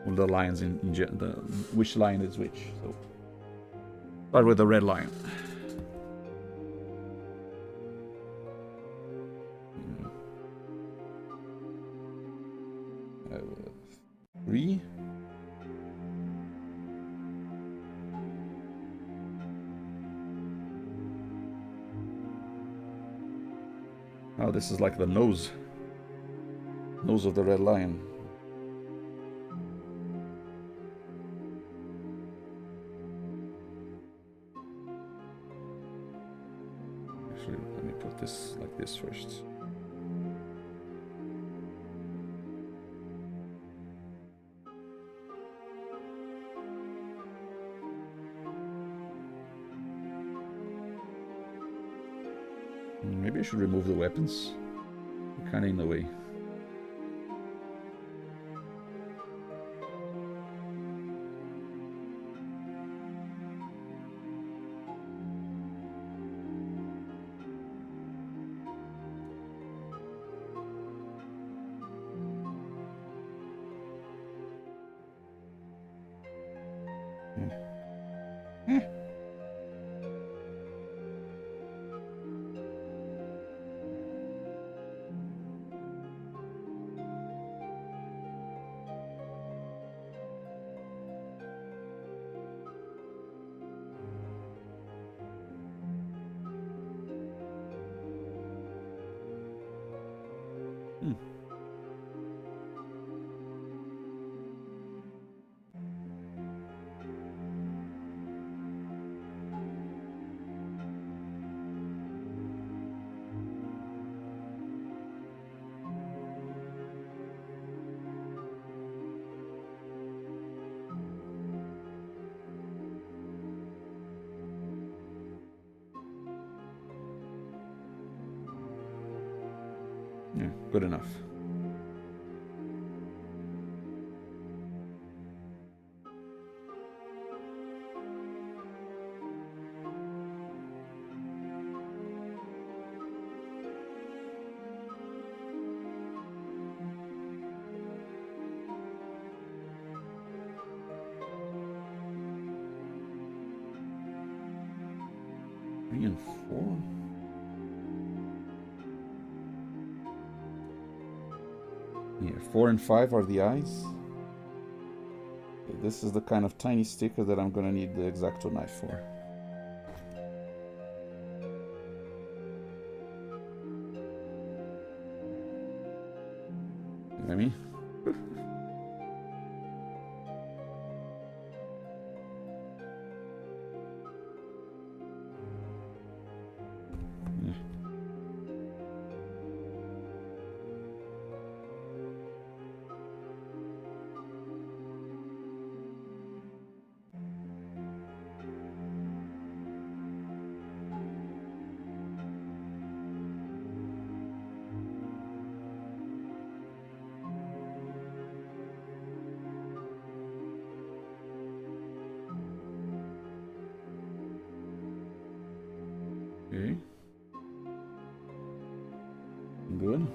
the lines in the which line is which. So start with the red line. 3. Oh, this is like the nose of the red lion. Actually, let me put this like this first. Maybe I should remove the weapons. They're kind of in the way. Yeah, good enough. Three and 4. Yeah, 4 and 5 are the eyes. Okay, this is the kind of tiny sticker that I'm gonna need the X-Acto knife for. You know what I mean? Okay. Good.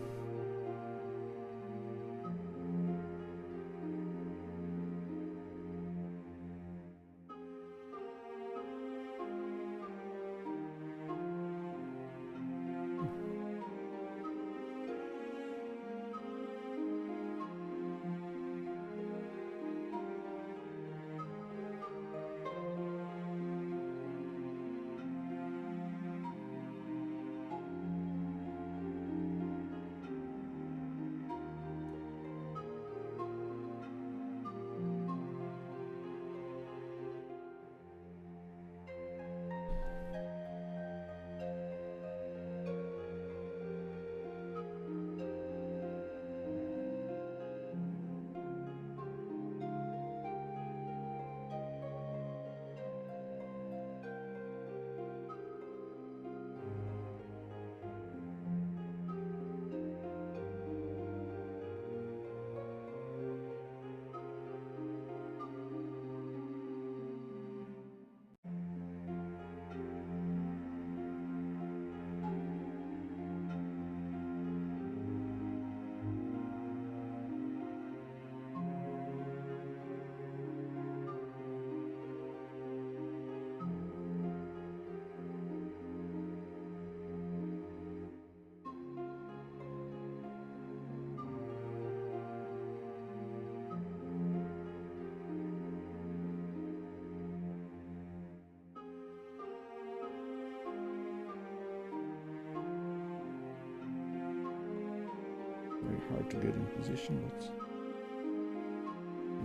hard to get in position, but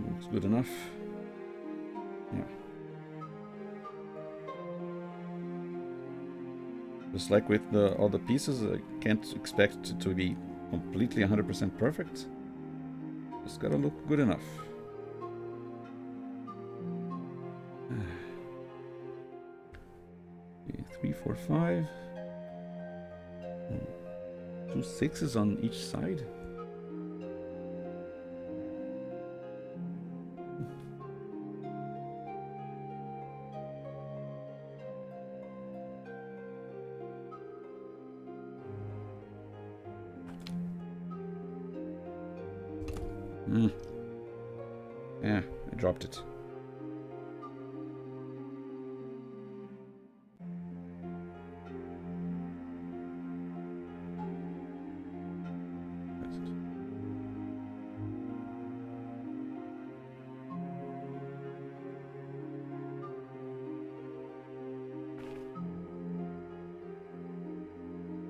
looks good enough. Yeah. Just like with all the pieces, I can't expect it to be completely 100% perfect. Just gotta look good enough. 3, 4, 5. 2 6s on each side. Yeah, I dropped it.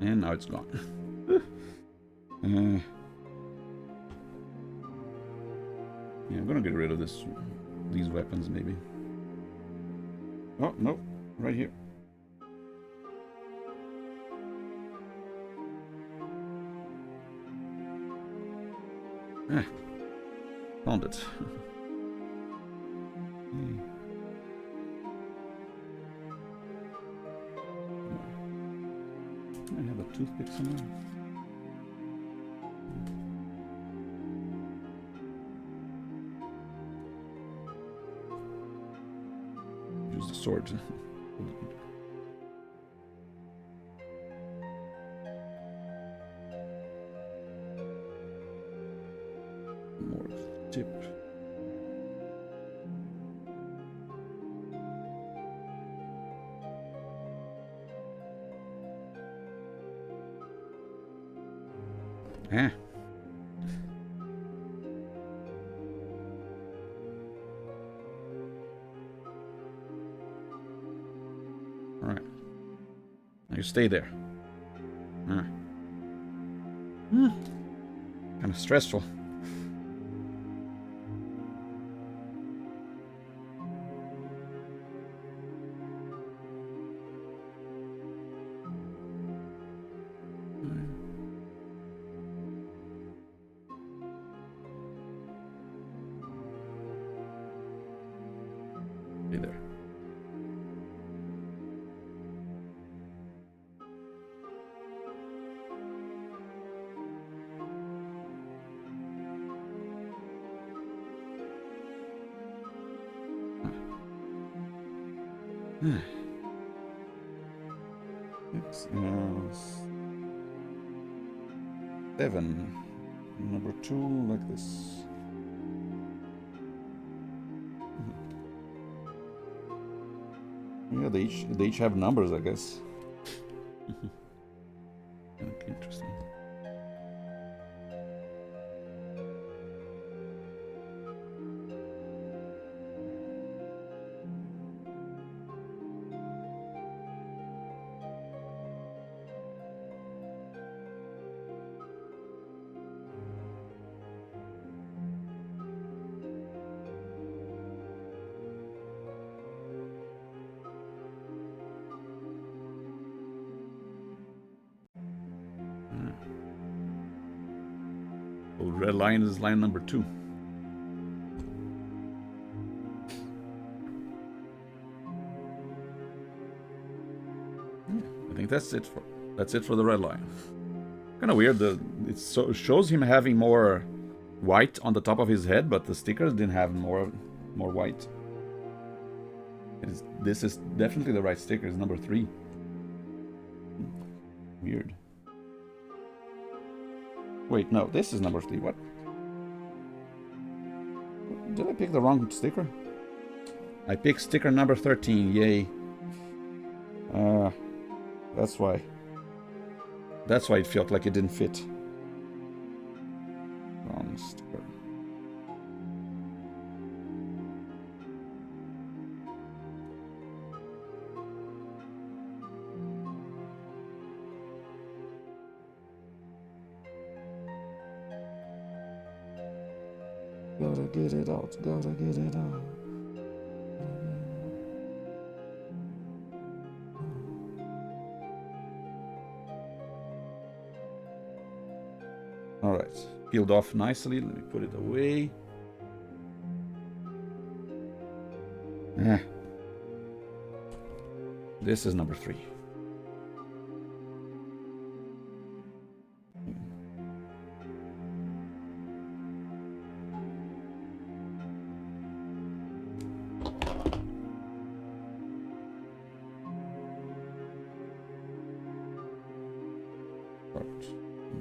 And now it's gone. Yeah, I'm gonna get rid of these weapons maybe. Oh, no, right here. Found it. I have a toothpick somewhere. Use the sword. More tip. Ah. All right. Now you stay there. Kind of stressful. Stay there. It's 7. Number 2, like this. Yeah, they each have numbers, I guess. Okay, interesting. Oh, red line is line number 2. I think that's it for the red line. Kind of weird. It shows him having more white on the top of his head, but the stickers didn't have more white. This is definitely the right sticker. It's number 3. Weird. Wait, no, this is number 3. What? Did I pick the wrong sticker? I picked sticker number 13. Yay. That's why. That's why it felt like it didn't fit. Wrong sticker. Gotta get it out, gotta get it out. Alright, peeled off nicely. Let me put it away. This is number 3.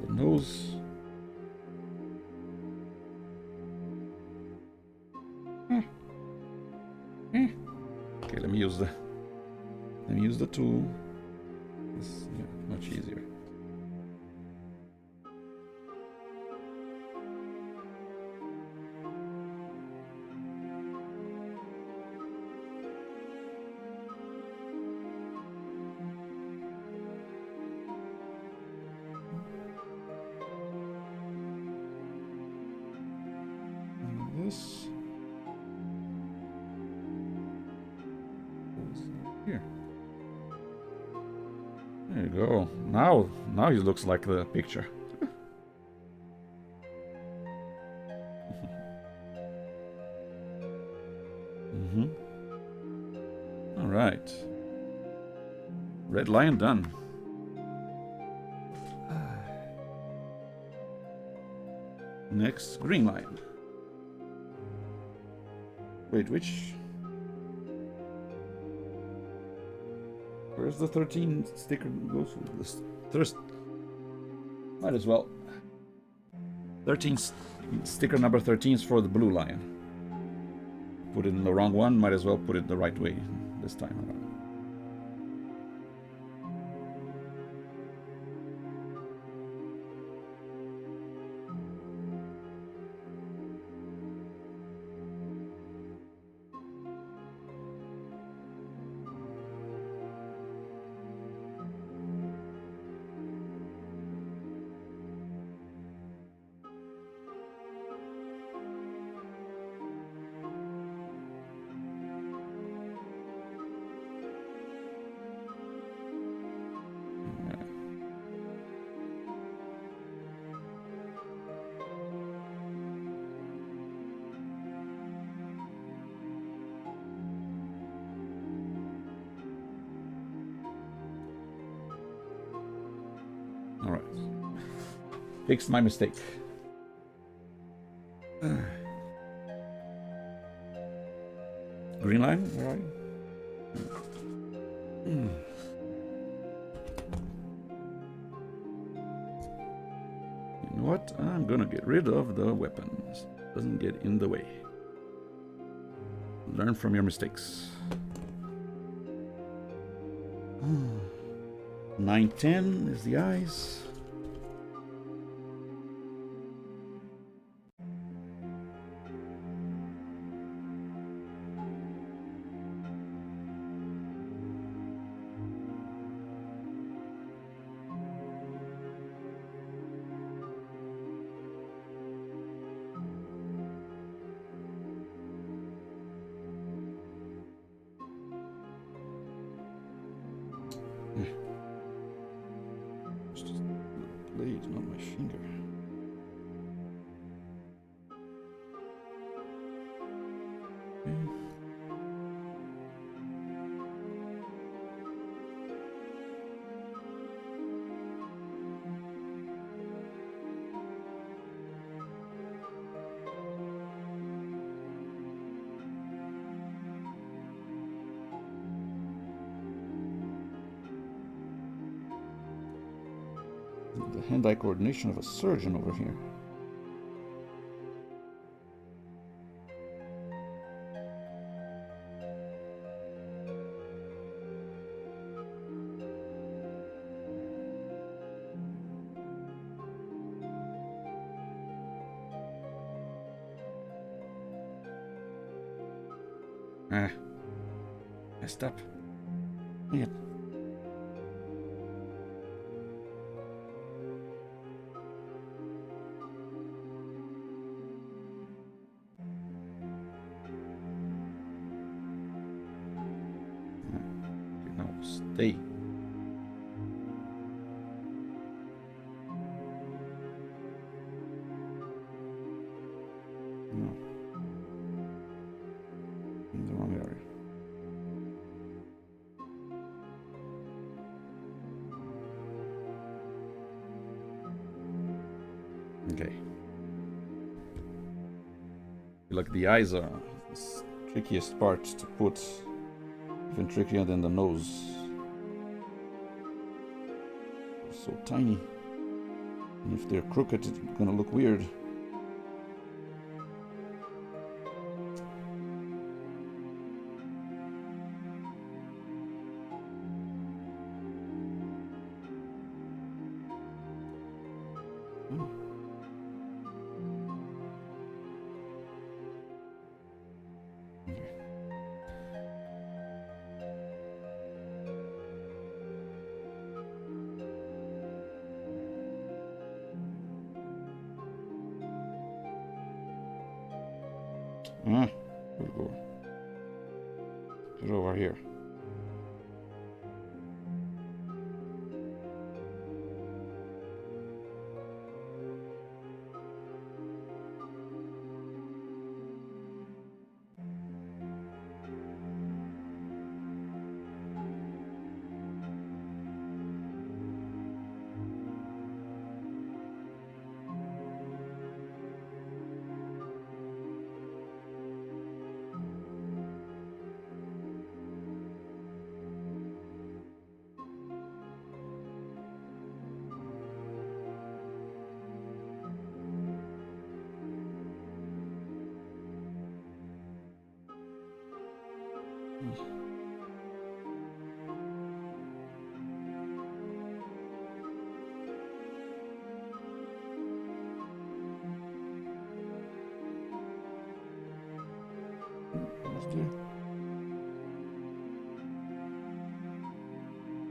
The nose. Okay, let me use the tool. This, yeah, much easier. And this goes here. There you go. Now he looks like the picture. All right. Red lion done. Next, green lion. Wait, which? Where's the 13 sticker goes with this? First, might as well. 13 sticker number 13 is for the blue lion. Put it in the wrong one, might as well put it the right way this time around. All right. Fixed my mistake. Green line, where are you? You know what? I'm gonna get rid of the weapons. Doesn't get in the way. Learn from your mistakes. 910 is the eyes. It's just the blade, not my finger. Okay. The hand-eye coordination of a surgeon over here. Messed up. Dang it. Stay. No. In the wrong area. Okay. Like the eyes are the trickiest part to put. Even trickier than the nose. So tiny. And if they're crooked, it's gonna look weird. We'll go. Put it over here.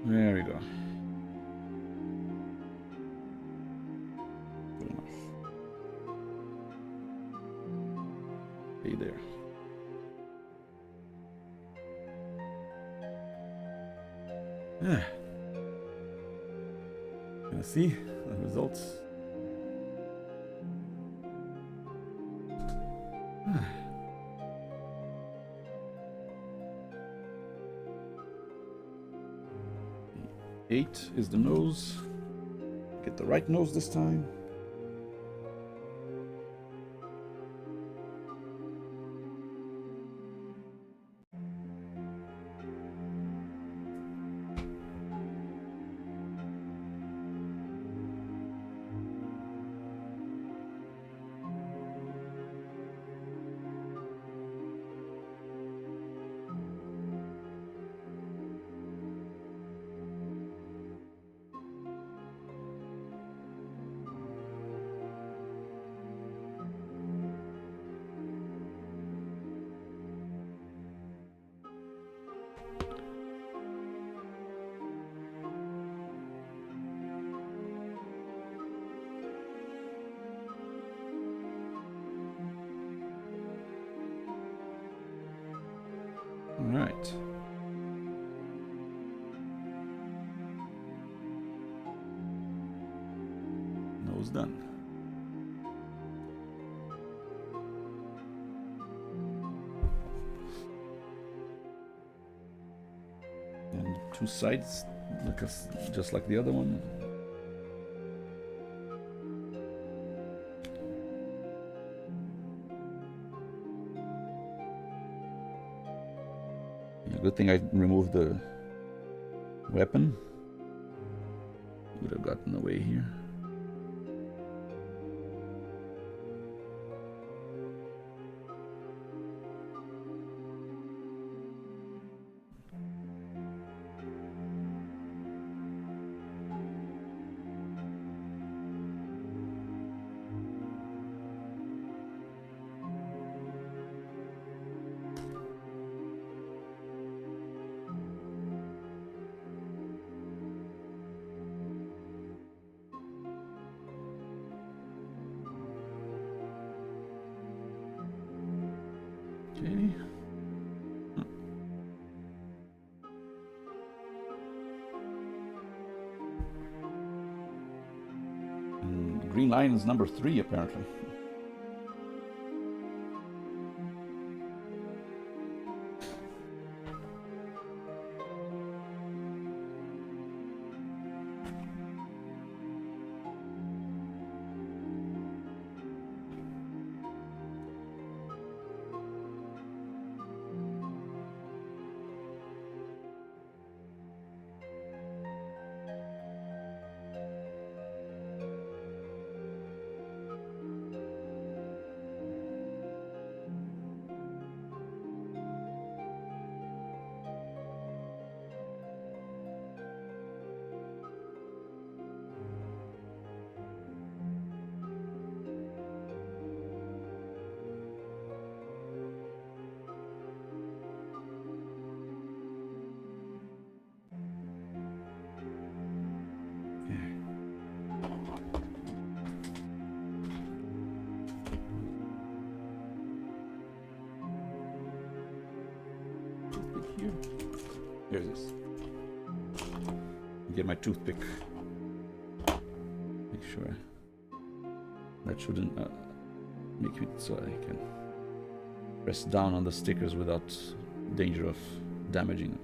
There we go. Good enough. Be there. Gonna see the results. The 8 is the nose. Get the right nose this time. All right. Nose done. And 2 sides, just like the other one. Good thing I removed the weapon. Would have gotten away here. Okay. Green Lion is number 3 apparently. Here. Here's this. Get my toothpick. Make sure that shouldn't make it so I can press down on the stickers without danger of damaging them.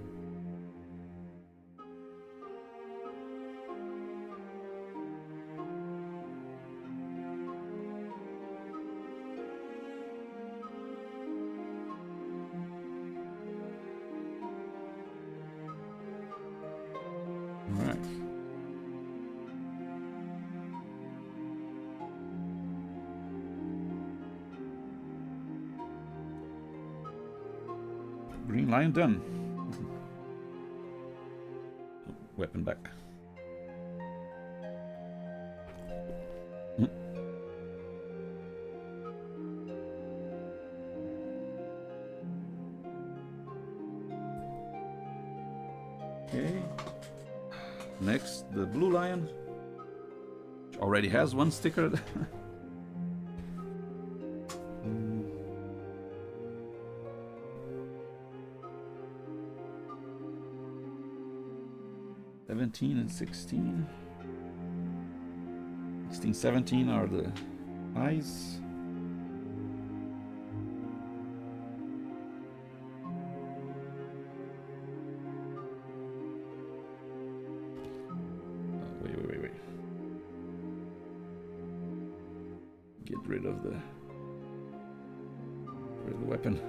Green Lion done. Weapon back. Okay. Next, the Blue Lion, which already has one sticker. 17 and 16. 16, 17 are the eyes. Wait. Get rid of the weapon.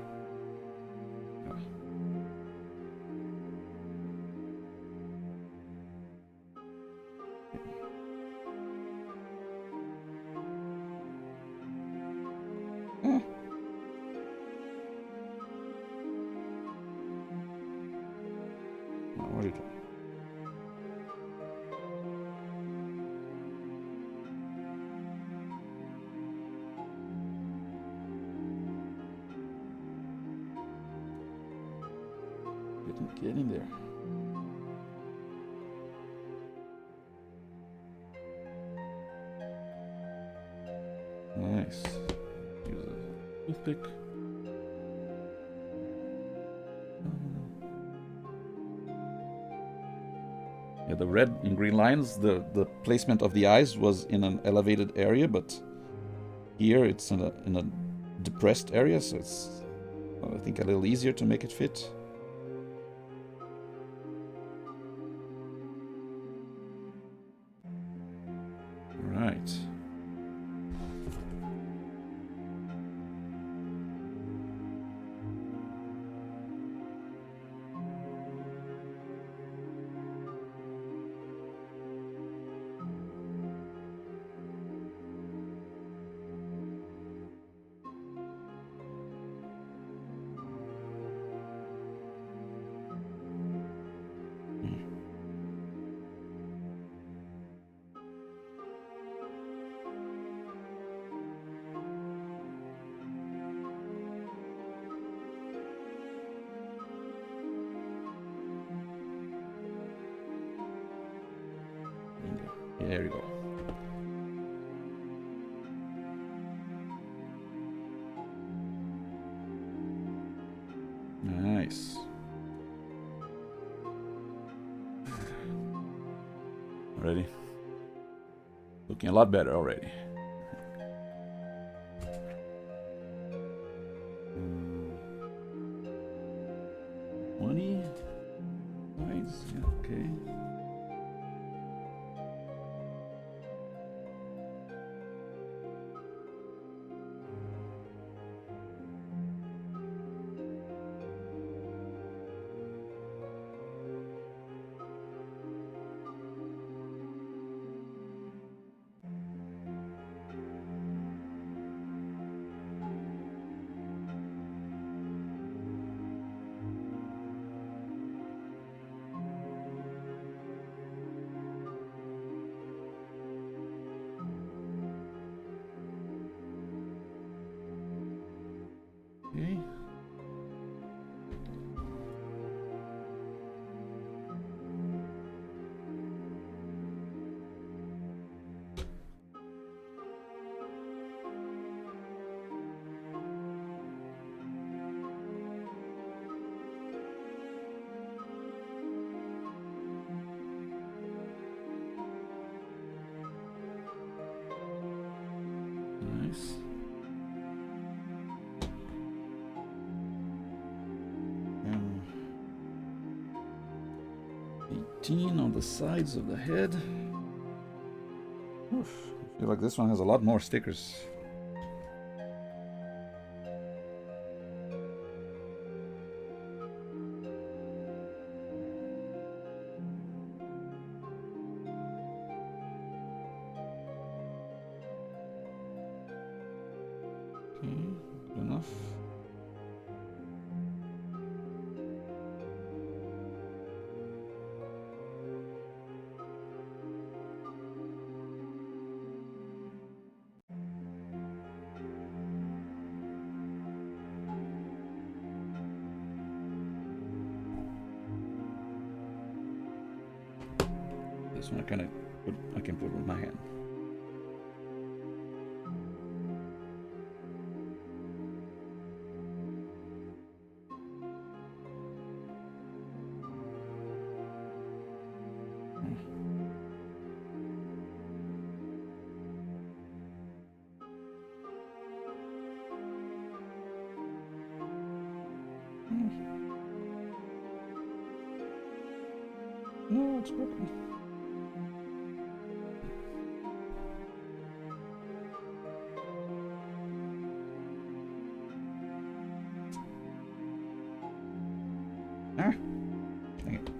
Get in there. Nice. Use a toothpick. Yeah, the red and green lines, the placement of the eyes was in an elevated area, but here it's in a depressed area, so it's, I think, a little easier to make it fit. Right. There we go. Nice. Ready? Looking a lot better already. Nice. Yeah, okay. Okay. Nice. Um, 18 on the sides of the head. Oof. I feel like this one has a lot more stickers. Okay, good enough. This one I can put with my hand. No, it's broken. Ah, dang it.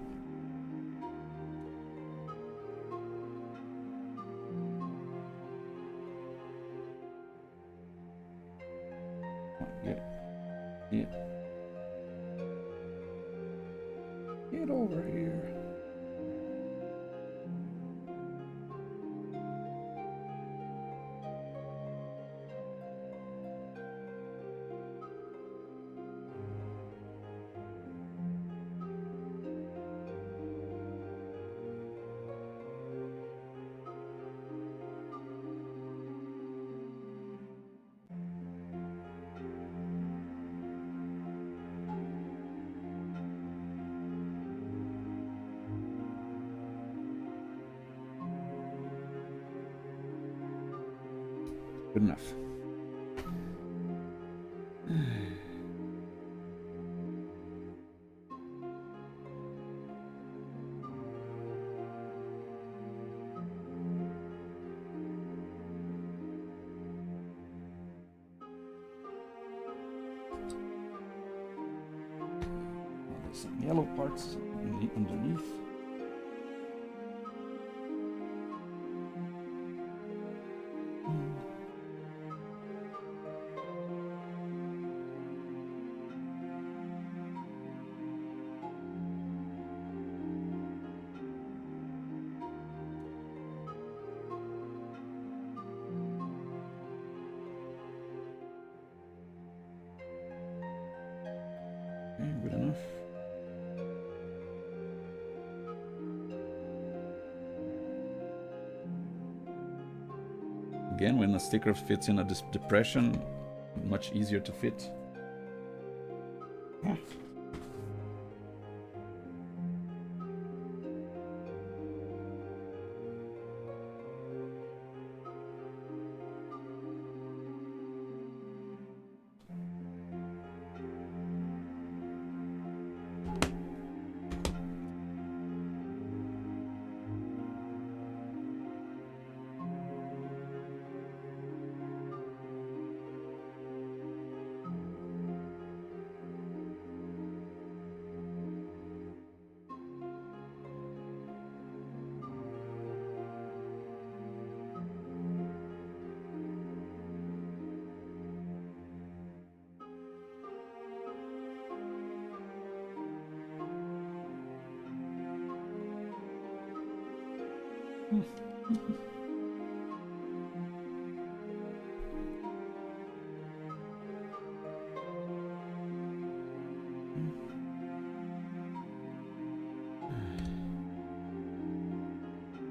Get it. Get over here. Good enough. There's some yellow parts underneath. Okay, good enough. Again, when the sticker fits in a depression, much easier to fit.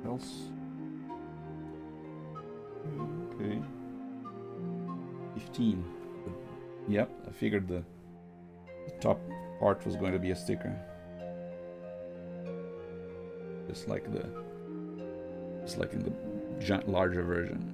Else. Okay. 15. Yep, I figured the top part was going to be a sticker. Just like in the larger version.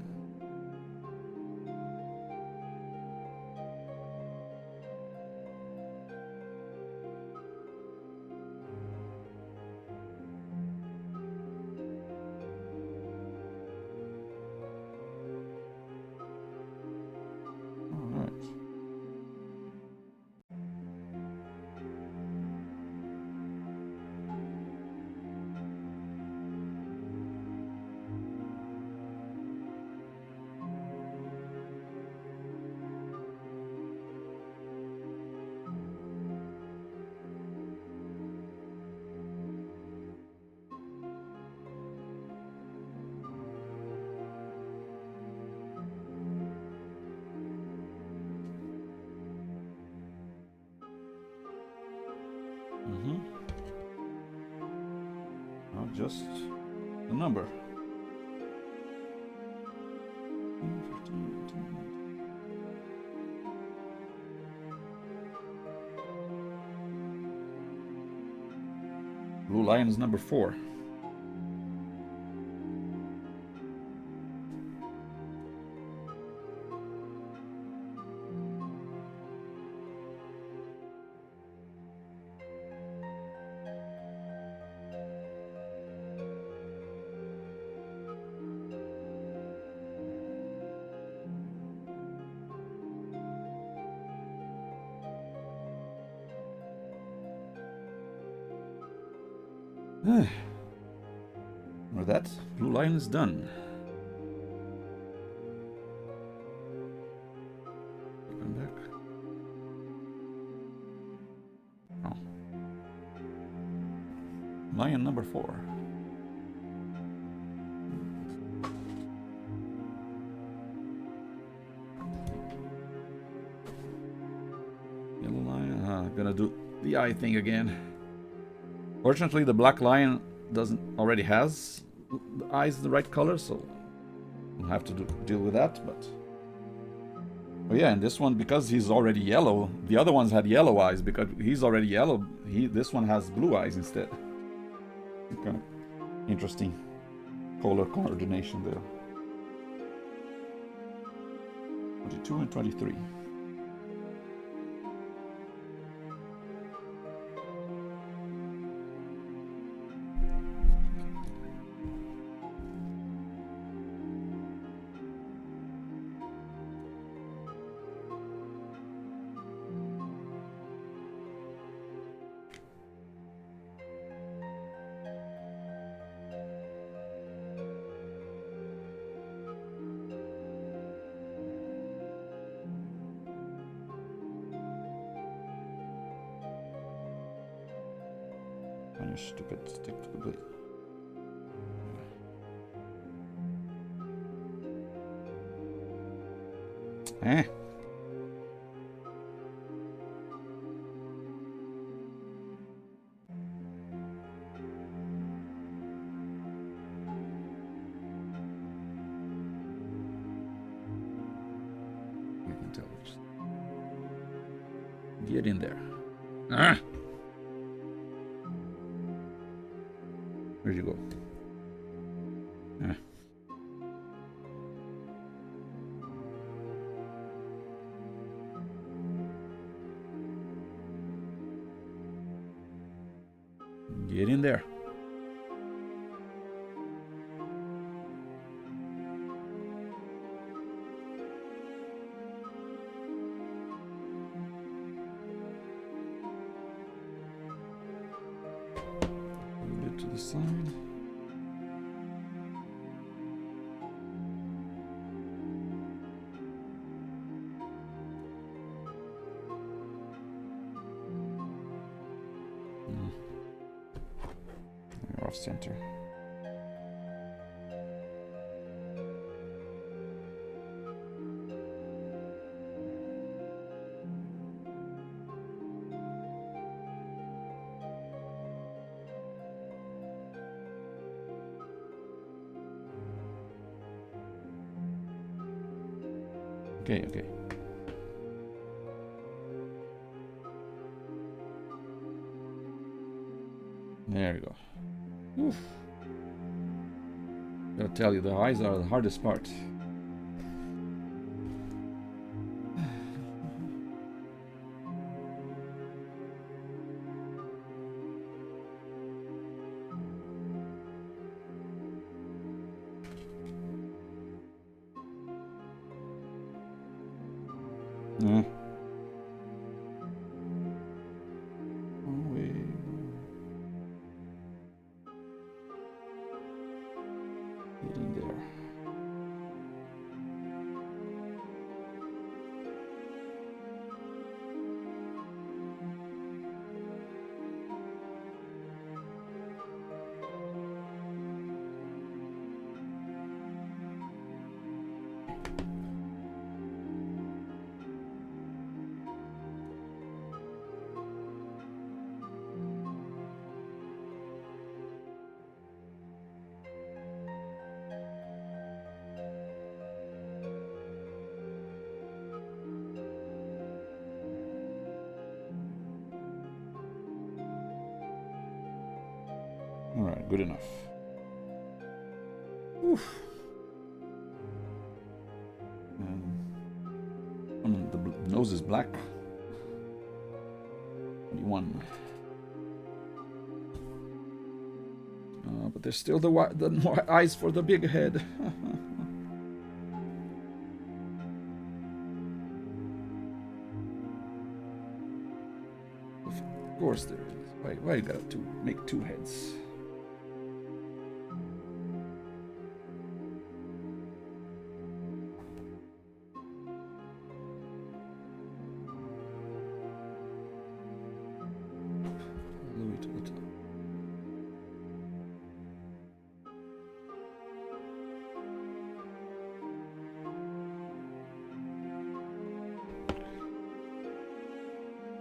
Now just the number. 15, 18. Blue Lion is number 4. With that, Blue Lion is done. Come back. Oh. Lion number 4. Yellow Lion. Gonna do the eye thing again. Fortunately, the Black Lion already has the eyes the right color, so we'll have to deal with that. But oh yeah, and this one, because he's already yellow, the other ones had yellow eyes. Because he's already yellow, this one has blue eyes instead. Kind of interesting color coordination there. 22 and 23. You stupid, stick to the blade. Eh. You can tell. Just get in there. Ah. Where'd you go? Ah. Get in there. A bit to the side. You're off center. Okay, okay. There we go. Oof. Gotta tell you, the eyes are the hardest part. Yeah. Oh, getting there. Alright, good enough. Oof. The nose is black. 21. But there's still the eyes for the big head. Of course there is. Why you gotta make two heads? Louis to the top.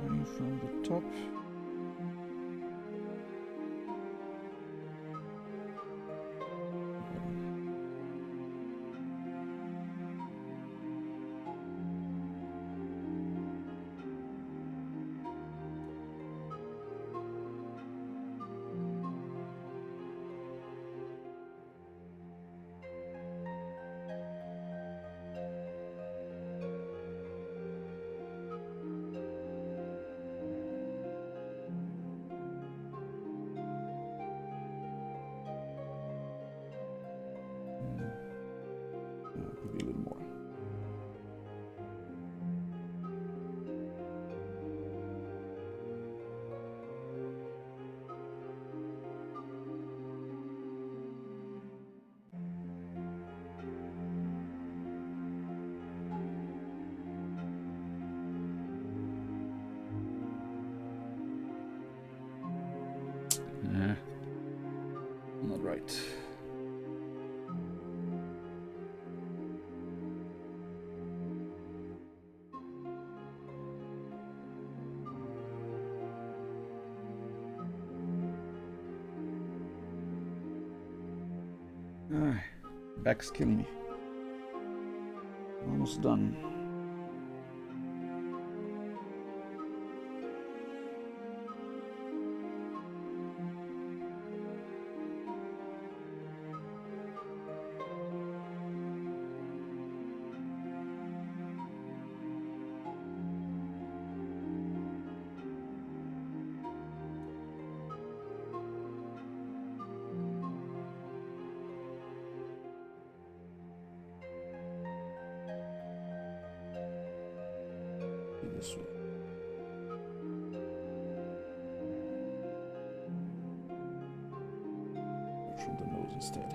Starting from the top. Maybe a little more. Not right. Back's killing me. Almost done. This way. From the nose instead.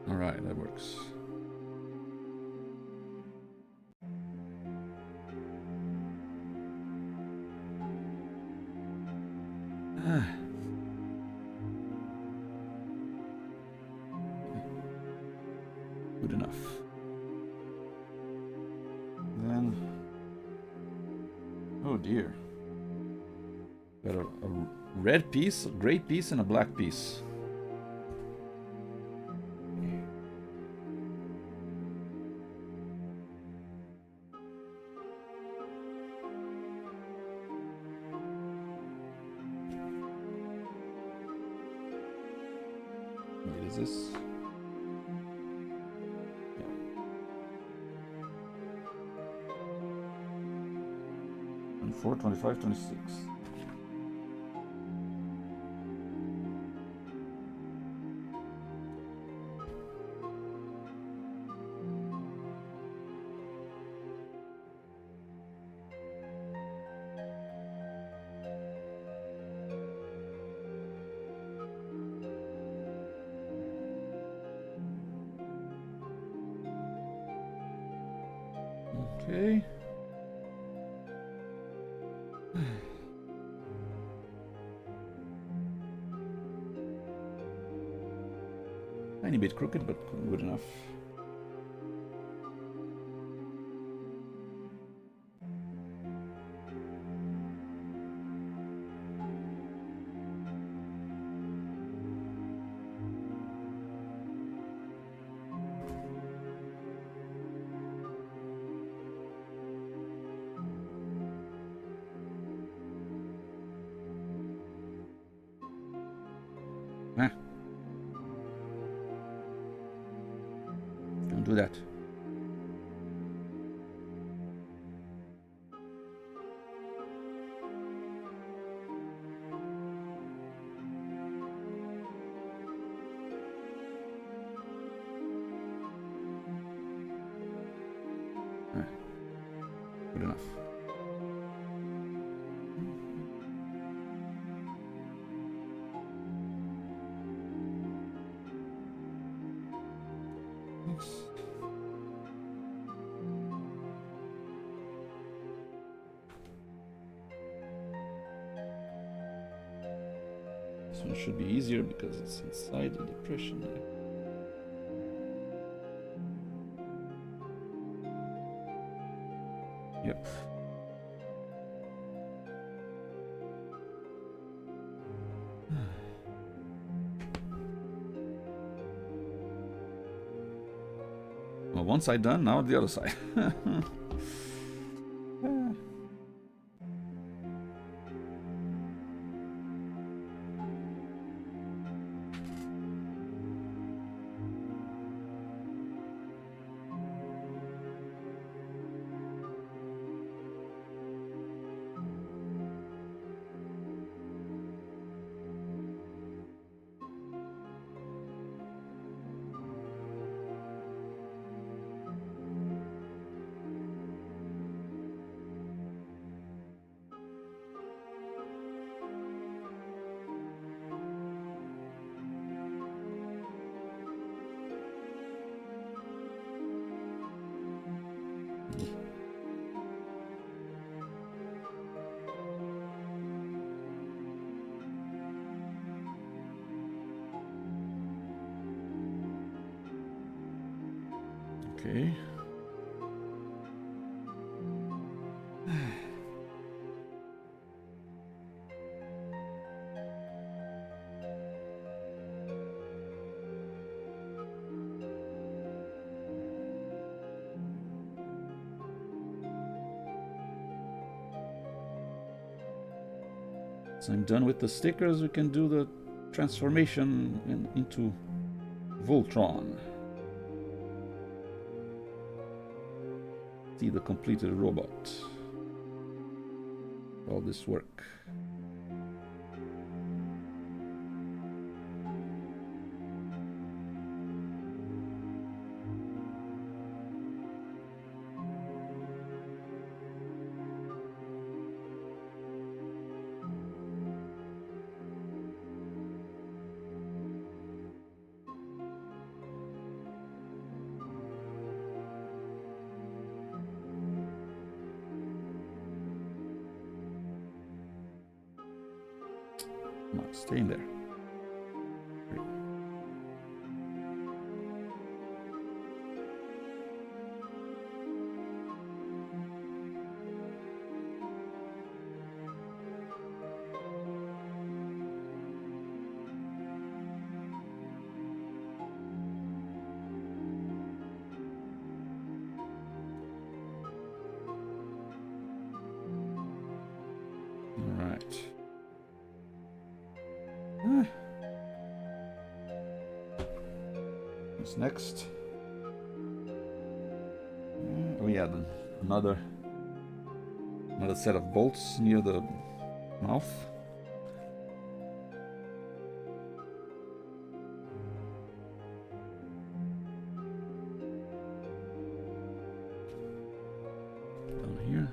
All right, that works. Good enough. Then dear. Got a red piece, a gray piece, and a black piece. Wait, is this? Yeah. And 4, 25, 26. Okay. Tiny bit crooked, but good enough. Ah. Don't do that. Ah. Good enough. Thanks. This one should be easier because it's inside the depression there. Yep. Well, one side done, now the other side. Okay. So I'm done with the stickers. We can do the transformation into Voltron. See the completed robot. All this work. Come on, stay in there. What's next? Oh yeah, then another set of bolts near the mouth. Down here.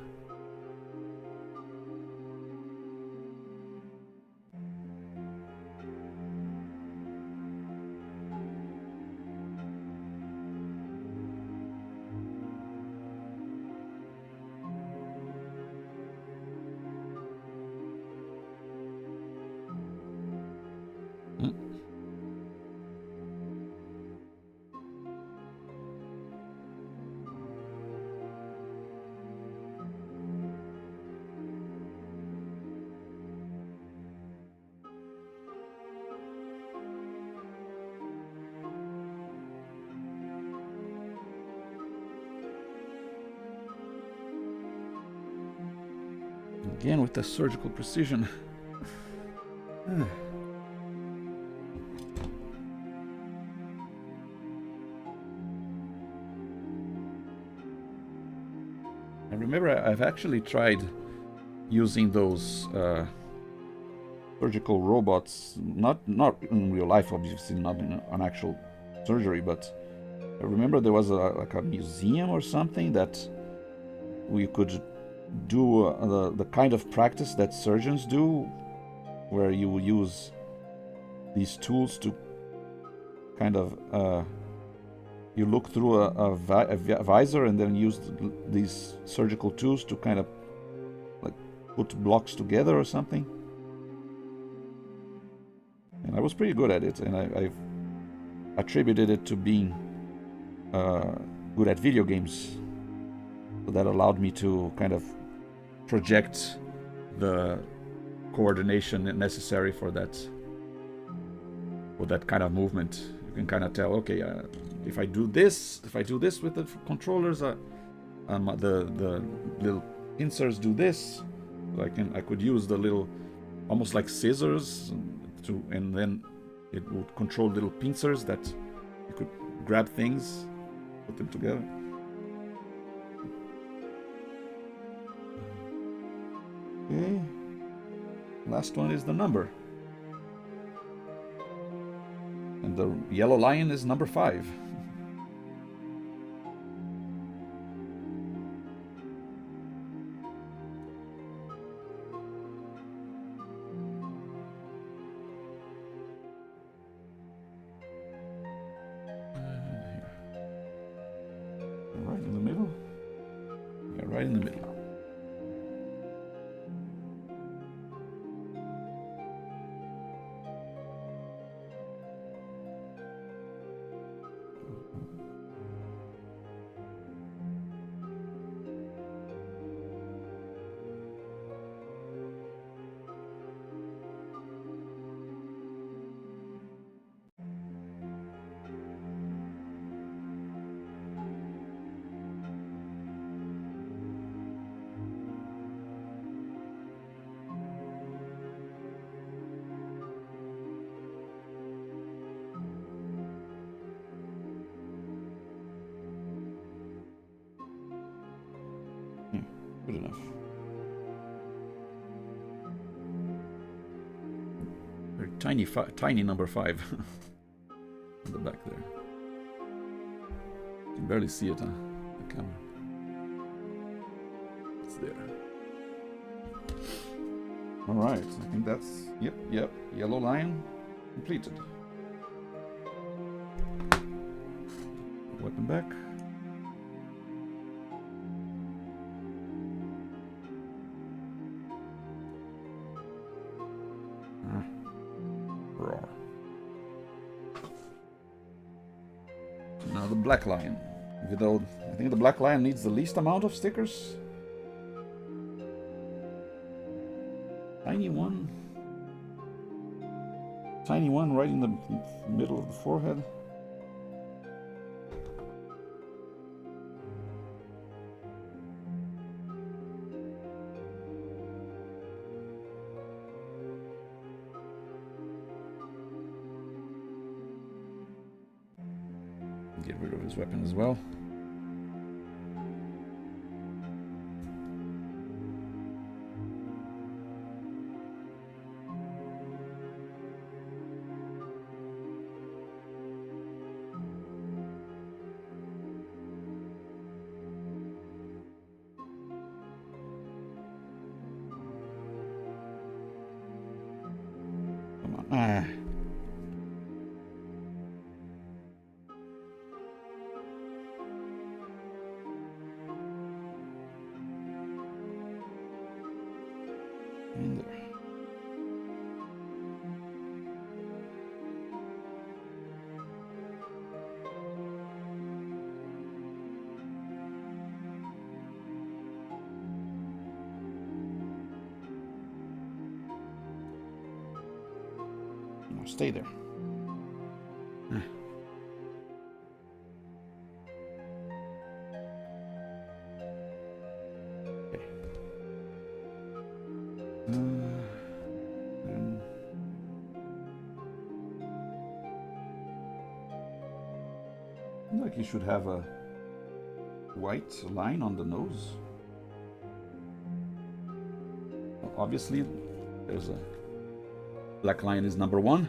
Again with the surgical precision. I remember I've actually tried using those surgical robots, not in real life, obviously, not in an actual surgery, but I remember there was like a museum or something that we could do the kind of practice that surgeons do, where you use these tools to kind of you look through a visor and then use these surgical tools to kind of like put blocks together or something. And I was pretty good at it, and I've attributed it to being good at video games. So that allowed me to kind of project the coordination necessary for that kind of movement. You can kind of tell, okay, if I do this with the controllers, the little pincers do this. So I could use the little, almost like scissors, and then it would control little pincers that you could grab things, put them together. Okay. Last one is the number. And the yellow lion is number 5. Right in the middle? Yeah, right in the middle. Good enough. Very tiny number 5 on the back there. You can barely see it on the camera. It's there. All right, I think that's yep. Yellow lion completed. Weapon back. Roar. Now the black lion. Even though I think the black lion needs the least amount of stickers. Tiny one right in the middle of the forehead. Get rid of his weapon as well. Come on. Ah. In there. No, stay there. Ah. Okay. Like you should have a white line on the nose. Well, obviously, there's a black line is number 1.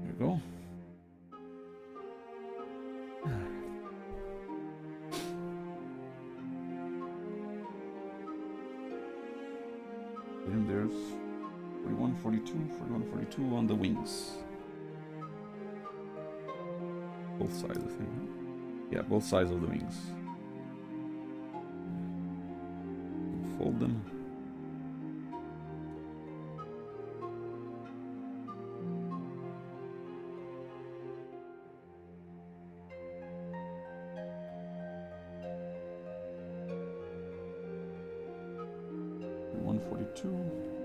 There we go. And there's 41, 42, 41, 42 on the wings. Both sides, I think. Yeah, both sides of the wings. Fold them. .142.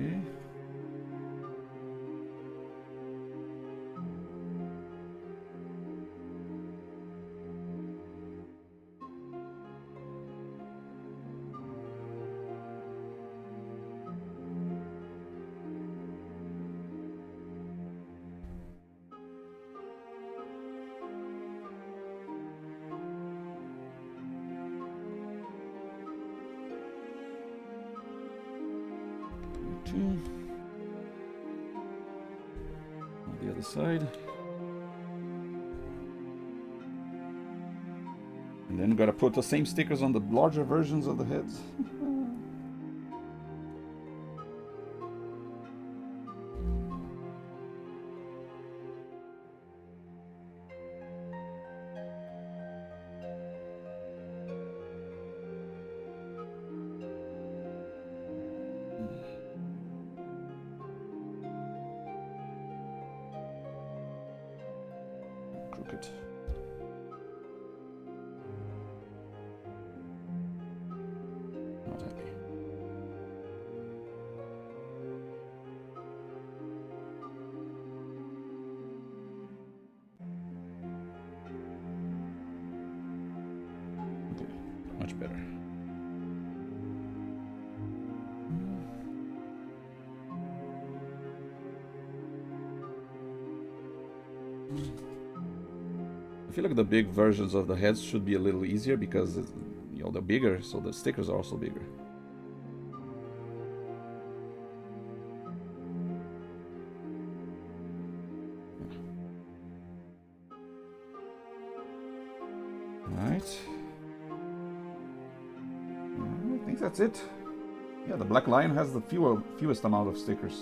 Okay. Two. On the other side. And then gotta put the same stickers on the larger versions of the heads. Crooked. Not happy. Okay, much better. I feel like the big versions of the heads should be a little easier because, you know, they're bigger, so the stickers are also bigger. that's it. Yeah, the Black Lion has the fewest amount of stickers.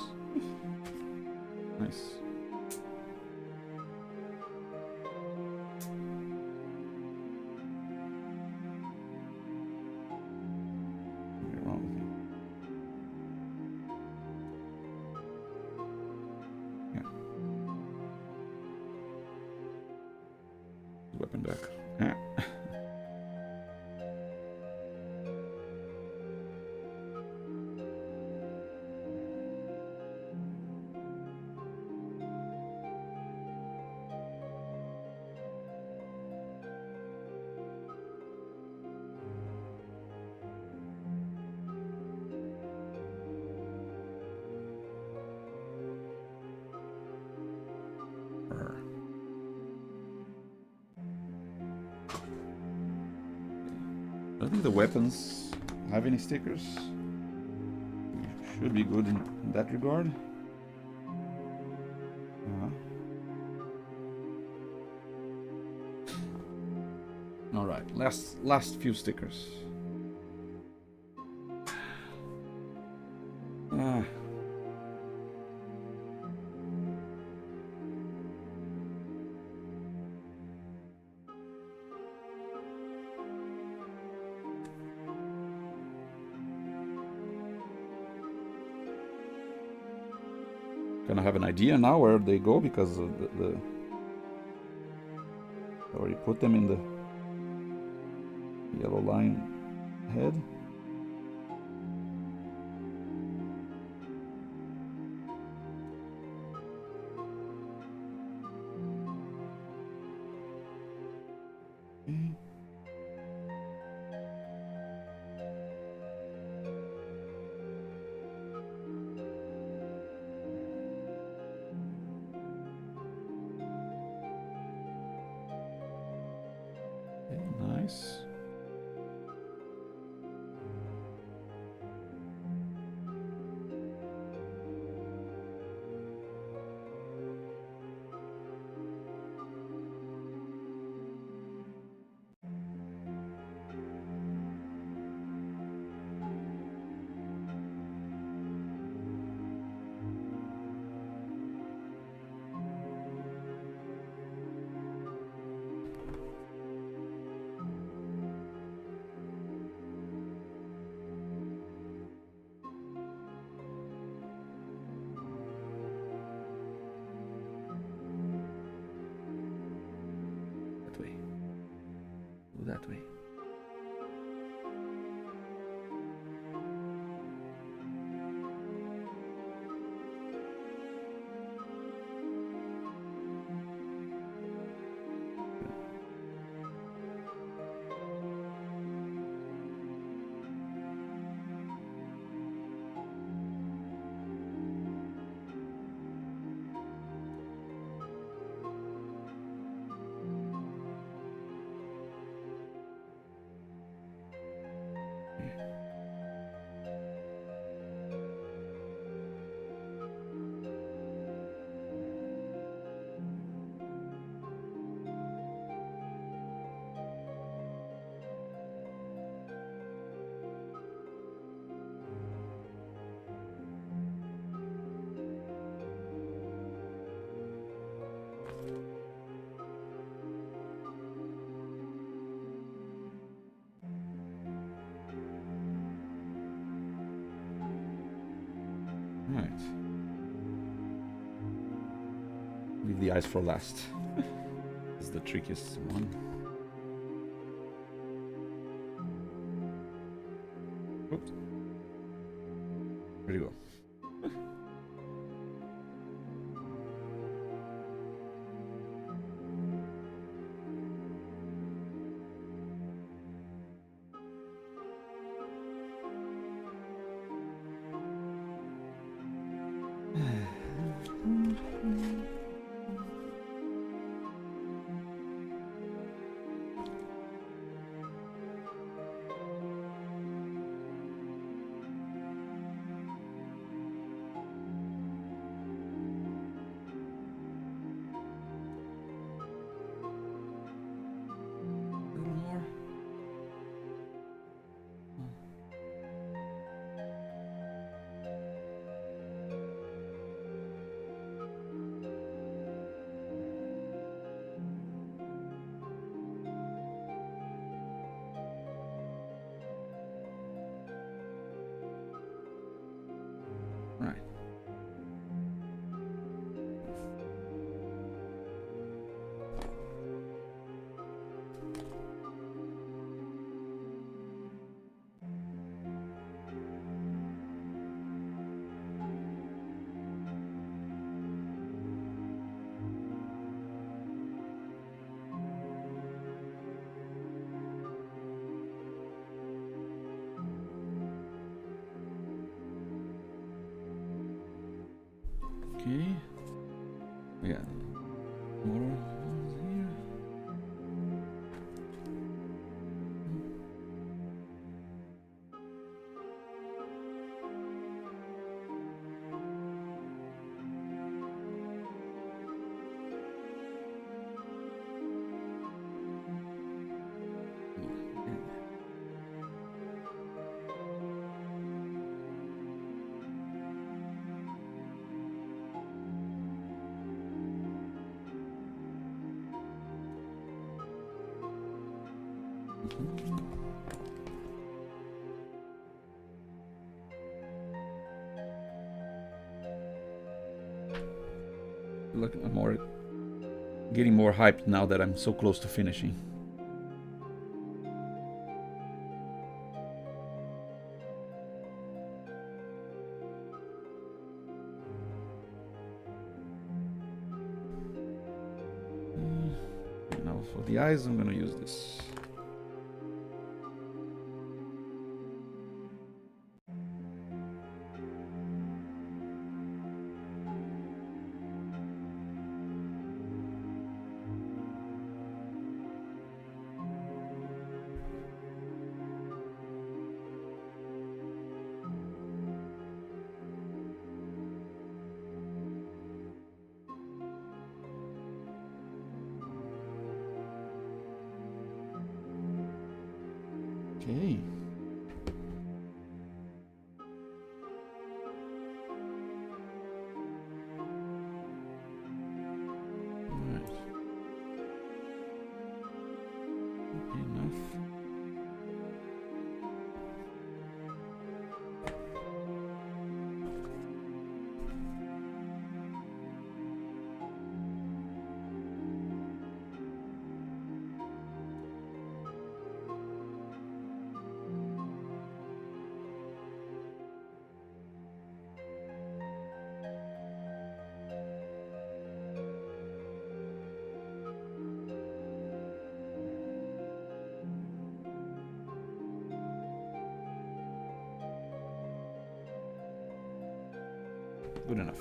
Nice. Weapon deck. Yeah. I don't think the weapons have any stickers. Should be good in that regard. All right, last few stickers. Kind of have an idea now where they go because of the I already put them in the yellow line head. Nice. That way. Right. Leave the eyes for last. This is the trickiest one. Oops. Where'd you go? Okay. Yeah. More ones here. Look, I'm getting more hyped now that I'm so close to finishing. Now for the eyes, I'm gonna use this. Okay. Alright. Enough. Good enough.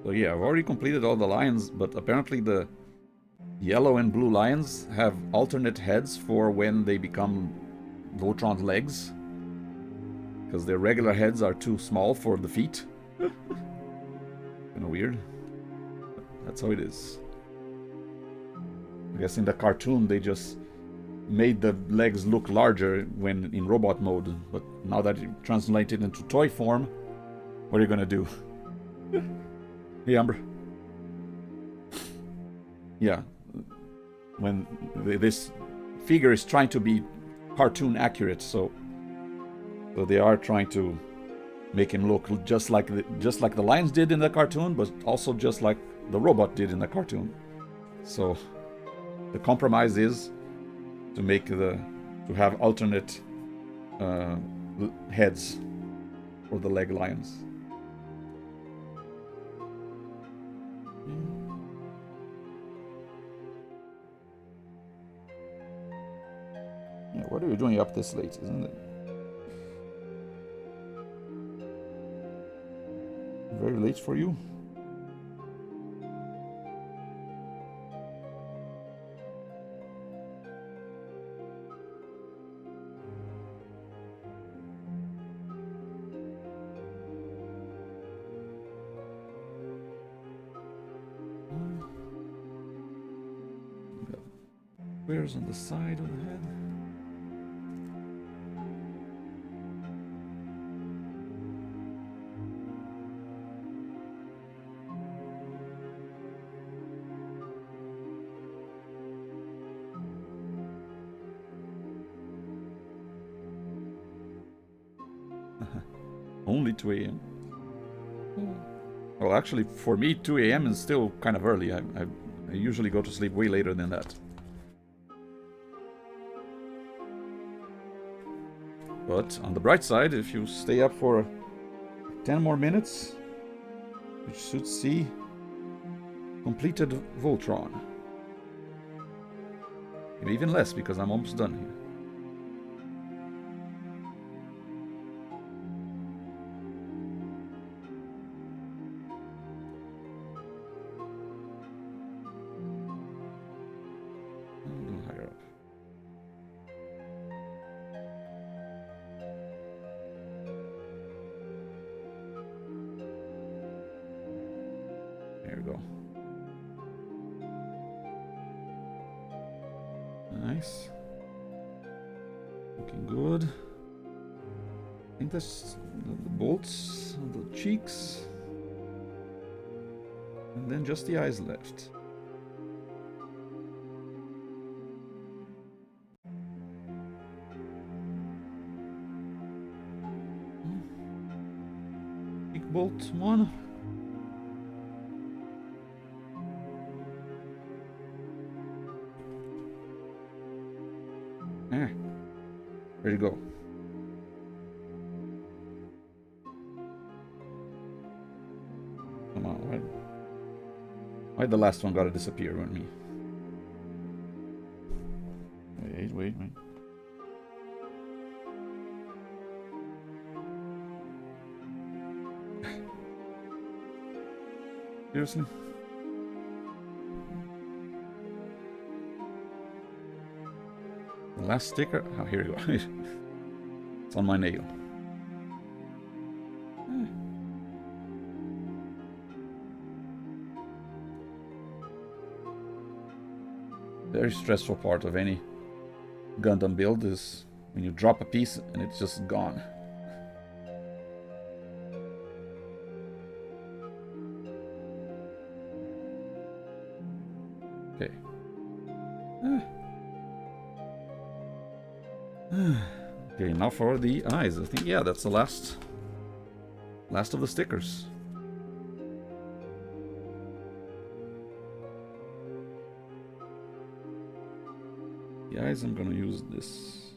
So yeah, I've already completed all the lions, but apparently the yellow and blue lions have alternate heads for when they become Voltron's legs. Because their regular heads are too small for the feet. Kinda weird. That's how it is. I guess in the cartoon they just made the legs look larger when in robot mode, but now that you translate it into toy form, what are you gonna do? Hey, Amber. Yeah, when this figure is trying to be cartoon accurate, so they are trying to make him look just like the lions did in the cartoon, but also just like the robot did in the cartoon. So the compromise is to make to have alternate heads for the leg lions. Yeah, what are you doing up this late, isn't it? Very late for you? Squares on the side of the head. Only 2 a.m. Well, actually, for me, 2 a.m. is still kind of early. I usually go to sleep way later than that. But on the bright side, if you stay up for 10 more minutes, you should see completed Voltron. Maybe even less, because I'm almost done here. A little higher up. There we go. Nice. Looking good. I think that's the bolts on the cheeks. And then just the eyes left. Cheek bolt one. Ready to go. Come on, why'd the last one gotta disappear on me? Wait. Seriously? The last sticker? Oh, here you go. It's on my nail. Very stressful part of any Gundam build is when you drop a piece and it's just gone. Okay. Okay, now for the eyes. I think, yeah, that's the last of the stickers. The eyes, I'm gonna use this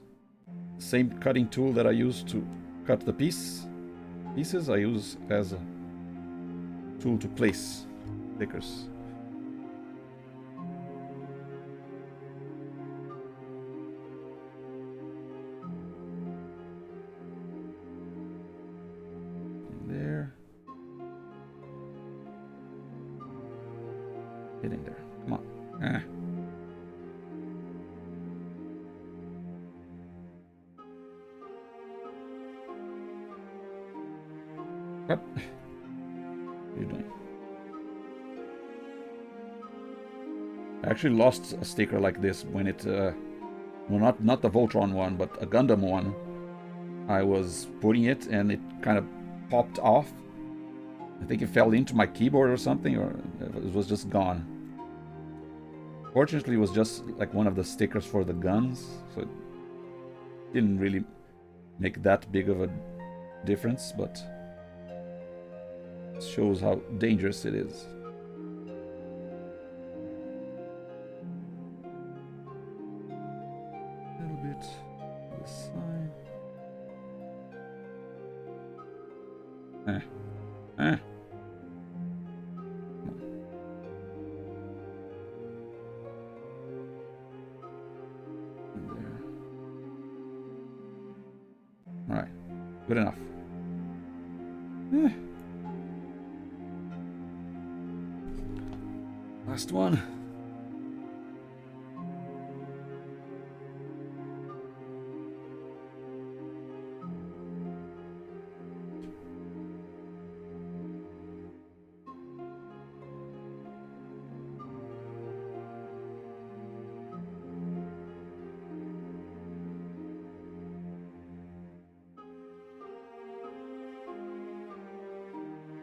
same cutting tool that I used to cut the pieces. I use as a tool to place stickers. Get in there. Come on. What? What are you doing? I actually lost a sticker like this when it, well, not the Voltron one, but a Gundam one. I was putting it and it kind of popped off. I think it fell into my keyboard or something, or it was just gone. Fortunately, it was just like one of the stickers for the guns, so it didn't really make that big of a difference, but it shows how dangerous it is. A little bit to the side. Alright, good enough. Last one.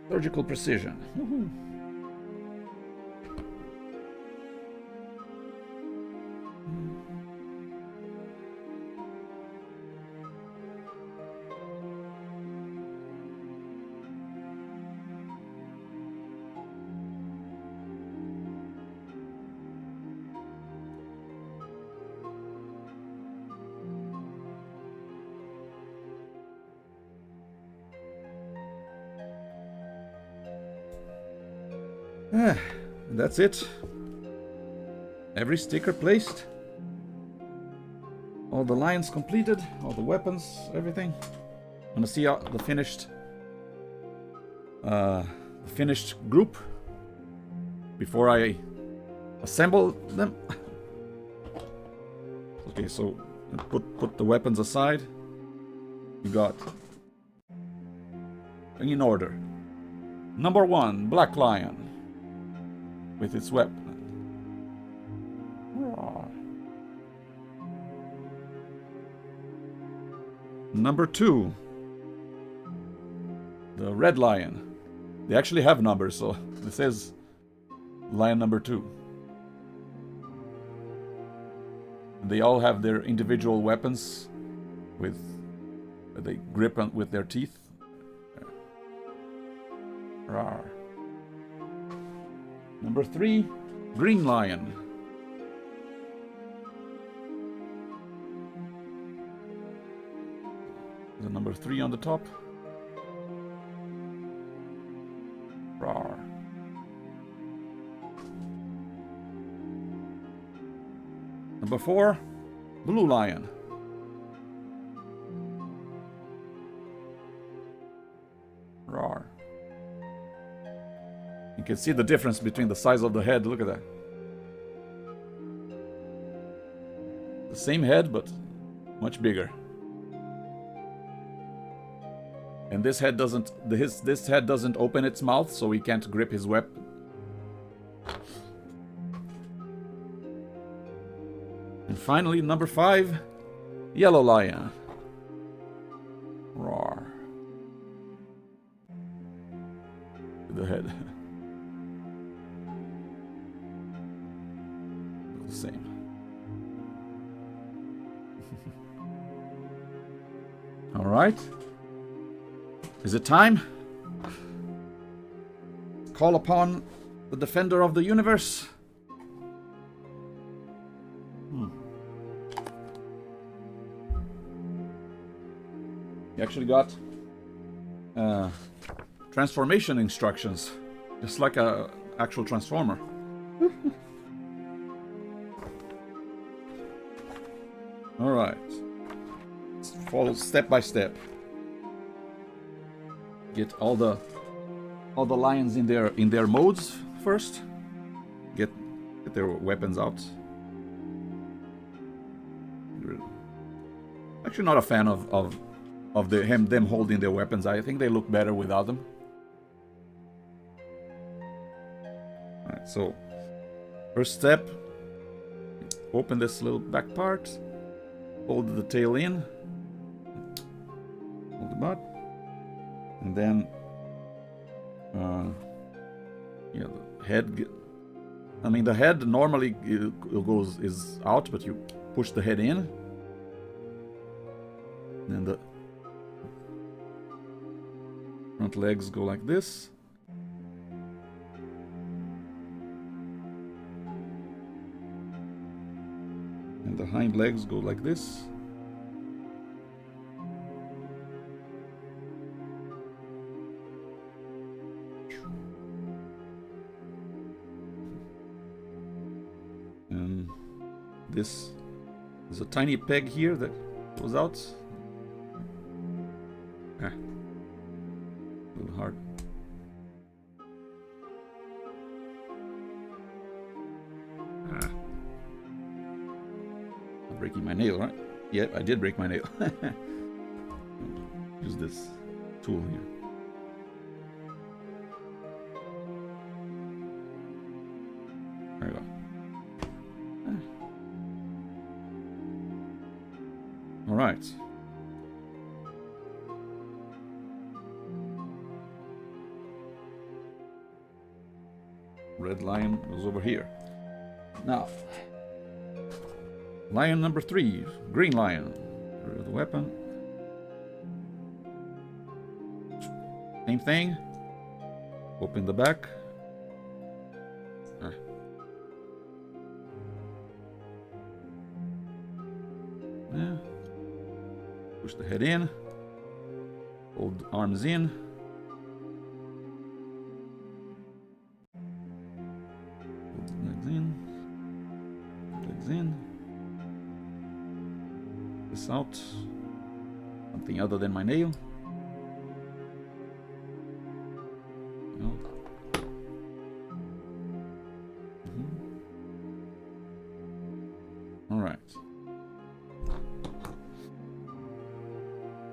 Surgical precision. Woohoo. That's it. Every sticker placed. All the lines completed, all the weapons, everything. I'm gonna see the finished group before I assemble them. Okay, so put the weapons aside. You got in order. Number 1, Black Lion with its weapon. Number 2, the Red Lion. They actually have numbers, so this says Lion number 2. They all have their individual weapons with they grip on with their teeth. Rawr. Number 3, Green Lion. The number 3 on the top. Rawr. Number 4, Blue Lion. Rawr. You can see the difference between the size of the head. Look at that. The same head, but much bigger. And this head doesn't. This head doesn't open its mouth, so he can't grip his weapon. And finally, number 5, Yellow Lion. Roar. The head. The same. All right. Is it time? Call upon the defender of the universe. You actually got transformation instructions, just like a actual transformer. All right. Let's follow step by step. Get all the lions in their modes first. Get their weapons out. Actually, not a fan of them holding their weapons. I think they look better without them. All right, so first step: open this little back part, hold the tail in, hold the butt. And then, yeah, the head. I mean, the head normally is out, but you push the head in. Then the front legs go like this. And the hind legs go like this. This is a tiny peg here that goes out. A little hard. I'm breaking my nail, right? Yep, I did break my nail. Use this tool here. There we go. All right. Red lion goes over here. Now, lion number 3, green lion. Rid of the weapon. Same thing. Open the back. Yeah. Push the head in. Hold the arms in. Hold the legs in. Legs in. this out. Something other than my nail. No. All right.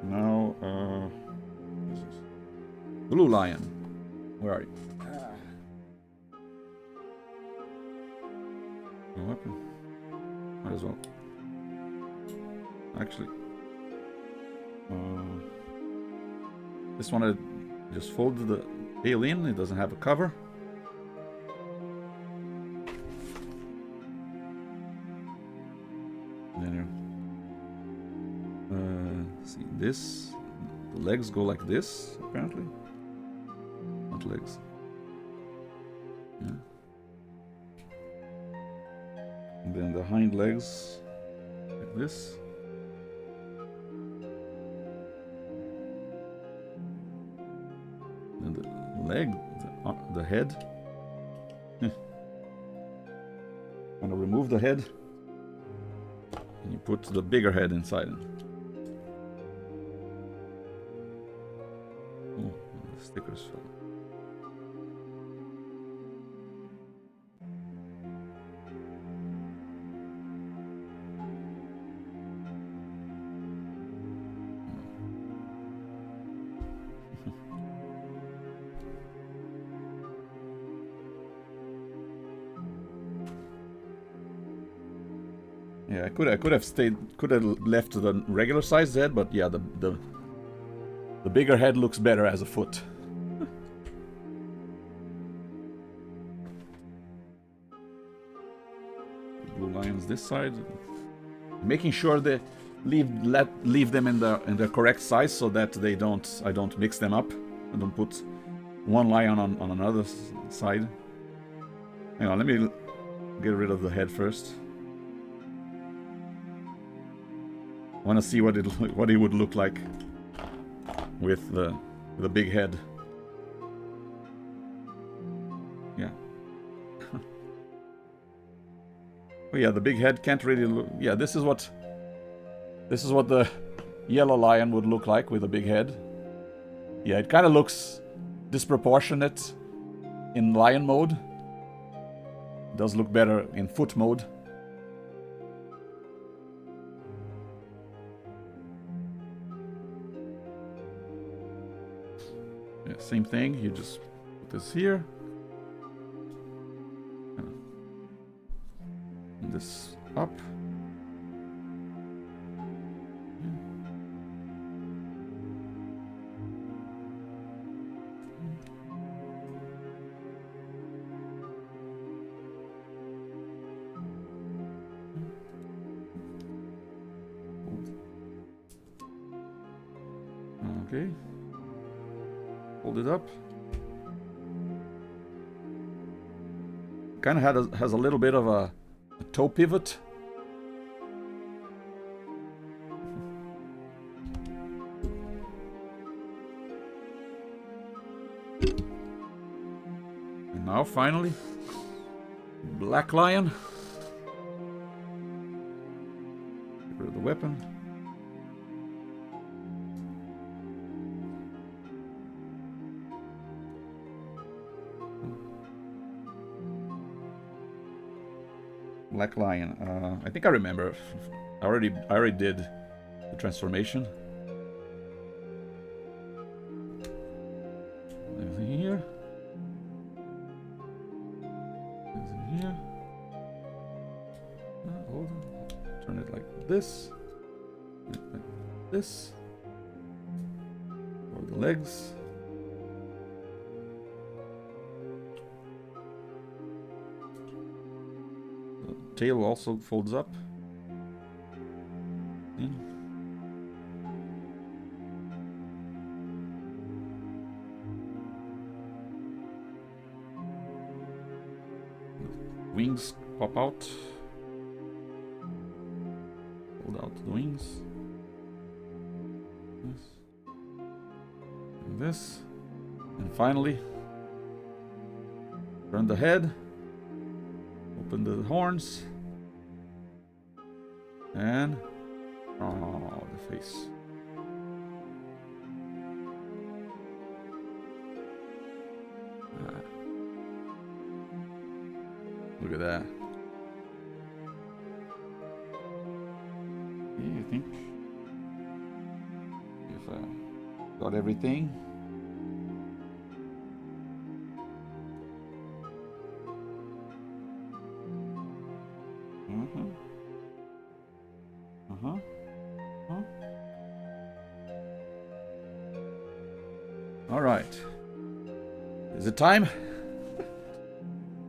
Now, Blue Lion. Where are you? No weapon. Might as well. Actually, this one I just folded the tail in. It doesn't have a cover. Then see this. The legs go like this, apparently. Not legs. Yeah. And then the hind legs like this. And the leg, the head. Kind of remove the head. And you put the bigger head inside it. Oh, the stickers fell. Yeah, I could have left the regular sized head, but yeah, the bigger head looks better as a foot. Blue lions this side, making sure they leave them in the correct size so that I don't mix them up. I don't put one lion on another side. Hang on, let me get rid of the head first. I want to see what it would look like with the big head. Yeah. Oh yeah, the big head can't really look. Yeah, this is what the yellow lion would look like with a big head. Yeah, it kind of looks disproportionate in lion mode. It does look better in foot mode. Yeah, same thing, you just put this here. And this up. Okay. Hold it up. Kind of has a little bit of a toe pivot. And now finally, Black Lion. Get rid of the weapon. Black Lion. I think I remember. I already did the transformation. Everything here. Everything here. Hold on. Turn it like this. Like this. For the legs. Tail also folds up. In. Wings pop out. Fold out the wings. This. And this. And finally, turn the head. Open the horns and Oh, the face. Look at that. Yeah, I think if I got everything. All right. Is it time?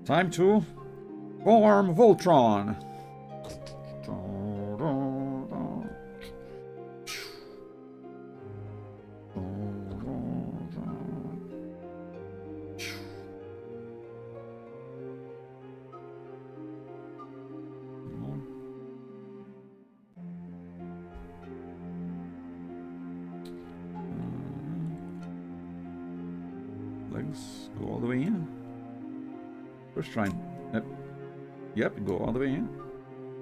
Time to form Voltron. Legs go all the way in. First try and... Yep, go all the way in.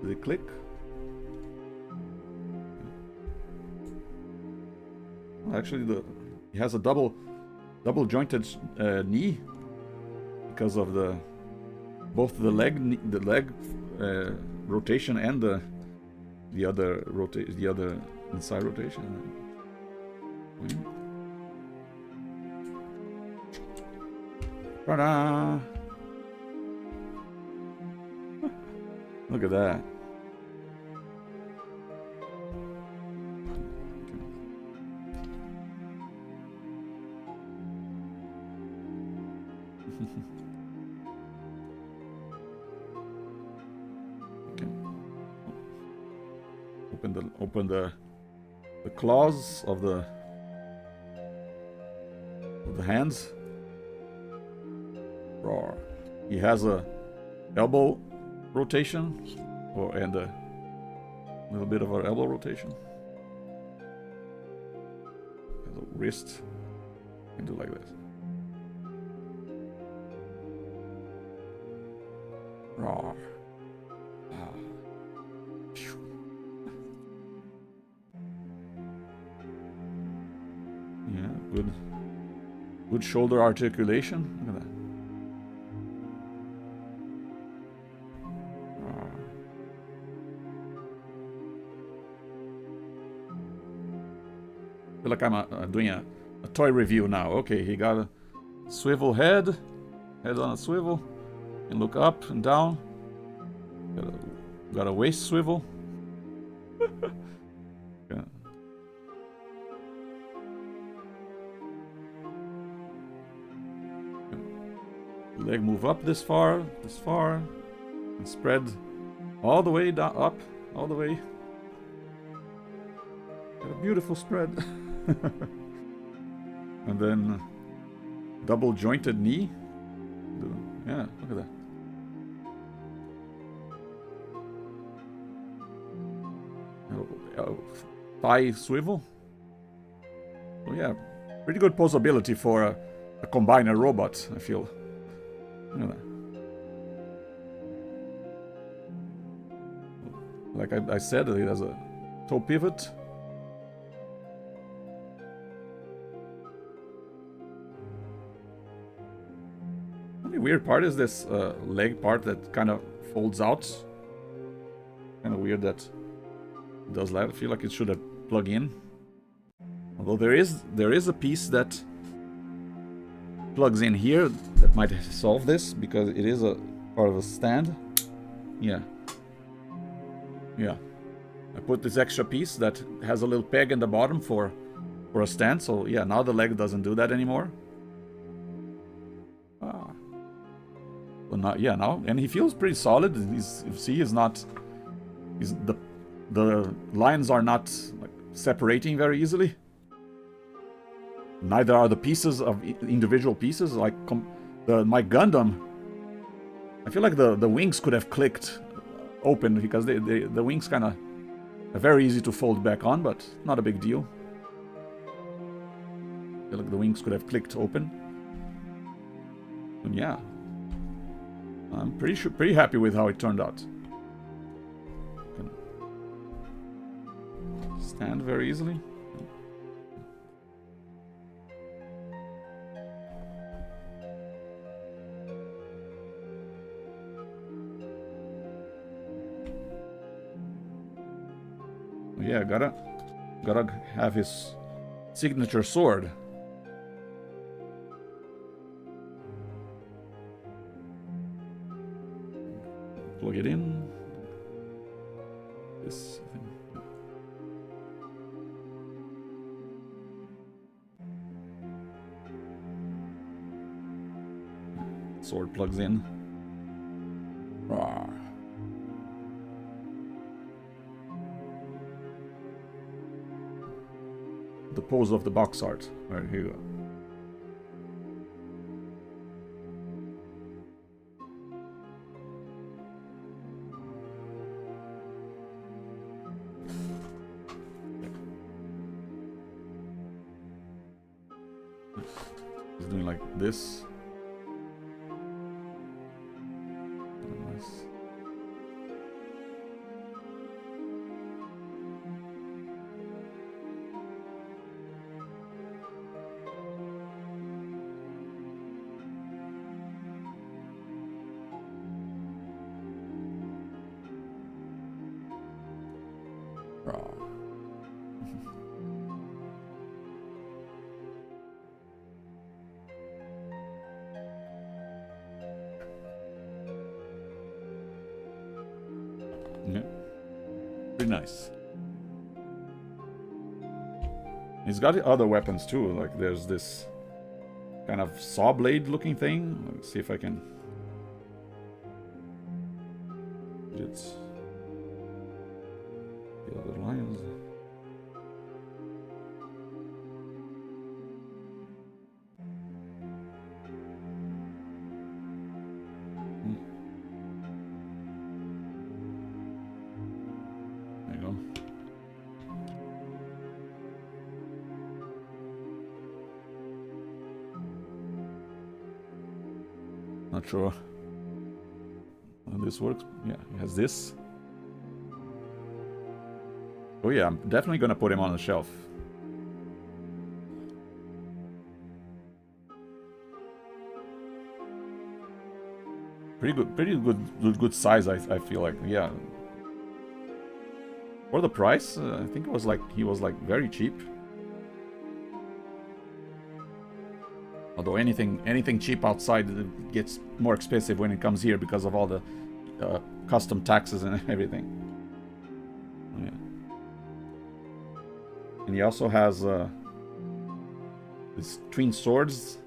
Does it click? Well, actually, it has a double jointed knee because of both the leg rotation and the other inside rotation. Ta-da! Look at that. Okay. Open the claws of the hands. Roar. He has a elbow rotation, and a little bit of our elbow rotation. The wrist can do like this. Roar. Yeah, good shoulder articulation. Look at that. I feel like I'm doing a toy review now. Okay, he got a swivel head on a swivel, and look up and down. Got a waist swivel. Yeah. Leg move up this far, and spread all the way down, up, all the way. Got a beautiful spread. And then double jointed knee. Yeah, look at that. Thigh swivel. So yeah, pretty good posability for a combiner robot, I feel. Look at that. Like I said, it has a toe pivot. The weird part is this leg part that kind of folds out. Kind of weird that it does that. I feel like it should have plugged in. Although there is a piece that plugs in here that might solve this, because it is a part of a stand. Yeah. I put this extra piece that has a little peg in the bottom for a stand. So yeah, now the leg doesn't do that anymore. Well, now, and he feels pretty solid. The lines are not like separating very easily. Neither are the pieces of individual pieces. Like my Gundam, I feel like the wings could have clicked open, because the wings kind of are very easy to fold back on, but not a big deal. I feel like the wings could have clicked open. And yeah, I'm pretty happy with how it turned out. stand very easily. Yeah, gotta have his signature sword. Plug it in. This thing. Sword plugs in. Rawr. The pose of the box art. Alright, here you go. He's doing like this. Nice. Yeah, pretty nice. He's got other weapons too, like there's this kind of saw blade looking thing. Let's see if I can... It's... The other lines. There you go. Not sure how this works. Yeah, he has this. Oh yeah, I'm definitely gonna put him on the shelf. Pretty good size. I feel like, yeah. For the price, I think it was like he was like very cheap. Although anything cheap outside gets more expensive when it comes here because of all the custom taxes and everything. Yeah. And he also has these twin swords.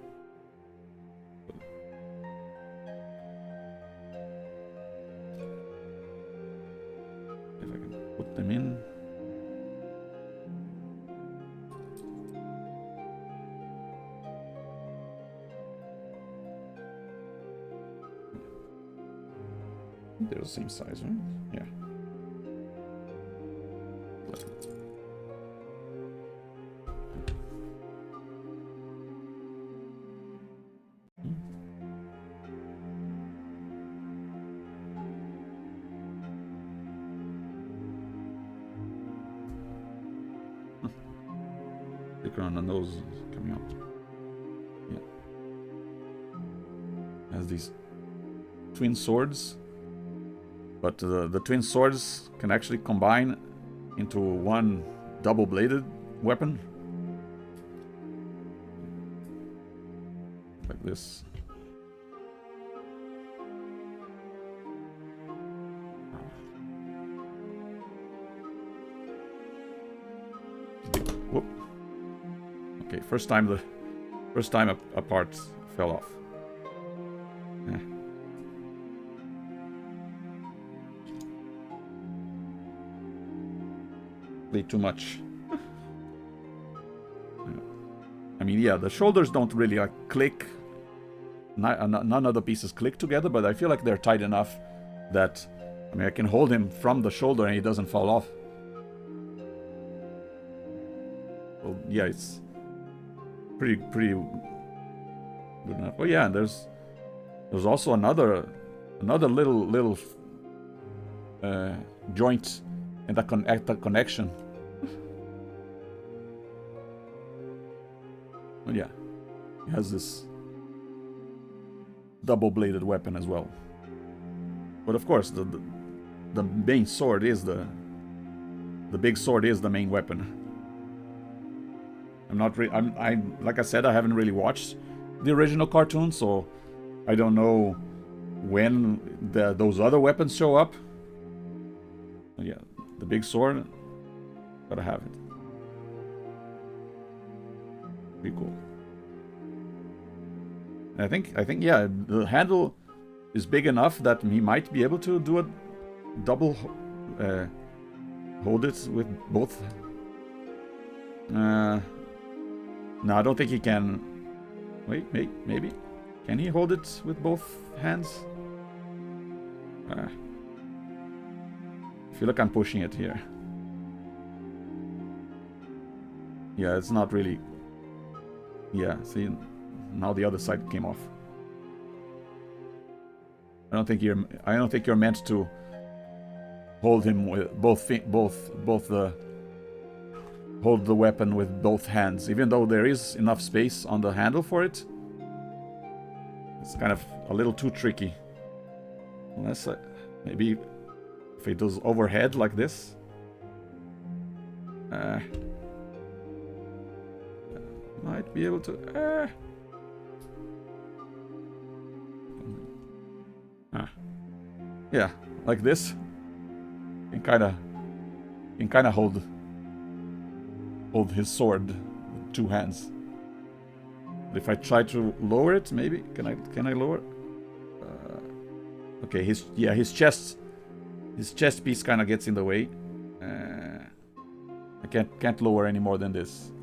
If I can put them in. They're the same size, right? Yeah. Stick around the nose coming out. Yeah. Has these twin swords. But the twin swords can actually combine into one double-bladed weapon. Like this. Whoop. Okay, first time a part fell off. Yeah. Too much. I mean, yeah, the shoulders don't really like click. None of the pieces click together, but I feel like they're tight enough that, I mean, I can hold him from the shoulder and he doesn't fall off. Well, yeah, it's pretty good enough. Oh yeah, and there's also another little joint and a connection. He has this double-bladed weapon as well. But of course, the main sword is the big sword is the main weapon. I'm like I said, I haven't really watched the original cartoon, so I don't know when those other weapons show up. But yeah, the big sword, gotta have it. Pretty cool. And I think yeah, the handle is big enough that he might be able to do a double hold it with both. No, I don't think he can. Wait, maybe. Can he hold it with both hands? I feel like I'm pushing it here. Yeah, it's not really. Yeah, see, now the other side came off. I don't think you're meant to hold him with hold the weapon with both hands, even though there is enough space on the handle for it. It's kind of a little too tricky. Unless maybe if he does overhead like this. Might be able to. Yeah, like this. You can kind of hold his sword with two hands. But if I try to lower it, maybe can I lower? Okay, his chest piece kind of gets in the way. I can't lower any more than this.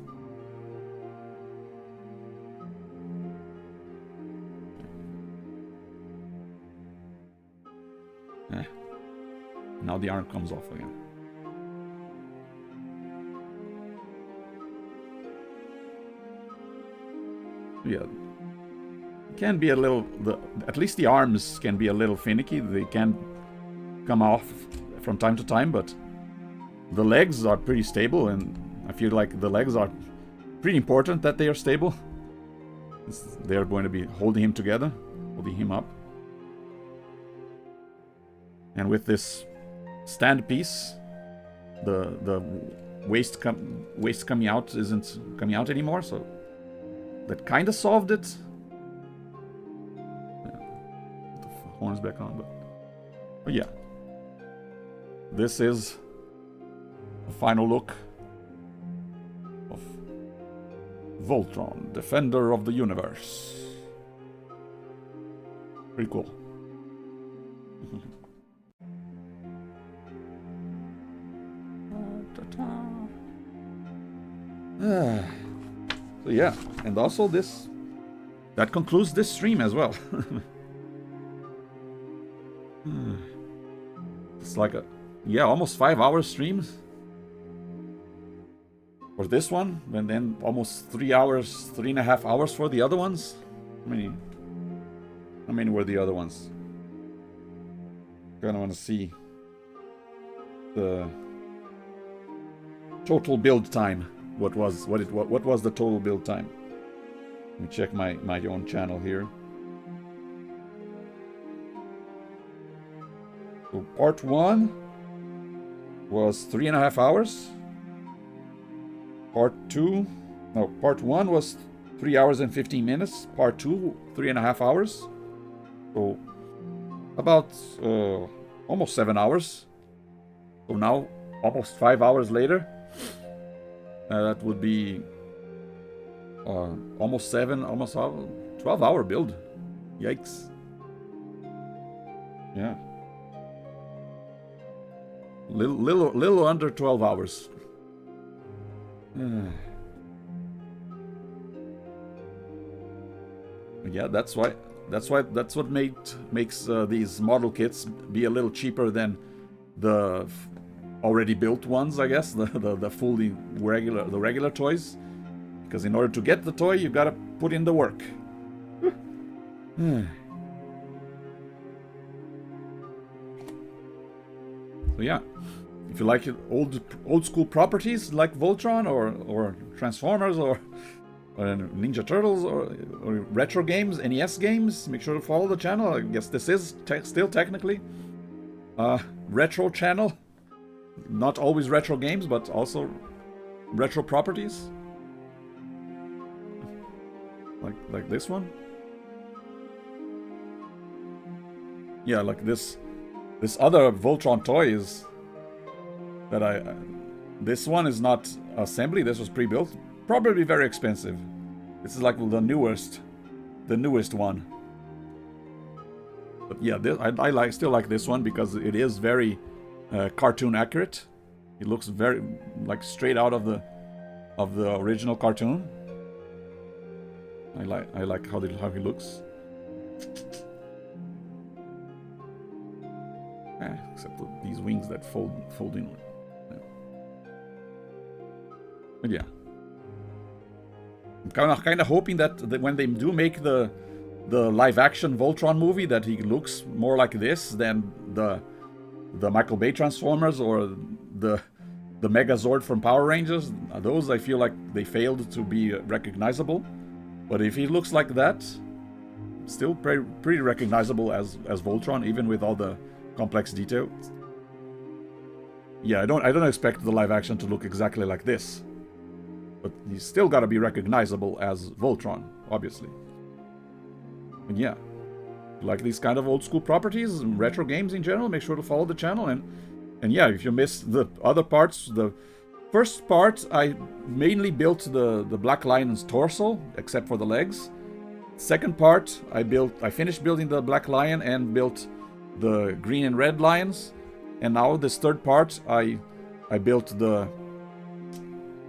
Now the arm comes off again. Yeah, can be a little. At least the arms can be a little finicky. They can come off from time to time, but the legs are pretty stable, and I feel like the legs are pretty important that they are stable. They are going to be holding him together, holding him up. And with this stand piece, the waist coming out isn't coming out anymore, so that kind of solved it. Yeah. Put the horns back on, but yeah, this is the final look of Voltron, Defender of the Universe. Pretty cool. So yeah, and also that concludes this stream as well. It's like almost 5 hours stream for this one, and then almost 3.5 hours for the other ones. How many were the other ones? Kinda wanna see the total build time. What was the total build time? Let me check my own channel here. So part 1 was 3.5 hours. Part 1 was 3 hours and 15 minutes. Part 2, 3.5 hours. So about almost 7 hours. So now, almost 5 hours later. That would be almost 12-hour build. Yikes. Yeah. Little under 12 hours. Yeah, that's what makes these model kits be a little cheaper than the already built ones, I guess, the fully regular toys, because in order to get the toy, you gotta put in the work. So yeah, if you like old school properties like Voltron or Transformers or Ninja Turtles or retro games, NES games, make sure to follow the channel. I guess this is still technically a retro channel. Not always retro games, but also retro properties. Like this one. Yeah, like this other Voltron toy is that this one is not assembly, this was pre-built. Probably very expensive. This is like the newest one. But yeah, I still like this one because it is very cartoon accurate. It looks very like straight out of the original cartoon. I like how he looks. Except these wings that fold inward. Yeah. But yeah. I'm kind of hoping that when they do make the live-action Voltron movie, that he looks more like this than the Michael Bay Transformers or the Megazord from Power Rangers. Those I feel like they failed to be recognizable. But if he looks like that, still pretty recognizable as Voltron, even with all the complex details. Yeah, I don't expect the live-action to look exactly like this. But he's still got to be recognizable as Voltron, obviously. And yeah, like these kind of old school properties and retro games in general, make sure to follow the channel. And yeah, if you missed the other parts, the first part I mainly built the Black Lion's torso, except for the legs. Second part I finished building the Black Lion and built the green and red lions. And now this third part I built the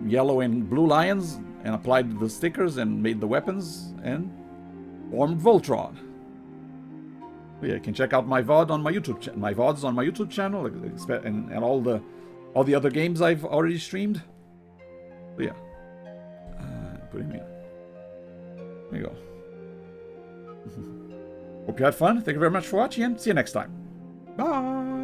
yellow and blue lions and applied the stickers and made the weapons and formed Voltron. But yeah, you can check out my VOD on my YouTube channel. My VODs on my YouTube channel and all the other games I've already streamed. But yeah, put him here. There you go. Hope you had fun. Thank you very much for watching and see you next time. Bye.